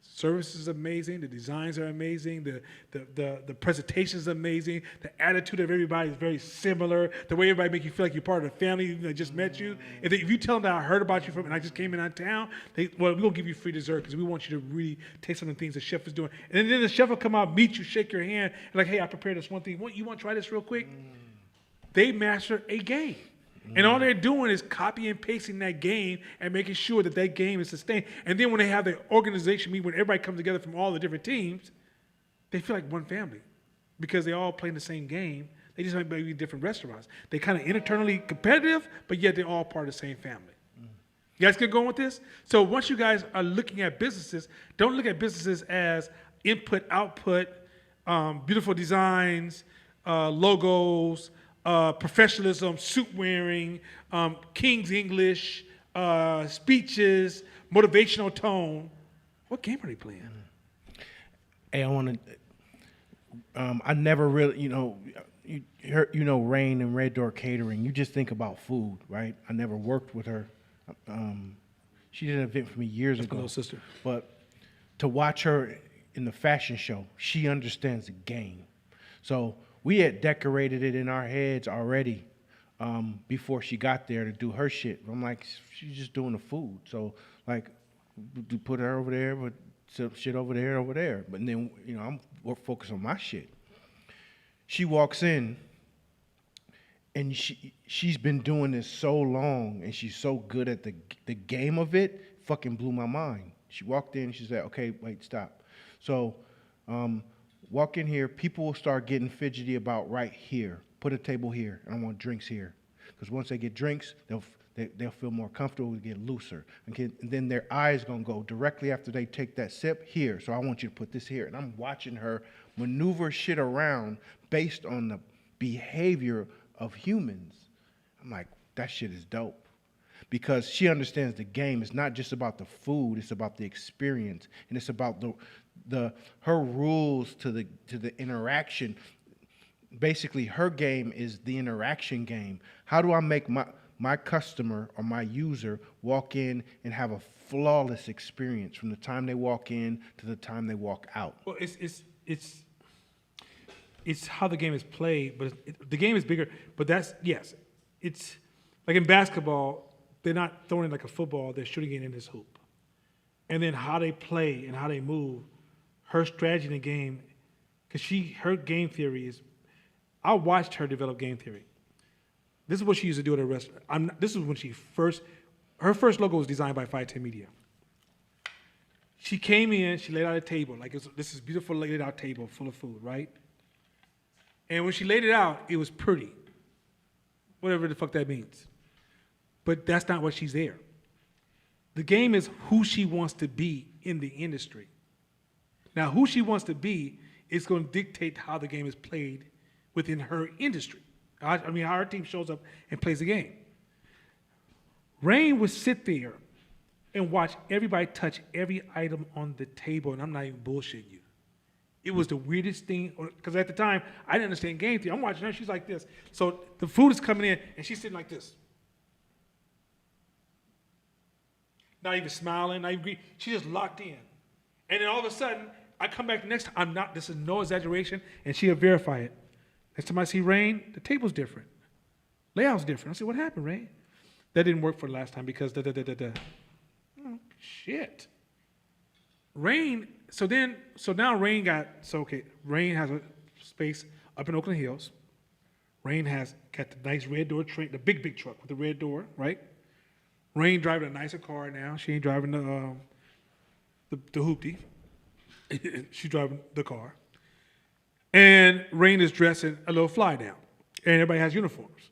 Service is amazing. The designs are amazing. The presentation is amazing. The attitude of everybody is very similar. The way everybody make you feel like you're part of the family that just met you. If you tell them that I heard about you and I just came in out of town, we're going to give you free dessert because we want you to really taste some of the things the chef is doing. And then the chef will come out, meet you, shake your hand, and like, hey, I prepared this one thing. You want to try this real quick? They master a game. And all they're doing is copy and pasting that game and making sure that game is sustained. And then when they have their organization meeting, when everybody comes together from all the different teams, they feel like one family because they all playing the same game. They just might be different restaurants. They kind of internally competitive, but yet they're all part of the same family. You guys get going with this? So once you guys are looking at businesses, don't look at businesses as input, output, beautiful designs, logos, professionalism, suit wearing, King's English, speeches, motivational tone. What game are they playing? Hey, I want to. I never really, Rain and Red Door Catering. You just think about food, right? I never worked with her. She did an event for me years ago. My little sister. But to watch her in the fashion show, she understands the game. So we had decorated it in our heads already before she got there to do her shit. I'm like, she's just doing the food. So, like, we put her over there, but some shit over there. But then, I'm focused on my shit. She walks in, and she's been doing this so long, and she's so good at the game of it, fucking blew my mind. She walked in, she said, okay, wait, stop. So, walk in here, people will start getting fidgety about right here. Put a table here, and I want drinks here. Because once they get drinks, they'll feel more comfortable, get looser. And then their eyes going to go directly after they take that sip here. So I want you to put this here. And I'm watching her maneuver shit around based on the behavior of humans. I'm like, that shit is dope. Because she understands the game. It's not just about the food, it's about the experience. And it's about her rules to the interaction. Basically, her game is the interaction game. How do I make my customer or my user walk in and have a flawless experience from the time they walk in to the time they walk out? Well, it's how the game is played, but the game is bigger. But it's like in basketball, they're not throwing it like a football; they're shooting it in this hoop. And then how they play and how they move, her strategy in the game because her game theory is. I watched her develop game theory. This is what she used to do at a restaurant. This is when her first logo was designed by 510 Media. She came in, she laid out a table, like this is beautiful laid out table full of food, right? And when she laid it out, it was pretty. Whatever the fuck that means. But that's not what she's there. The game is who she wants to be in the industry. Now, who she wants to be is going to dictate how the game is played within her industry. I mean, how her team shows up and plays the game. Rain would sit there and watch everybody touch every item on the table, and I'm not even bullshitting you. It was the weirdest thing, because at the time, I didn't understand game theory. I'm watching her, she's like this. So the food is coming in, and she's sitting like this. Not even smiling, not even greeting. She just locked in. And then all of a sudden, I come back the next time, this is no exaggeration, and she'll verify it. Next time I see Rain, the table's different. Layout's different. I said, what happened, Rain? That didn't work for the last time because Oh, shit. Rain, so now Rain Rain has a space up in Oakland Hills. Rain has got the nice red door train, the big truck with the red door, right? Rain driving a nicer car now. She ain't driving the hoopty. She's driving the car. And Rain is dressing a little fly down. And everybody has uniforms.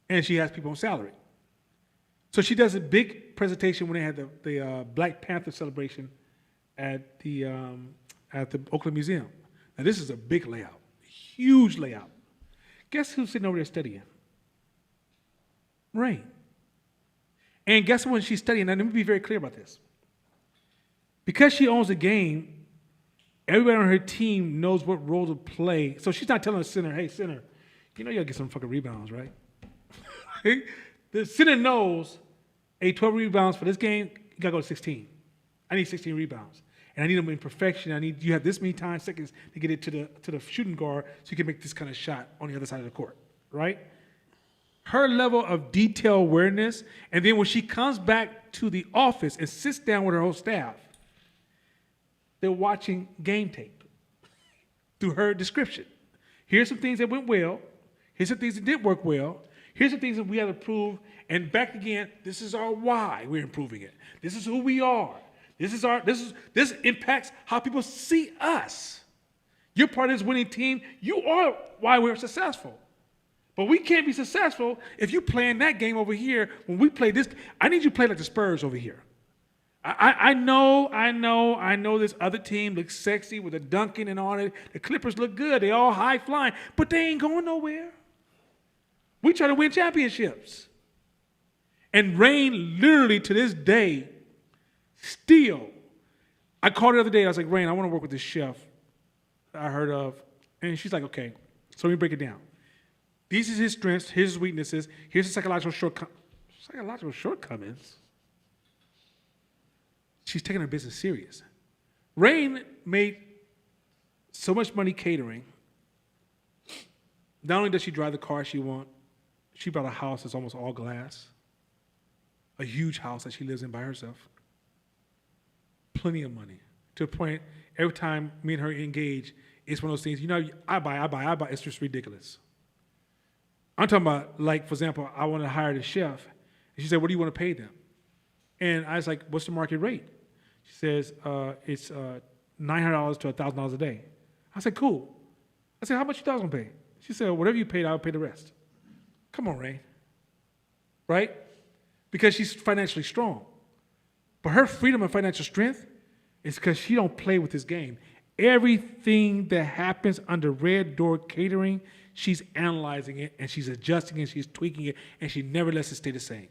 And she has people on salary. So she does a big presentation when they had the Black Panther celebration at the Oakland Museum. Now this is a big layout, huge layout. Guess who's sitting over there studying? Rain. And guess what she's studying? Now let me be very clear about this. Because she owns the game, everybody on her team knows what role to play. So she's not telling the center, hey, center, you know you gotta get some fucking rebounds, right? The center knows, hey, 12 rebounds for this game, you gotta go to 16. I need 16 rebounds. And I need them in perfection. You have this many seconds to get it to the shooting guard so you can make this kind of shot on the other side of the court, right? Her level of detail awareness, and then when she comes back to the office and sits down with her whole staff, they're watching game tape through her description. Here's some things that went well. Here's some things that didn't work well. Here's the things that we have to prove. And back again, this is our why we're improving it. This is who we are. This impacts how people see us. You're part of this winning team. You are why we're successful. But we can't be successful if you playing that game over here when we play this. I need you to play like the Spurs over here. I know this other team looks sexy with the dunking and all that. The Clippers look good. They all high flying, but they ain't going nowhere. We try to win championships. And Rain, literally to this day, still, I called her the other day. I was like, Rain, I want to work with this chef I heard of. And she's like, okay, so let me break it down. These are his strengths, his weaknesses. Here's the psychological shortcomings. She's taking her business serious. Rain made so much money catering. Not only does she drive the car she wants, she bought a house that's almost all glass. A huge house that she lives in by herself. Plenty of money. To the point, every time me and her engage, it's one of those things, I buy. It's just ridiculous. I'm talking about, like, for example, I want to hire the chef. And she said, what do you want to pay them? And I was like, what's the market rate? She says, it's $900 to $1,000 a day. I said, cool. I said, how much you guys going to pay? She said, whatever you paid, I'll pay the rest. Come on, Rain. Right? Because she's financially strong. But her freedom and financial strength is because she don't play with this game. Everything that happens under Red Door Catering, she's analyzing it, and she's adjusting it, she's tweaking it, and she never lets it stay the same.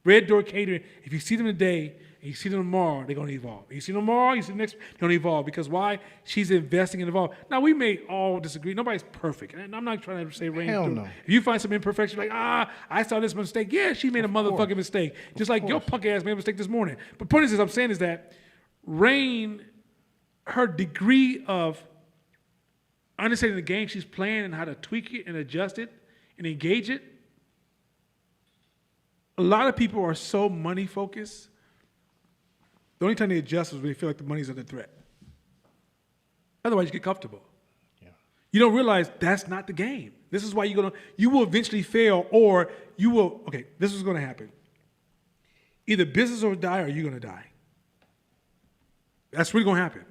Red Door Catering, if you see them today and you see them tomorrow, they're going to evolve. You see them tomorrow, you see them next, they're going to evolve. Because why? She's investing and evolve. Now, we may all disagree. Nobody's perfect. And I'm not trying to say Rain. Hell no. If you find some imperfection, like, I saw this mistake. Yeah, she made a motherfucking mistake. Just like your punk ass made a mistake this morning. But point is, I'm saying is that Rain, her degree of understanding the game she's playing and how to tweak it and adjust it and engage it. A lot of people are so money focused. The only time they adjust is when they feel like the money's under threat. Otherwise, you get comfortable. You don't realize that's not the game. This is why you will eventually fail, or you will, okay, this is gonna happen. Either business will die or you're gonna die. That's really gonna happen.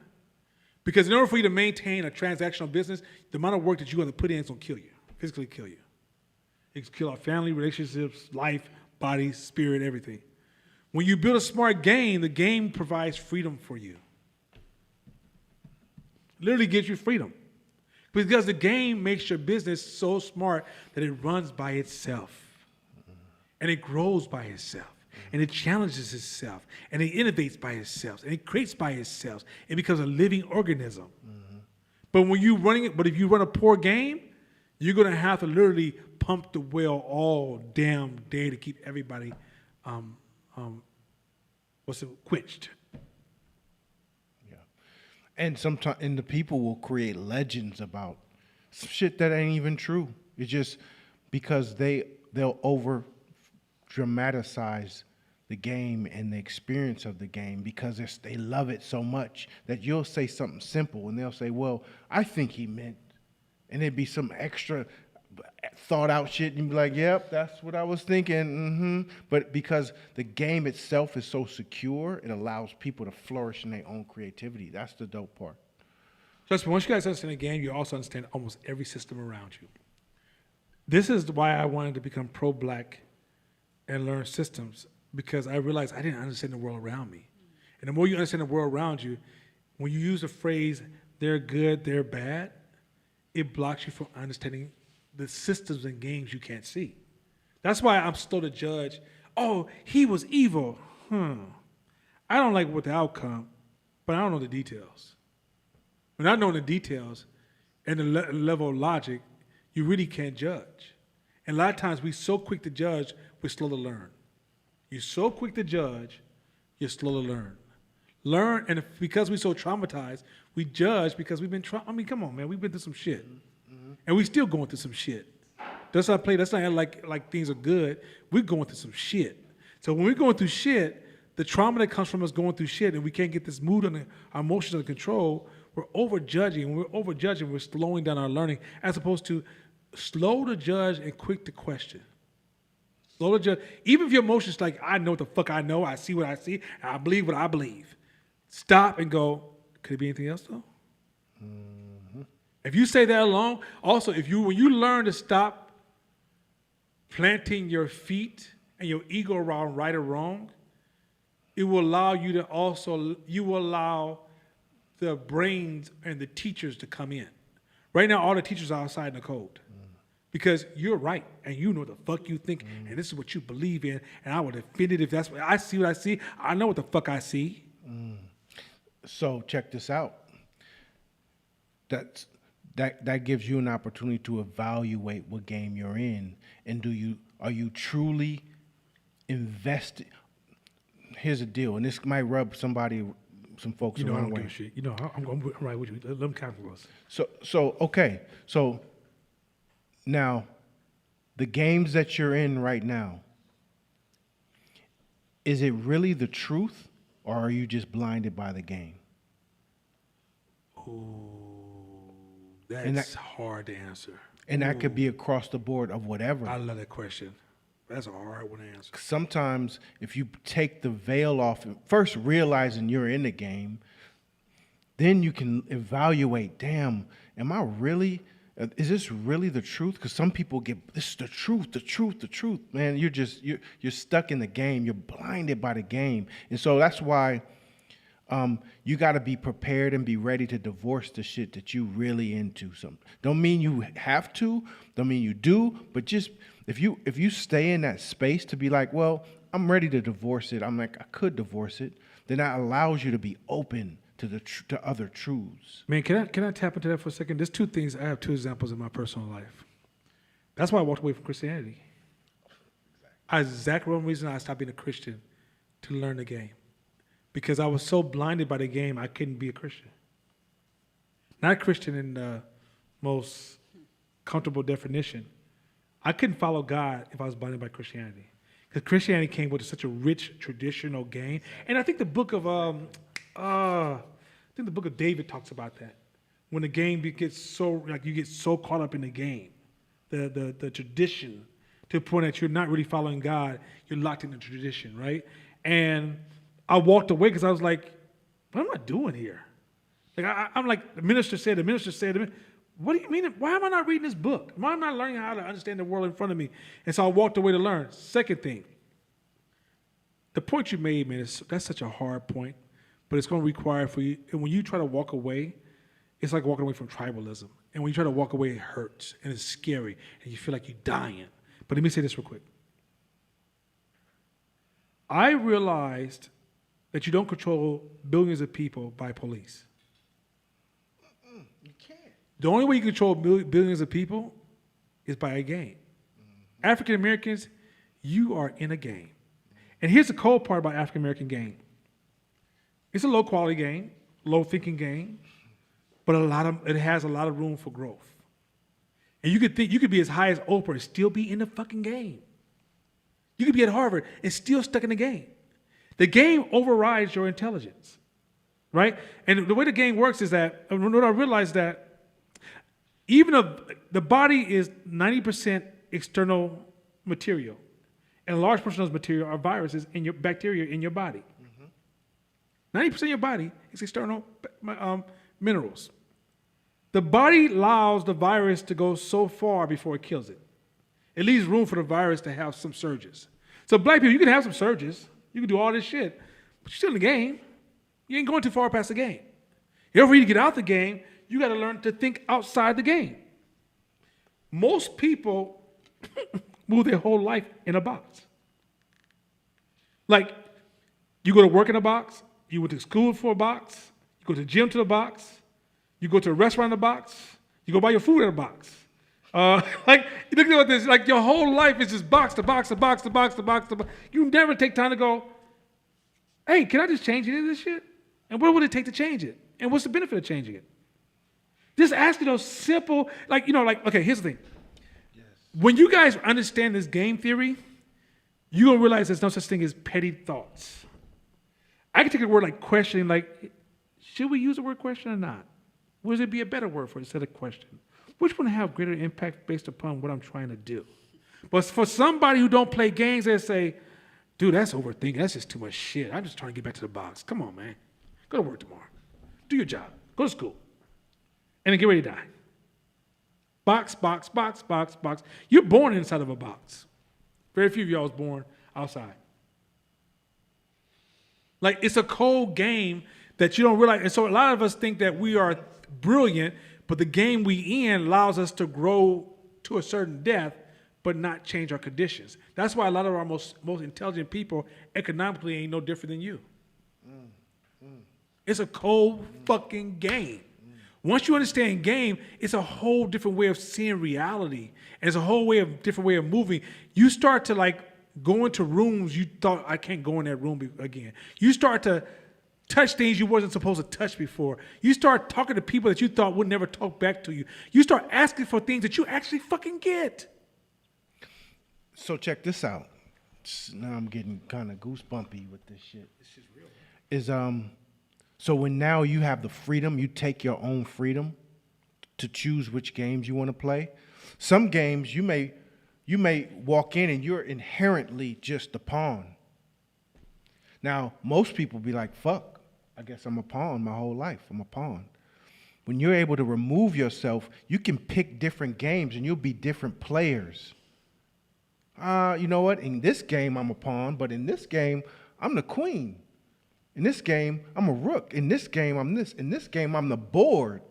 Because in order for you to maintain a transactional business, the amount of work that you're gonna put in is gonna kill you, physically kill you. It can kill our family, relationships, life, body, spirit, everything. When you build a smart game, the game provides freedom for you. Literally gives you freedom. Because the game makes your business so smart that it runs by itself. And it grows by itself. And it challenges itself. And it innovates by itself. And it creates by itself. It becomes a living organism. But when you're running it, but if you run a poor game, you're gonna have to literally pump the well all damn day to keep everybody quenched. Yeah. And sometimes, and the people will create legends about some shit that ain't even true. It's just because they'll over dramatize the game and the experience of the game because they love it so much that you'll say something simple and they'll say, well, I think he meant, and it'd be some extra thought out shit and you'd be like, yep, that's what I was thinking. But because the game itself is so secure, it allows people to flourish in their own creativity. That's the dope part. Trust me, once you guys understand the game, you also understand almost every system around you. This is why I wanted to become pro-black and learn systems, because I realized I didn't understand the world around me. And the more you understand the world around you, when you use the phrase, they're good, they're bad, it blocks you from understanding the systems and games you can't see. That's why I'm slow to judge, oh, he was evil. I don't like what the outcome, but I don't know the details. When I know the details and the level of logic, you really can't judge. And a lot of times we're so quick to judge, we're slow to learn. You're so quick to judge, you're slow to learn. Learn, and because we're so traumatized, we judge because we've been, come on, man, we've been through some shit. And we still going through some shit. That's not like things are good. We're going through some shit. So when we're going through shit, the trauma that comes from us going through shit and we can't get this mood and our emotions under control, we're over-judging. When we're over-judging, we're slowing down our learning as opposed to slow to judge and quick to question. Slow to judge. Even if your emotions like, I know what the fuck I know, I see what I see, and I believe what I believe. Stop and go, could it be anything else though? If you say that alone, also when you learn to stop planting your feet and your ego around right or wrong, it will allow you to you will allow the brains and the teachers to come in. Right now, all the teachers are outside in the code. Because you're right, and you know what the fuck you think, and this is what you believe in, and I would defend it if that's what I see. I know what the fuck I see. So check this out. That gives you an opportunity to evaluate what game you're in, and are you truly invested? Here's the deal, and this might rub some folks You know, I the don't wrong give way. a shit. You know, I'm right with you. Let them count for us. So now, the games that you're in right now, is it really the truth, or are you just blinded by the game? That's hard to answer. And that could be across the board of whatever. I love that question. That's a hard one to answer. Sometimes if you take the veil off, first realizing you're in the game, then you can evaluate, damn, is this really the truth? Because some people this is the truth. Man, you're stuck in the game. You're blinded by the game. And so that's why you got to be prepared and be ready to divorce the shit that you really into. Don't mean you have to, don't mean you do, but just if you stay in that space to be like, well, I'm ready to divorce it. I'm like, I could divorce it. Then that allows you to be open to other truths. Man, can I tap into that for a second? There's two things. I have two examples in my personal life. That's why I walked away from Christianity. Exactly one reason I stopped being a Christian, to learn the game. Because I was so blinded by the game, I couldn't be a Christian. Not a Christian in the most comfortable definition. I couldn't follow God if I was blinded by Christianity. Because Christianity came with such a rich traditional game. And I think the book of David talks about that. when the game gets so, like you get so caught up in the game, the tradition, to the point that you're not really following God, you're locked in the tradition, right? And I walked away because I was like, what am I doing here? Like I'm like, the minister said, what do you mean? Why am I not reading this book? Why am I not learning how to understand the world in front of me? And so I walked away to learn. Second thing, the point you made, man, that's such a hard point, but it's going to require for you, and when you try to walk away, it's like walking away from tribalism. And when you try to walk away, it hurts, and it's scary, and you feel like you're dying. But let me say this real quick. I realized that you don't control billions of people by police. You can't. The only way you control billions of people is by a game. African Americans, you are in a game. And here's the cold part about African American game. It's a low quality game, low thinking game, but it has a lot of room for growth. And you could be as high as Oprah and still be in the fucking game. You could be at Harvard and still stuck in the game. The game overrides your intelligence, right? And the way the game works is that, what I realized that even though the body is 90% external material, and a large portion of those material are viruses and your bacteria in your body. 90% of your body is external minerals. The body allows the virus to go so far before it kills it. It leaves room for the virus to have some surges. So black people, you can have some surges. You can do all this shit, but you're still in the game. You ain't going too far past the game. In order for you to get out the game, you got to learn to think outside the game. Most people move their whole life in a box. Like, you go to work in a box, you went to school for a box, you go to the gym to the box, you go to a restaurant in a box, you go buy your food in a box. Like, you look at this, like your whole life is just box to box to box to box to box to box. You never take time to go, hey, can I just change any of this shit? And what would it take to change it? And what's the benefit of changing it? Just asking those simple, okay, here's the thing. Yes. When you guys understand this game theory, you're going to realize there's no such thing as petty thoughts. I can take a word like questioning, like, should we use the word question or not? Would it be a better word for it instead of question? Which one have greater impact based upon what I'm trying to do? But for somebody who don't play games, they say, dude, that's overthinking. That's just too much shit. I'm just trying to get back to the box. Come on, man. Go to work tomorrow. Do your job. Go to school. And then get ready to die. Box, box, box, box, box. You're born inside of a box. Very few of y'all was born outside. Like, it's a cold game that you don't realize. And so a lot of us think that we are brilliant, but the game we in allows us to grow to a certain depth, but not change our conditions. That's why a lot of our most intelligent people economically ain't no different than you. It's a cold fucking game. Once you understand game, it's a whole different way of seeing reality. And it's a whole different way of moving. You start to like go into rooms you thought, I can't go in that room again. You start to touch things you wasn't supposed to touch before. You start talking to people that you thought would never talk back to you. You start asking for things that you actually fucking get. So check this out. Now I'm getting kind of goosebumpy with this shit. This is real. So when now you have the freedom, you take your own freedom to choose which games you want to play. Some games you may walk in and you're inherently just a pawn. Now, most people be like, fuck, I guess I'm a pawn my whole life. I'm a pawn. When you're able to remove yourself, you can pick different games and you'll be different players. You know what? In this game, I'm a pawn, but in this game, I'm the queen. In this game, I'm a rook. In this game, I'm this. In this game, I'm the board.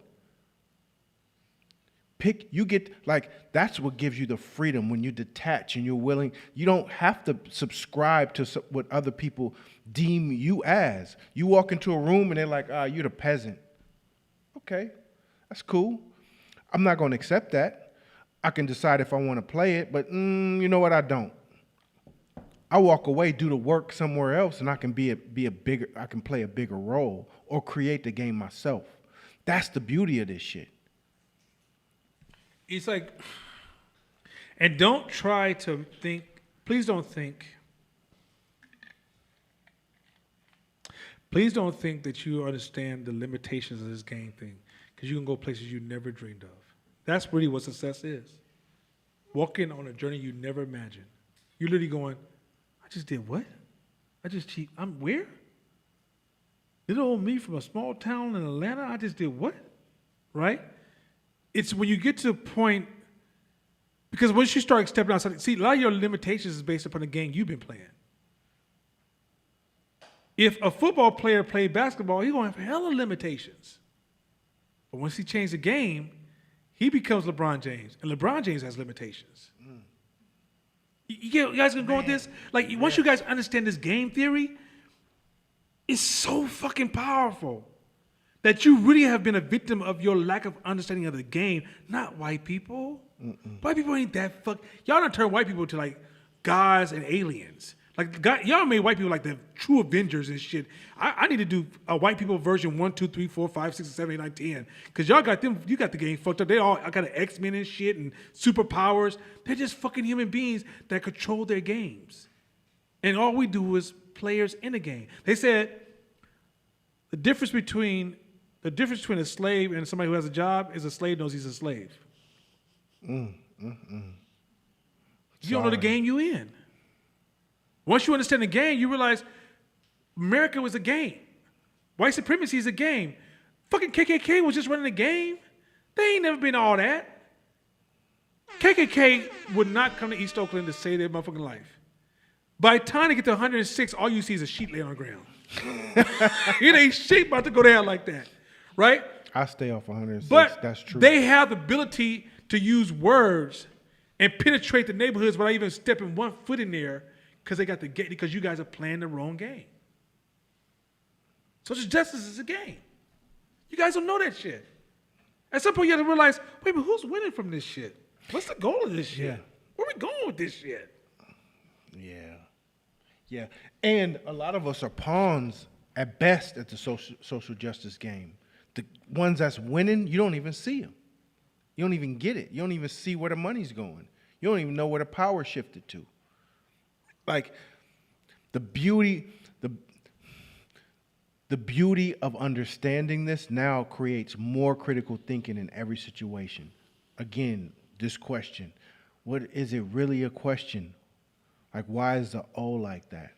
That's what gives you the freedom when you detach and you're willing. You don't have to subscribe to what other people deem you as. You walk into a room and they're like, you're the peasant. Okay, that's cool. I'm not going to accept that. I can decide if I want to play it, but you know what? I don't. I walk away, do the work somewhere else, and I can I can play a bigger role or create the game myself. That's the beauty of this shit. It's like, and don't try to think, please don't think that you understand the limitations of this game thing. because you can go places you never dreamed of. That's really what success is. Walking on a journey you never imagined. You're literally going, I just did what? I just cheat. I'm where? Little old me from a small town in Atlanta, I just did what? Right? It's when you get to a point, because once you start stepping outside, see, a lot of your limitations is based upon the game you've been playing. If a football player played basketball, he's going to have hella limitations. But once he changed the game, he becomes LeBron James. And LeBron James has limitations. You guys gonna go with this? Like, once you guys understand this game theory, it's so fucking powerful that you really have been a victim of your lack of understanding of the game, not white people. White people ain't that y'all don't turn white people to like gods and aliens. Like, y'all made white people like the true Avengers and shit. I need to do a white people version 1, 2, 3, 4, 5, 6, 7, 8, 9, 10. Because y'all got them, you got the game fucked up. I got an X-Men and shit and superpowers. They're just fucking human beings that control their games. And all we do is players in the game. They said the difference between a slave and somebody who has a job is a slave knows he's a slave. You don't know the game you in. Once you understand the game, you realize America was a game. White supremacy is a game. Fucking KKK was just running a game. They ain't never been all that. KKK would not come to East Oakland to save their motherfucking life. By the time they get to 106, all you see is a sheet laying on the ground. It ain't shit about to go down like that, right? I stay off 106. But that's true. they have the ability to use words and penetrate the neighborhoods without even stepping one foot in there. Because they got the game, because you guys are playing the wrong game. Social justice is a game. You guys don't know that shit. At some point, you have to realize, wait, but who's winning from this shit? What's the goal of this shit? Yeah. Where are we going with this shit? Yeah. And a lot of us are pawns at best at the social justice game. The ones that's winning, you don't even see them. You don't even get it. You don't even see where the money's going. You don't even know where the power shifted to. Like, the beauty of understanding this now creates more critical thinking in every situation. Again, this question, what is it really a question? Like, why is the O like that?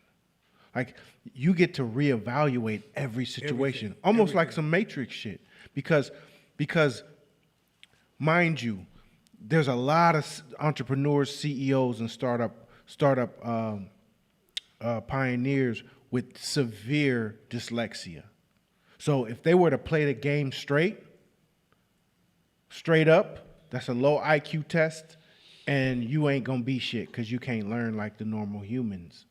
Like, you get to reevaluate every situation, almost like some Matrix shit. Because, mind you, there's a lot of entrepreneurs, CEOs, and startup pioneers with severe dyslexia. So if they were to play the game straight up, that's a low IQ test, and you ain't gonna be shit because you can't learn like the normal humans.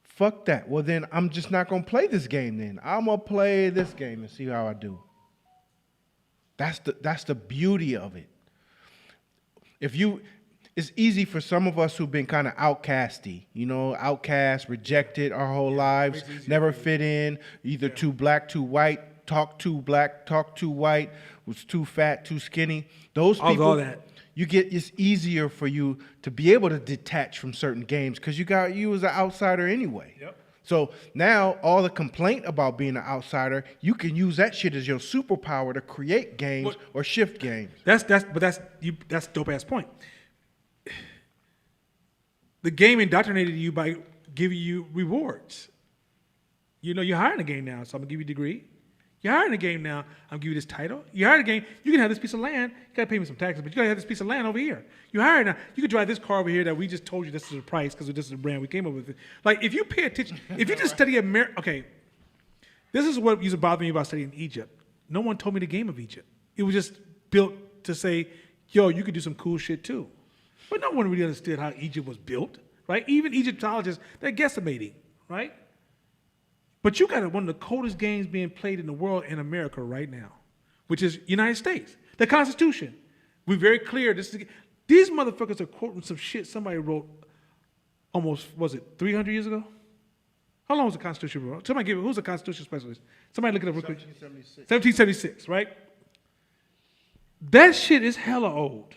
Fuck that. Well, then I'm just not gonna play this game then. I'm gonna play this game and see how I do. That's the beauty of it. It's easy for some of us who've been kind of outcasty, outcast, rejected our whole lives, never fit in, either too black, too white, talk too black, talk too white, was too fat, too skinny. Those people, all that. It's easier for you to be able to detach from certain games because you as an outsider anyway. Yep. So now all the complaint about being an outsider, you can use that shit as your superpower to create games or shift games. That's a dope ass point. The game indoctrinated you by giving you rewards. You're hiring a game now, so I'm gonna give you a degree. You're hiring a game now, I'm gonna give you this title. You hired a game, you can have this piece of land, you gotta pay me some taxes, but you gotta have this piece of land over here. You hired now, you can drive this car over here that we just told you this is the price because this is the brand we came up with. Like, if you pay attention, if you just study okay, this is what used to bother me about studying Egypt. No one told me the game of Egypt. It was just built to say, yo, you could do some cool shit too. But no one really understood how Egypt was built, right? Even Egyptologists, they're guesstimating, right? But you got one of the coldest games being played in the world in America right now, which is United States. The Constitution. We're very clear. These motherfuckers are quoting some shit somebody wrote almost, 300 years ago? How long was the Constitution wrote? Who's a Constitution specialist? Somebody look it up real quick. 1776, right? That shit is hella old.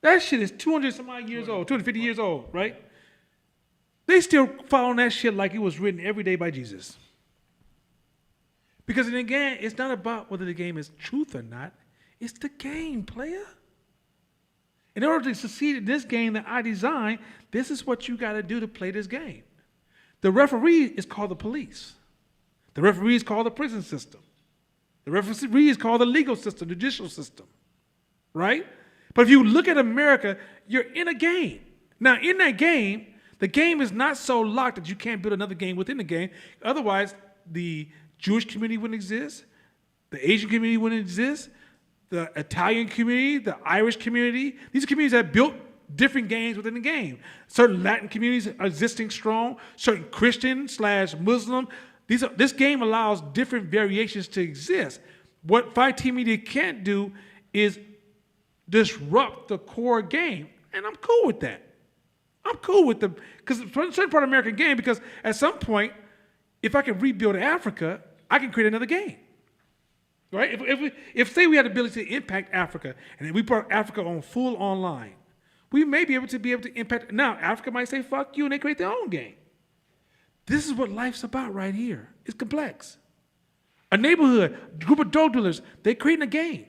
That shit is 200 some odd years old, 250 years old, right? They still following that shit like it was written every day by Jesus. Because in the game, it's not about whether the game is truth or not. It's the game, player. In order to succeed in this game that I designed, this is what you got to do to play this game. The referee is called the police. The referee is called the prison system. The referee is called the legal system, the judicial system, right? But if you look at America, you're in a game. Now, in that game, the game is not so locked that you can't build another game within the game. Otherwise, the Jewish community wouldn't exist. The Asian community wouldn't exist. The Italian community, the Irish community. These are communities that built different games within the game. Certain Latin communities are existing strong. Certain Christian/Muslim. This game allows different variations to exist. What Fight Team Media can't do is disrupt the core game. And I'm cool with that. I'm cool with because it's a certain part of American game, because at some point, if I can rebuild Africa, I can create another game. Right? If say we had the ability to impact Africa, and then we brought Africa on full online, we may be able to impact. Now, Africa might say, fuck you, and they create their own game. This is what life's about right here. It's complex. A neighborhood, a group of drug dealers, they're creating a game.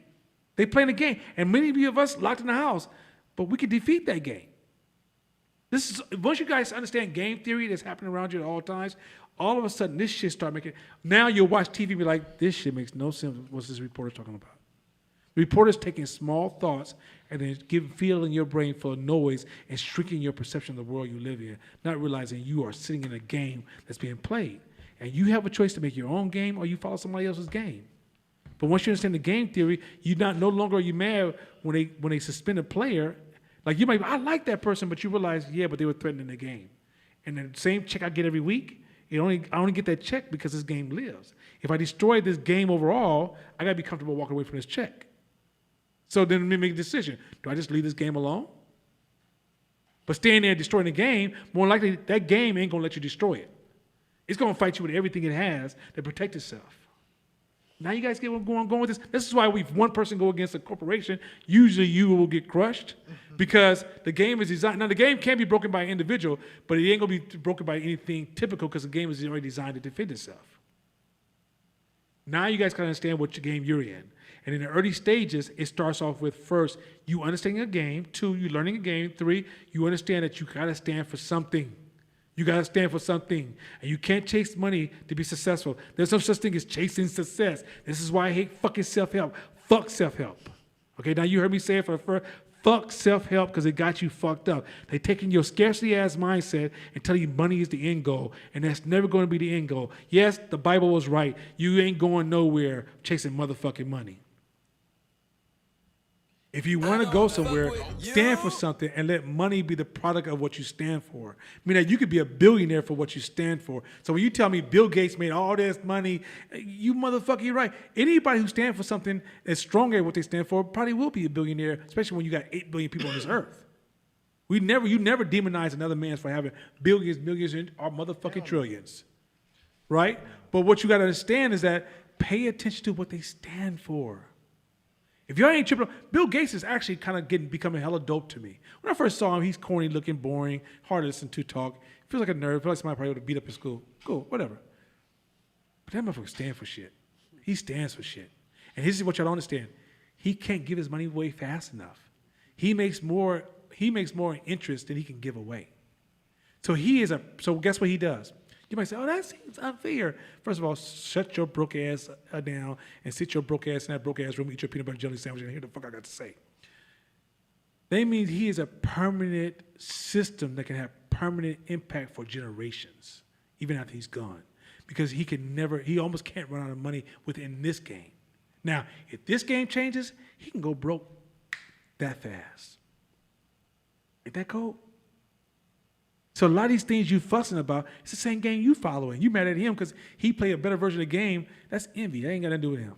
They playing a game. And many of us locked in the house, but we can defeat that game. Once you guys understand game theory that's happening around you at all times, all of a sudden this shit start making, now you'll watch TV and be like, this shit makes no sense. What's this reporter talking about? The reporter's taking small thoughts and then filling your brain full of noise and shrinking your perception of the world you live in, not realizing you are sitting in a game that's being played. And you have a choice to make your own game or you follow somebody else's game. But once you understand the game theory, no longer are you mad when they suspend a player. Like you might, I like that person, but you realize, yeah, but they were threatening the game. And the same check I get every week, I only get that check because this game lives. If I destroy this game overall, I gotta be comfortable walking away from this check. So then let me make a decision. Do I just leave this game alone? But staying there destroying the game, more likely that game ain't gonna let you destroy it. It's gonna fight you with everything it has to protect itself. Now you guys get where I'm going with this? This is why if one person go against a corporation, usually you will get crushed because the game is designed. Now the game can be broken by an individual, but it ain't gonna be broken by anything typical because the game is already designed to defend itself. Now you guys can understand what game you're in. And in the early stages, it starts off with first, you understanding a game. 2, you learning a game. 3, you understand that you gotta stand for something. You gotta stand for something. And you can't chase money to be successful. There's no such thing as chasing success. This is why I hate fucking self-help. Fuck self-help. Okay, now you heard me say it for the first, fuck self-help because it got you fucked up. They taking your scarcity-ass mindset and telling you money is the end goal, and that's never gonna be the end goal. Yes, the Bible was right. You ain't going nowhere chasing motherfucking money. If you want to go somewhere, stand for something and let money be the product of what you stand for. I mean, that you could be a billionaire for what you stand for. So when you tell me Bill Gates made all this money, you motherfucker, you're right. Anybody who stands for something that's stronger at what they stand for probably will be a billionaire, especially when you got 8 billion people on this earth. You never demonize another man for having billions, millions, or motherfucking trillions, right? But what you got to understand is that pay attention to what they stand for. If y'all ain't tripping, Bill Gates is actually kind of becoming hella dope to me. When I first saw him, he's corny looking, boring, hard to listen to talk. Feels like a nerd. Feels like somebody probably would have beat up in school. Cool, whatever. But that motherfucker stands for shit. He stands for shit. And here's what y'all don't understand. He can't give his money away fast enough. He makes more interest than he can give away. So guess what he does? You might say, oh, that seems unfair. First of all, shut your broke ass down and sit your broke ass in that broke ass room, eat your peanut butter jelly sandwich, and hear the fuck I got to say. That means he is a permanent system that can have permanent impact for generations, even after he's gone. Because he almost can't run out of money within this game. Now, if this game changes, he can go broke that fast. Ain't that cool? So a lot of these things you fussing about, it's the same game you following. You mad at him because he played a better version of the game. That's envy. That ain't got nothing to do with him.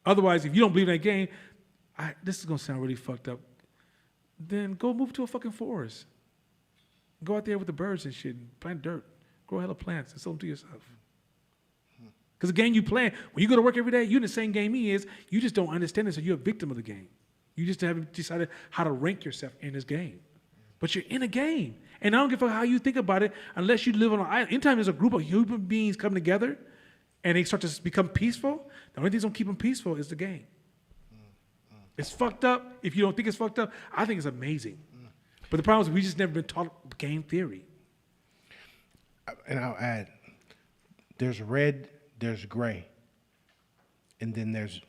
Otherwise, if you don't believe in that game, this is going to sound really fucked up. Then go move to a fucking forest. Go out there with the birds and shit and plant dirt. Grow hella plants and sell them to yourself. Because the game you play, when you go to work every day, you're in the same game he is. You just don't understand it, so you're a victim of the game. You just haven't decided how to rank yourself in this game. But you're in a game. And I don't give a fuck how you think about it unless you live on an island. Anytime there's a group of human beings coming together and they start to become peaceful, the only thing that's gonna keep them peaceful is the game. It's fucked up. If you don't think it's fucked up, I think it's amazing. But the problem is we just never been taught game theory. And I'll add, there's red, there's gray, and then there's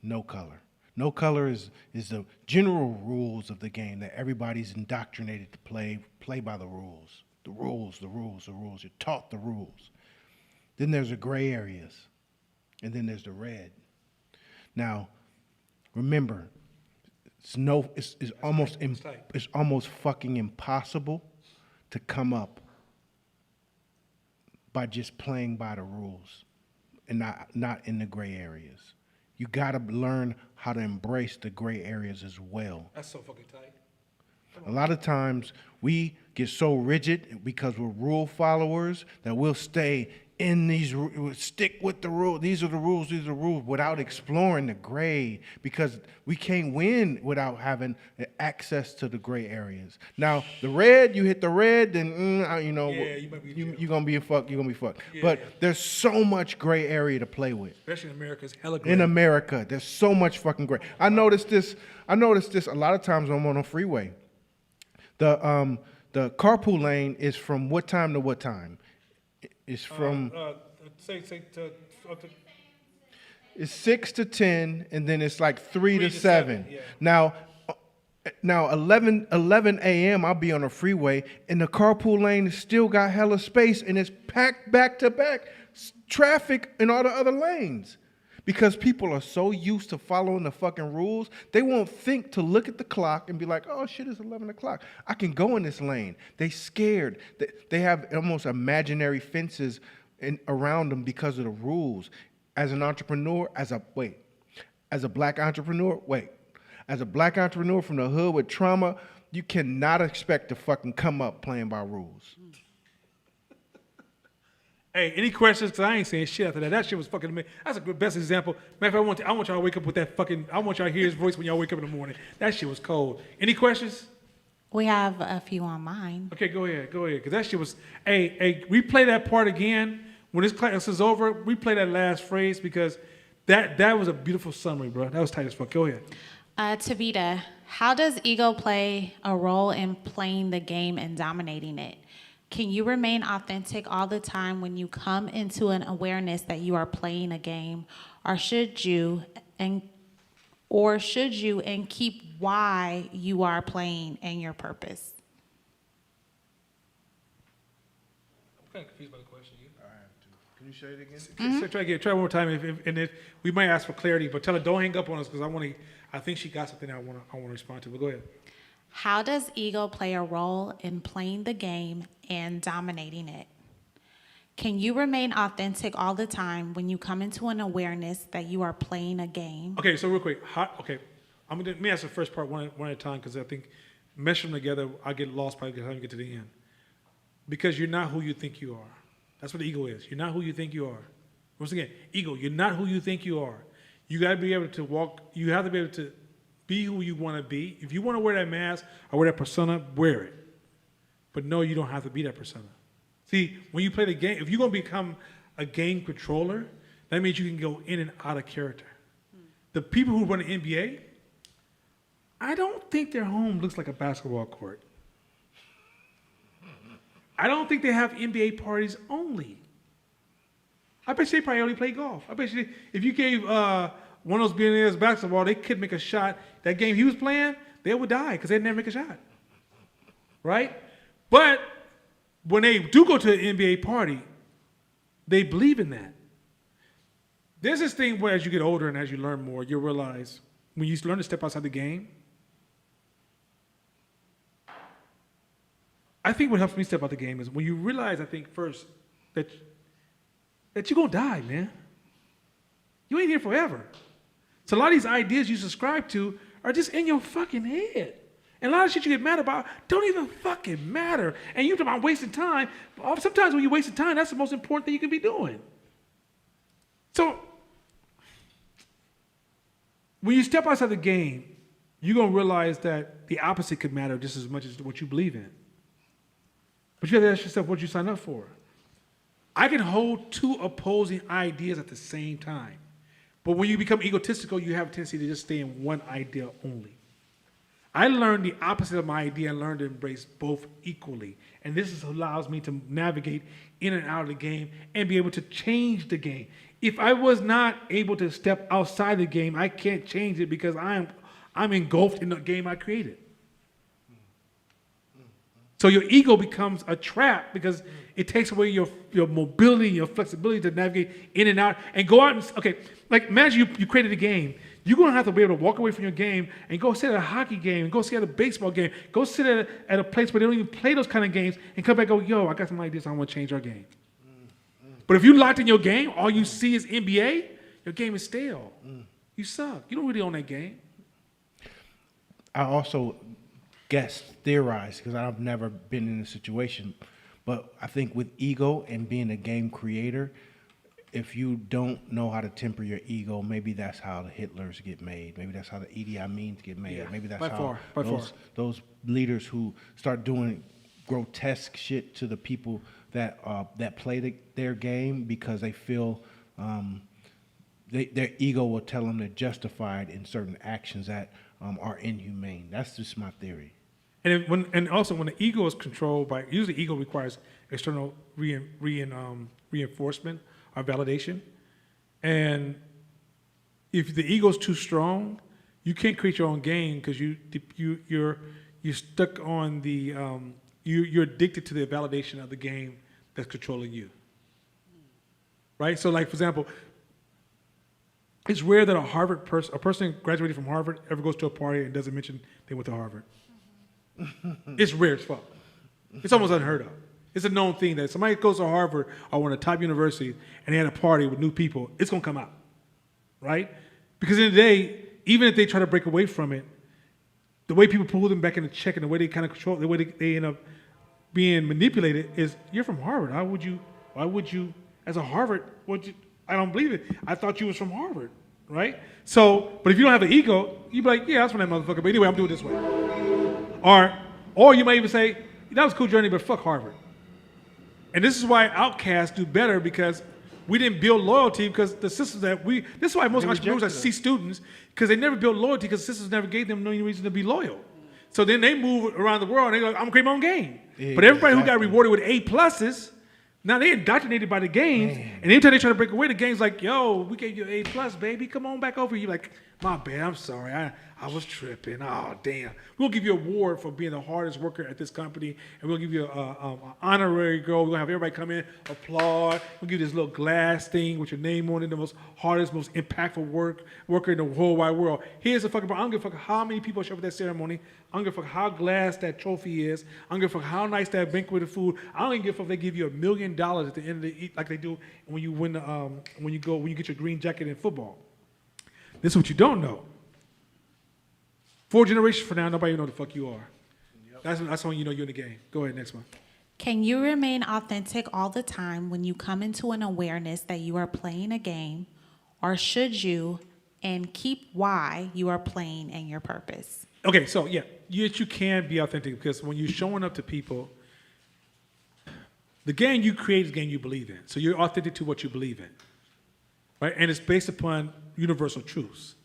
no color. No color is the general rules of the game that everybody's indoctrinated to play by the rules. The rules. You're taught the rules. Then there's the gray areas, and then there's the red. Now, remember, it's almost fucking impossible to come up by just playing by the rules and not in the gray areas. You gotta learn how to embrace the gray areas as well. That's so fucking tight. A lot of times we get so rigid because we're rule followers that we'll stay in we'll stick with the rule. These are the rules, without exploring the gray, because we can't win without having access to the gray areas. Now, the red, you hit the red, then you know, Yeah, you might be in jail. you're gonna be fucked. You're gonna be fucked. Yeah. But there's so much gray area to play with. Especially in America, it's hella great. In America, there's so much fucking gray. I noticed this a lot of times when I'm on a freeway. The carpool lane is from what time to what time? It's from it's 6 to 10, and then it's like 3 to 7. Yeah. Now 11 a.m. I'll be on a freeway, and the carpool lane still got hella space, and it's packed back to back traffic in all the other lanes. Because people are so used to following the fucking rules, they won't think to look at the clock and be like, oh shit, it's 11 o'clock. I can go in this lane. They scared. They have almost imaginary fences around them because of the rules. As an entrepreneur, as a black entrepreneur from the hood with trauma, you cannot expect to fucking come up playing by rules. Hey, any questions? Because I ain't saying shit after that. That shit was fucking amazing. That's a good best example. Matter of fact, I want y'all to wake up with that fucking, I want y'all to hear his voice when y'all wake up in the morning. That shit was cold. Any questions? We have a few on mine. Okay, go ahead. Because that shit was, hey, replay that part again. When this class is over, replay that last phrase because that was a beautiful summary, bro. That was tight as fuck. Go ahead. Tavita, how does ego play a role in playing the game and dominating it? Can you remain authentic all the time when you come into an awareness that you are playing a game, or should you and keep why you are playing and your purpose? I'm kind of confused by the question. Can you say it again? So try one more time. If we might ask for clarity, but tell her don't hang up on us because I think she got something I want to respond to. But go ahead. How does ego play a role in playing the game and dominating it? Can you remain authentic all the time when you come into an awareness that you are playing a game? Okay, so real quick. Let me ask the first part one at a time because I think meshing them together, I get lost by the time you get to the end. Because you're not who you think you are. That's what the ego is. You're not who you think you are. Once again, ego, you're not who you think you are. You got to be able to walk, you have to be able to be who you want to be. If you want to wear that mask or wear that persona, wear it. But no, you don't have to be that persona. See, when you play the game, if you're going to become a game controller, that means you can go in and out of character. The people who run the NBA, I don't think their home looks like a basketball court. I don't think they have NBA parties only. I bet you they probably only play golf. I bet you if you gave one of those billionaires basketball, they couldn't make a shot. That game he was playing, they would die because they'd never make a shot. Right? But when they do go to an NBA party, they believe in that. There's this thing where as you get older and as you learn more, you realize when you learn to step outside the game, I think what helps me step out the game is when you realize, I think, first, that you're going to die, man. You ain't here forever. So a lot of these ideas you subscribe to are just in your fucking head. And a lot of shit you get mad about don't even fucking matter. And you talk about wasting time. Sometimes when you're wasting time, that's the most important thing you can be doing. So when you step outside the game, you're going to realize that the opposite could matter just as much as what you believe in. But you have to ask yourself what you sign up for. I can hold two opposing ideas at the same time. But when you become egotistical, you have a tendency to just stay in one idea only. I learned the opposite of my idea and learned to embrace both equally. And this allows me to navigate in and out of the game and be able to change the game. If I was not able to step outside the game, I can't change it because I'm engulfed in the game I created. So your ego becomes a trap because it takes away your mobility, your flexibility to navigate in and out and go out and, okay, like imagine you created a game. You're going to have to be able to walk away from your game and go sit at a hockey game, go sit at a baseball game, go sit at a place where they don't even play those kind of games and come back and go, yo, I got some ideas, I want to change our game. But if you're locked in your game, all you see is NBA, your game is stale. You suck. You don't really own that game. I also theorize, because I've never been in a situation, but I think with ego and being a game creator, if you don't know how to temper your ego, maybe that's how the Hitlers get made. Maybe that's how the Idi Amins get made. Yeah, Maybe that's by how far. those leaders who start doing grotesque shit to the people that play their game because they feel their ego will tell them they're justified in certain actions that are inhumane. That's just my theory. And also when the ego is controlled by, usually ego requires external reinforcement or validation. And if the ego is too strong, you can't create your own game because you're stuck on the, you're addicted to the validation of the game that's controlling you. Right? So like, for example, it's rare that a person graduated from Harvard ever goes to a party and doesn't mention they went to Harvard. It's rare as fuck. It's almost unheard of. It's a known thing that if somebody goes to Harvard or one of the top universities and they had a party with new people, it's going to come out, right? Because in the day, even if they try to break away from it, the way people pull them back in the check and the way they kind of control, the way they end up being manipulated is, you're from Harvard. Why would you, as a Harvard, I don't believe it. I thought you was from Harvard, right? So, but if you don't have an ego, you'd be like, yeah, that's from that motherfucker, but anyway, I'm doing it this way. Or you might even say, that was a cool journey, but fuck Harvard. And this is why outcasts do better because we didn't build loyalty because the systems this is why most entrepreneurs see students because they never built loyalty because systems never gave them no reason to be loyal. So then they move around the world and they're like, I'm gonna create my own game. Yeah, but everybody who got rewarded with A+, now they're indoctrinated by the games, and anytime they try to break away, the game's like, yo, we gave you A+, baby, come on back over. You're like, my bad, I'm sorry, I was tripping. Oh, damn. We'll give you an award for being the hardest worker at this company, and we'll give you an honorary girl. We're going to have everybody come in, applaud. We'll give you this little glass thing with your name on it, the most hardest, most impactful worker in the whole wide world. Here's the fucking, I don't give a fuck how many people show up at that ceremony. I don't give a fuck how glass that trophy is. I don't give a fuck how nice that banquet of food. I don't even give a fuck if they give you $1 million at the end of the like they do when you win when you get your green jacket in football. This is what you don't know. 4 generations from now, nobody even know the fuck you are. Yep. That's when you know you're in the game. Go ahead, next one. Can you remain authentic all the time when you come into an awareness that you are playing a game, or should you, and keep why you are playing and your purpose? Okay, so yeah, you can be authentic because when you're showing up to people, the game you create is the game you believe in. So you're authentic to what you believe in, right? And it's based upon universal truths.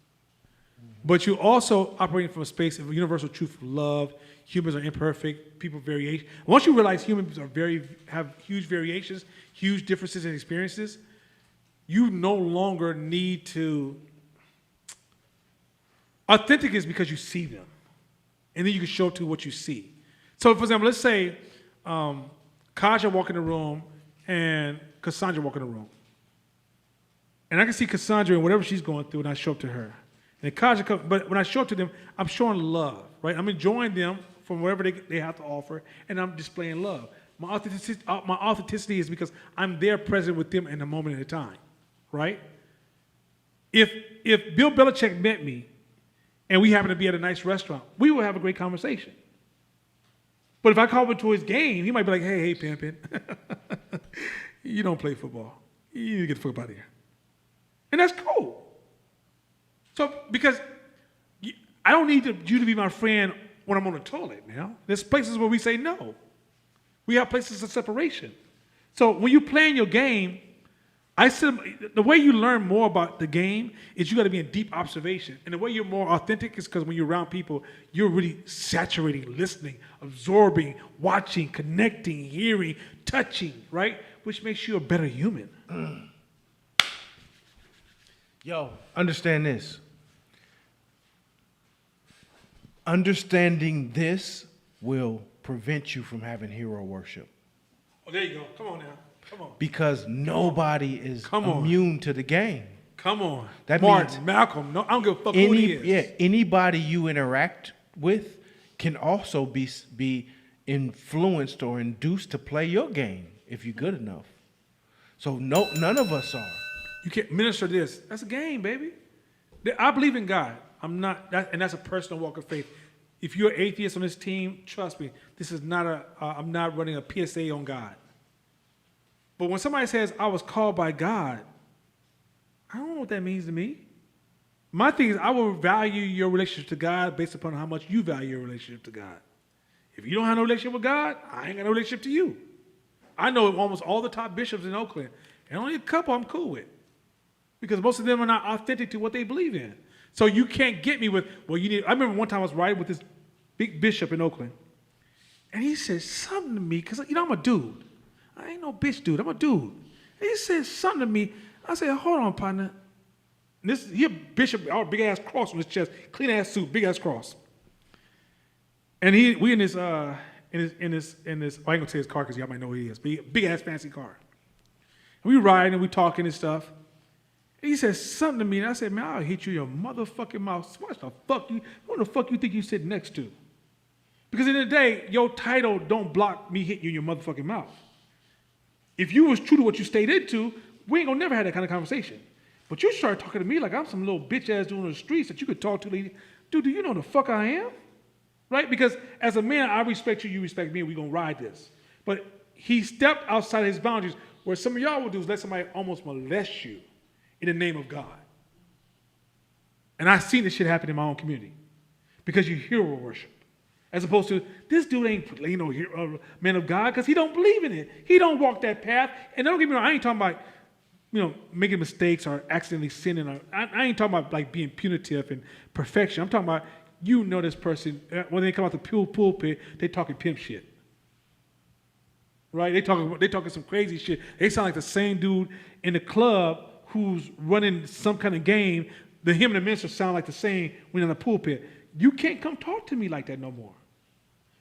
But you're also operating from a space of universal truth of love. Humans are imperfect. People variation. Once you realize humans have huge variations, huge differences in experiences, you no longer need to. Authentic is because you see them, and then you can show to what you see. So, for example, let's say Kaja walk in the room and Cassandra walk in the room, and I can see Cassandra and whatever she's going through, and I show up to her. And Kaja comes, but when I show up to them, I'm showing love, right? I'm enjoying them from whatever they have to offer, and I'm displaying love. My authenticity is because I'm there present with them in a moment at a time, right? If Bill Belichick met me and we happen to be at a nice restaurant, we will have a great conversation. But if I call him to his game, he might be like, hey, Pimpin', you don't play football. You need to get the fuck out of here. And that's cool. So, because I don't need you to be my friend when I'm on the toilet now. There's places where we say no. We have places of separation. So when you're playing your game, the way you learn more about the game is you got to be in deep observation. And the way you're more authentic is because when you're around people, you're really saturating, listening, absorbing, watching, connecting, hearing, touching, right? Which makes you a better human. Yo, understand this. Understanding this will prevent you from having hero worship. Oh, there you go. Come on now. Come on. Because nobody is Come on. immune to the game. Come on. That Martin, means Malcolm, no, I don't give a fuck who he is. Anybody you interact with can also be influenced or induced to play your game if you're good enough. So none of us are. You can't minister this. That's a game, baby. I believe in God. I'm not, and that's a personal walk of faith. If you're an atheist on this team, trust me, this is not I'm not running a PSA on God. But when somebody says, I was called by God, I don't know what that means to me. My thing is, I will value your relationship to God based upon how much you value your relationship to God. If you don't have no relationship with God, I ain't got no relationship to you. I know almost all the top bishops in Oakland, and only a couple I'm cool with. Because most of them are not authentic to what they believe in. So you can't get me with, well, you need, I remember one time I was riding with this big bishop in Oakland, and he said something to me, because, I'm a dude. I ain't no bitch dude, I'm a dude. And he said something to me. I said, hold on, partner. And he a bishop, our big ass cross on his chest, clean ass suit, big ass cross. And we in this, I ain't gonna say his car because y'all might know who he is, but big ass fancy car. And we riding and we talking and stuff. And he said something to me, and I said, man, I'll hit you in your motherfucking mouth. What the fuck you think you sitting next to? Because in the day, your title don't block me hitting you in your motherfucking mouth. If you was true to what you stayed into, we ain't gonna never have that kind of conversation. But you started talking to me like I'm some little bitch ass dude on the streets that you could talk to. Dude, do you know the fuck I am? Right? Because as a man, I respect you, you respect me, and we gonna ride this. But he stepped outside his boundaries, where some of y'all will do is let somebody almost molest you in the name of God. And I've seen this shit happen in my own community because you hero worship. As opposed to, this dude ain't, man of God, because he don't believe in it. He don't walk that path. And don't get me wrong, I ain't talking about, making mistakes or accidentally sinning. I ain't talking about like being punitive and perfection. I'm talking about, this person, when they come out the pulpit, they talking pimp shit. Right? They talking some crazy shit. They sound like the same dude in the club who's running some kind of game. Him and the minister sound like the same when in the pulpit. You can't come talk to me like that no more.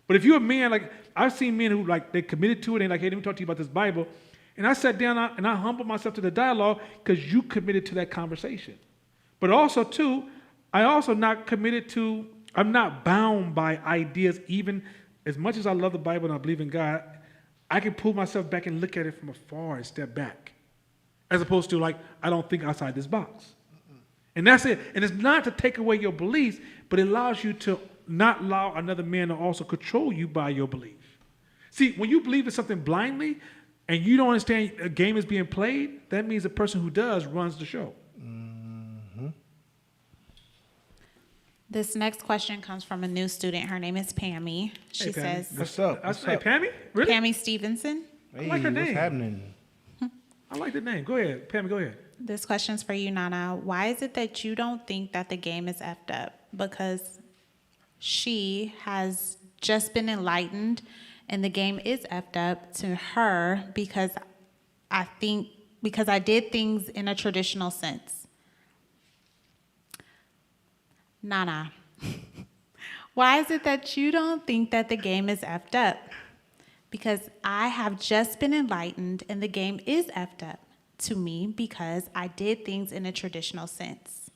But if you're a man, like I've seen men who they committed to it and like, hey, let me talk to you about this Bible. And I sat down and I humbled myself to the dialogue because you committed to that conversation. But also too, I'm not bound by ideas. Even as much as I love the Bible and I believe in God, I can pull myself back and look at it from afar and step back. As opposed to I don't think outside this box. And that's it. And it's not to take away your beliefs, but it allows you to not allow another man to also control you by your belief. See, when you believe in something blindly and you don't understand a game is being played, that means the person who does runs the show. Mm-hmm. This next question comes from a new student. Her name is Pammy. She Pammy. says, What's up? Hey, Pammy? Really? Pammy Stevenson. Hey, like her what's name. happening? I like the name. Go ahead. Pammy, go ahead. This question's for you, Nana. Why is it that you don't think that the game is effed up? Because she has just been enlightened and the game is effed up to her because I did things in a traditional sense. Nana, why is it that you don't think that the game is effed up? Because I have just been enlightened and the game is effed up to me because I did things in a traditional sense.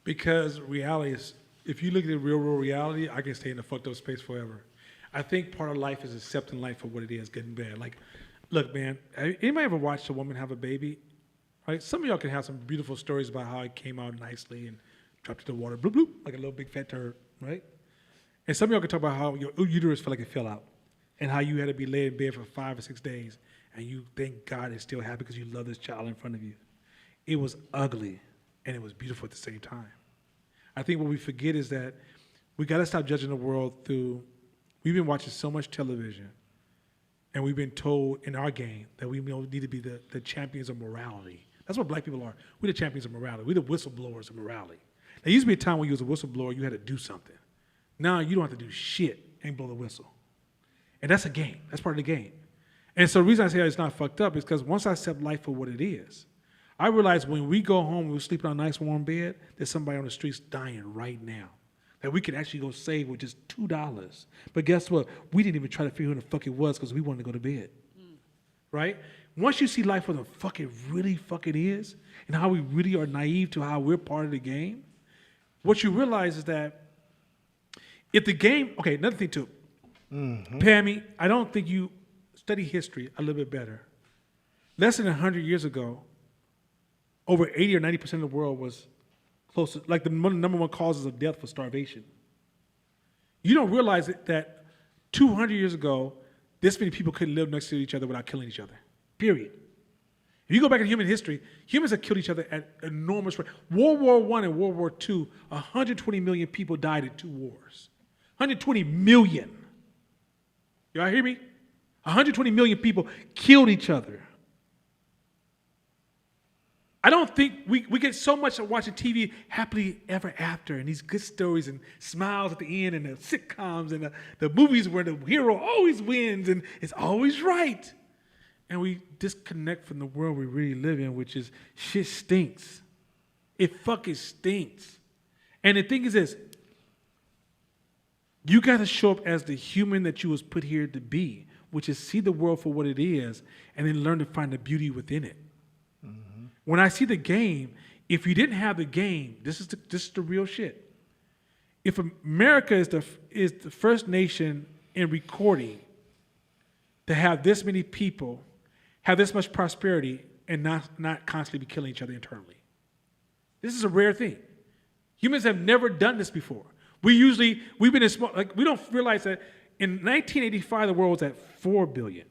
Because reality is, if you look at the real world reality, I can stay in the fucked up space forever. I think part of life is accepting life for what it is, getting bad. Look, man, anybody ever watched a woman have a baby? Right? Some of y'all can have some beautiful stories about how it came out nicely and dropped into the water, bloop, bloop, like a little big fat turd, right? And some of y'all can talk about how your uterus felt like it fell out and how you had to be laid in bed for 5 or 6 days and you thank God is still happy because you love this child in front of you. It was ugly and it was beautiful at the same time. I think what we forget is that we got to stop judging the world through, we've been watching so much television And we've been told in our game that we need to be the champions of morality. That's what black people are. We're the champions of morality. We're the whistleblowers of morality. There used to be a time when you was a whistleblower, you had to do something. Now you don't have to do shit and blow the whistle. And that's a game. That's part of the game. And so the reason I say it's not fucked up is because once I accept life for what it is, I realize when we go home and we're sleeping on a nice warm bed, there's somebody on the streets dying right now that we could actually go save with just $2. But guess what? We didn't even try to figure out who the fuck it was because we wanted to go to bed. Right? Once you see life for the fuck it really fucking is and how we really are naive to how we're part of the game, what you realize is that if the game, okay, another thing too, Pammy, I don't think you study history a little bit better. Less than 100 years ago, over 80 or 90% of the world was close to, like the number one causes of death was starvation. You don't realize that 200 years ago, this many people couldn't live next to each other without killing each other, period. If you go back in human history, humans have killed each other at enormous rate. World War I and World War II, 120 million people died in 2 wars. 120 million. Y'all hear me? 120 million people killed each other. I don't think we get so much of watching TV happily ever after and these good stories and smiles at the end and the sitcoms and the movies where the hero always wins and is always right. And we disconnect from the world we really live in, which is shit stinks. It fucking stinks. And the thing is this, you got to show up as the human that you was put here to be, which is see the world for what it is and then learn to find the beauty within it. Mm-hmm. When I see the game, if you didn't have the game, this is the real shit. If America is the first nation in recording to have this many people, have this much prosperity, and not constantly be killing each other internally. This is a rare thing. Humans have never done this before. We've been in small, like we don't realize that in 1985 the world was at 4 billion.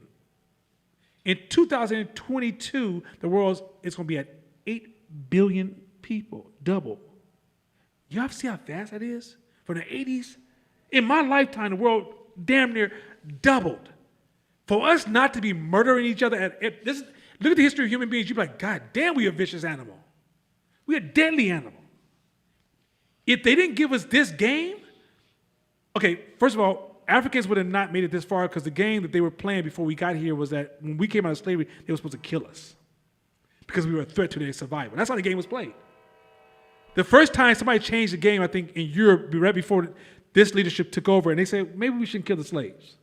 In 2022 the world is going to be at 8 billion people, double. Y'all see how fast that is? From the 80s? In my lifetime the world damn near doubled. For us not to be murdering each other, look at the history of human beings, you'd be like, God damn, we a vicious animal. We a deadly animal. If they didn't give us this game, okay, first of all, Africans would have not made it this far because the game that they were playing before we got here was that when we came out of slavery, they were supposed to kill us because we were a threat to their survival. That's how the game was played. The first time somebody changed the game, I think in Europe, right before this leadership took over, and they said, maybe we shouldn't kill the slaves.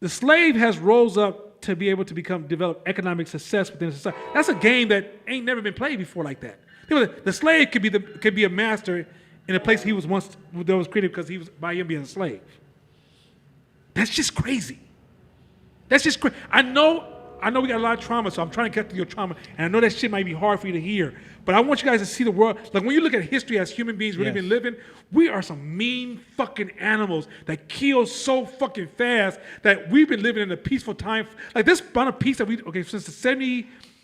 The slave has rose up to be able to develop economic success within society. That's a game that ain't never been played before like that. The slave could be a master in a place that was created because he was by him being a slave. That's just crazy. That's just crazy. I know we got a lot of trauma, so I'm trying to get to your trauma, and I know that shit might be hard for you to hear, but I want you guys to see the world. Like when you look at history as human beings really been living, we are some mean fucking animals that kill so fucking fast that we've been living in a peaceful time. Like this amount of peace that since the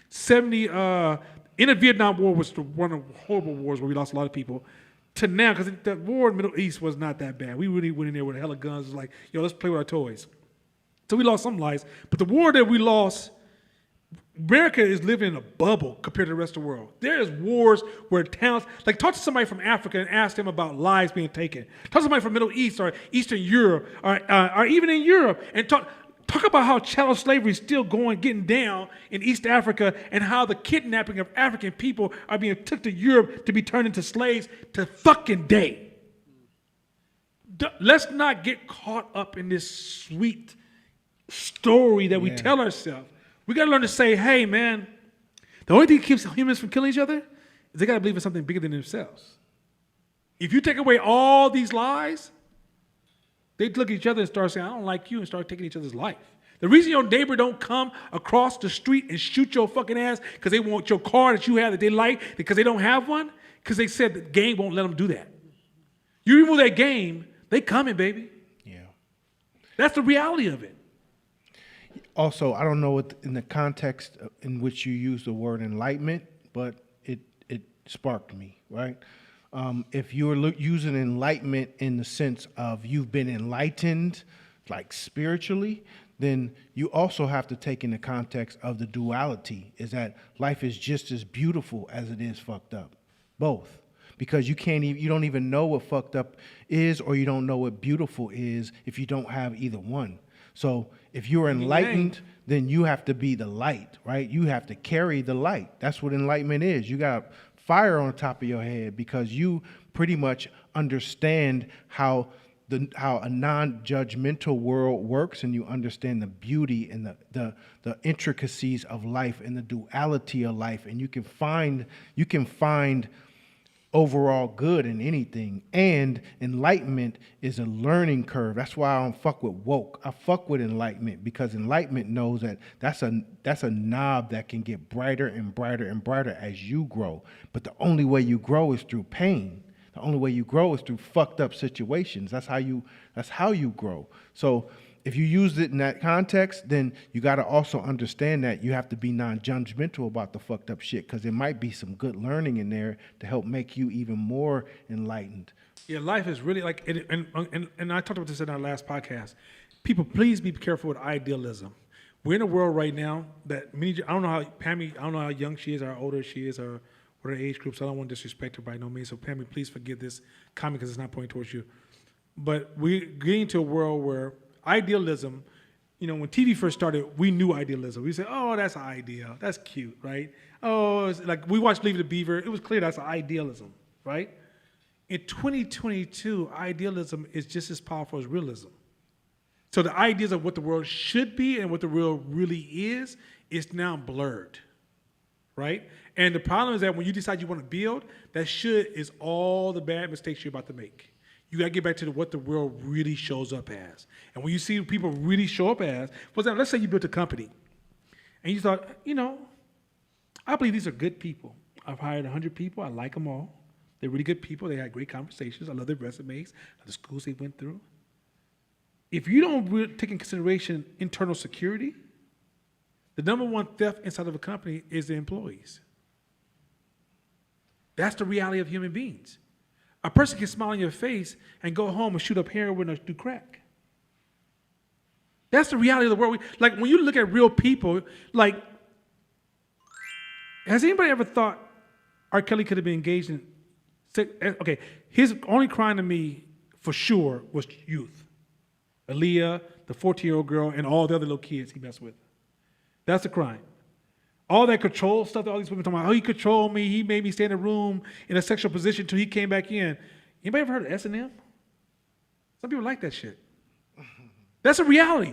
70 in the Vietnam War was one of the horrible wars where we lost a lot of people, to now, because the war in the Middle East was not that bad. We really went in there with a hell of guns. It was like, yo, let's play with our toys. So we lost some lives. But the war that we lost, America is living in a bubble compared to the rest of the world. There is wars where towns, like talk to somebody from Africa and ask them about lives being taken. Talk to somebody from Middle East or Eastern Europe or even in Europe and talk about how chattel slavery is still getting down in East Africa and how the kidnapping of African people are being took to Europe to be turned into slaves to fucking day. Let's not get caught up in this sweet story that we tell ourselves. We got to learn to say, hey, man, the only thing that keeps humans from killing each other is they got to believe in something bigger than themselves. If you take away all these lies, they look at each other and start saying, I don't like you, and start taking each other's life. The reason your neighbor don't come across the street and shoot your fucking ass because they want your car that you have that they like because they don't have one, because they said the game won't let them do that. You remove that game, they coming, baby. Yeah. That's the reality of it. Also, I don't know what in the context in which you use the word enlightenment, but it sparked me, right? If you're using enlightenment in the sense of you've been enlightened, like spiritually, then you also have to take in the context of the duality, is that life is just as beautiful as it is fucked up. Both. Because you don't even know what fucked up is, or you don't know what beautiful is if you don't have either one. So if you're enlightened, then you have to be the light, right? You have to carry the light. That's what enlightenment is. You got fire on top of your head because you pretty much understand how a non-judgmental world works, and you understand the beauty and the intricacies of life and the duality of life, and you can find overall good in anything. And enlightenment is a learning curve. That's why I don't fuck with woke. I fuck with enlightenment, because enlightenment knows that that's a knob that can get brighter and brighter and brighter as you grow. But the only way you grow is through pain. The only way you grow is through fucked up situations. That's how you grow. So if you use it in that context, then you got to also understand that you have to be non-judgmental about the fucked up shit, because there might be some good learning in there to help make you even more enlightened. Yeah, life is really like, and I talked about this in our last podcast. People, please be careful with idealism. We're in a world right now that I don't know how Pammy, I don't know how young she is, or how older she is, or what her age group. So I don't want to disrespect her by no means. So Pammy, please forgive this comment because it's not pointing towards you. But we're getting to a world where idealism, when TV first started, we knew idealism. We said, oh, that's an idea. That's cute, right? Oh, it's like we watched Leave It to Beaver. It was clear that's idealism, right? In 2022, idealism is just as powerful as realism. So the ideas of what the world should be and what the world really is now blurred, right? And the problem is that when you decide you want to build, that should is all the bad mistakes you're about to make. You got to get back to what the world really shows up as. And when you see people really show up as, for example, let's say you built a company and you thought, I believe these are good people. I've hired 100 people. I like them all. They're really good people. They had great conversations. I love their resumes, the schools they went through. If you don't really take in consideration internal security, the number one theft inside of a company is the employees. That's the reality of human beings. A person can smile in your face and go home and shoot up heroin or do crack. That's the reality of the world. Like, when you look at real people, like, has anybody ever thought R. Kelly could have been engaged in okay, his only crime to me, for sure, was youth. Aaliyah, the 14-year-old girl, and all the other little kids he messed with. That's the crime. All that control stuff that all these women talking about, oh, he controlled me, he made me stay in a room in a sexual position until he came back in. Anybody ever heard of S&M? Some people like that shit. That's a reality.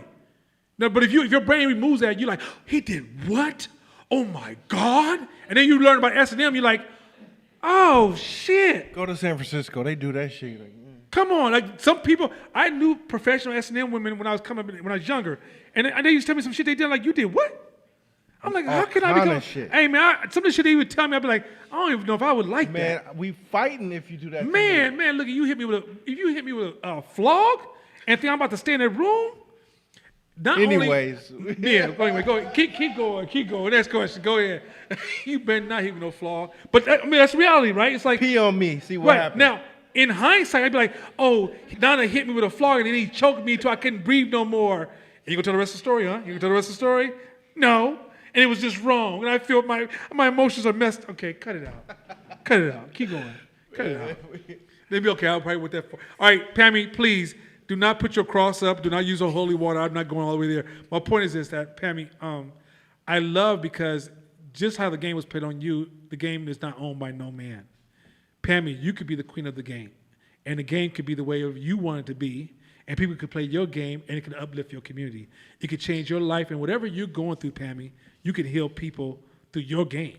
No, but if your brain removes that, you're like, he did what? Oh my God. And then you learn about S&M, you're like, oh shit. Go to San Francisco, they do that shit. Like, come on, like some people, I knew professional S&M women when I was younger. And they used to tell me some shit they did, like, you did what? I'm like, how can I become? Shit. Hey man, some of the shit they would tell me, I'd be like, I don't even know if I would like that. Man, we fighting if you do that. Man, look, if you hit me with a flog and think I'm about to stay in that room. Anyways. Anyway, go ahead. Keep going. Next question, go ahead. You better not hit me with no flog. But that's reality, right? It's like, pee on me, see what happens. Now, in hindsight, I'd be like, oh, now they hit me with a flog and then he choked me until I couldn't breathe no more. And you gonna tell the rest of the story, huh? You gonna tell the rest of the story? No. And it was just wrong. And I feel my emotions are messed. Okay, cut it out. Cut it out. Keep going. Cut it out. They'll be okay. I'll probably with that. All right, Pammy, please do not put your cross up. Do not use a holy water. I'm not going all the way there. My point is this, that Pammy, I love because just how the game was played on you, the game is not owned by no man. Pammy, you could be the queen of the game. And the game could be the way you want it to be. And people could play your game and it could uplift your community. It could change your life. And whatever you're going through, Pammy, you can heal people through your game.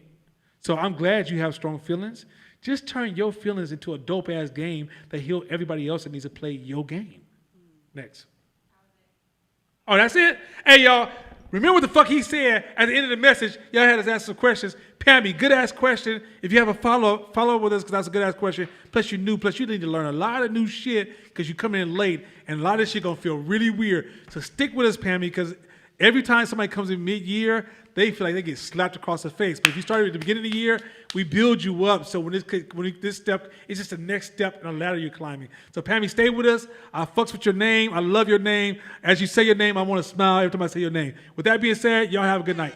So I'm glad you have strong feelings. Just turn your feelings into a dope-ass game that heal everybody else that needs to play your game. Next. Oh, that's it? Hey, y'all, remember what the fuck he said at the end of the message. Y'all had us ask some questions. Pammy, good-ass question. If you have a follow-up with us because that's a good-ass question. Plus, you're new. Plus, you need to learn a lot of new shit because you're coming in late, and a lot of this shit going to feel really weird. So stick with us, Pammy, because Every time somebody comes in mid-year, they feel like they get slapped across the face. But if you started at the beginning of the year, we build you up. So when this step, it's just the next step in a ladder you're climbing. So Pammy, stay with us. I fucks with your name. I love your name. As you say your name, I want to smile every time I say your name. With that being said, y'all have a good night.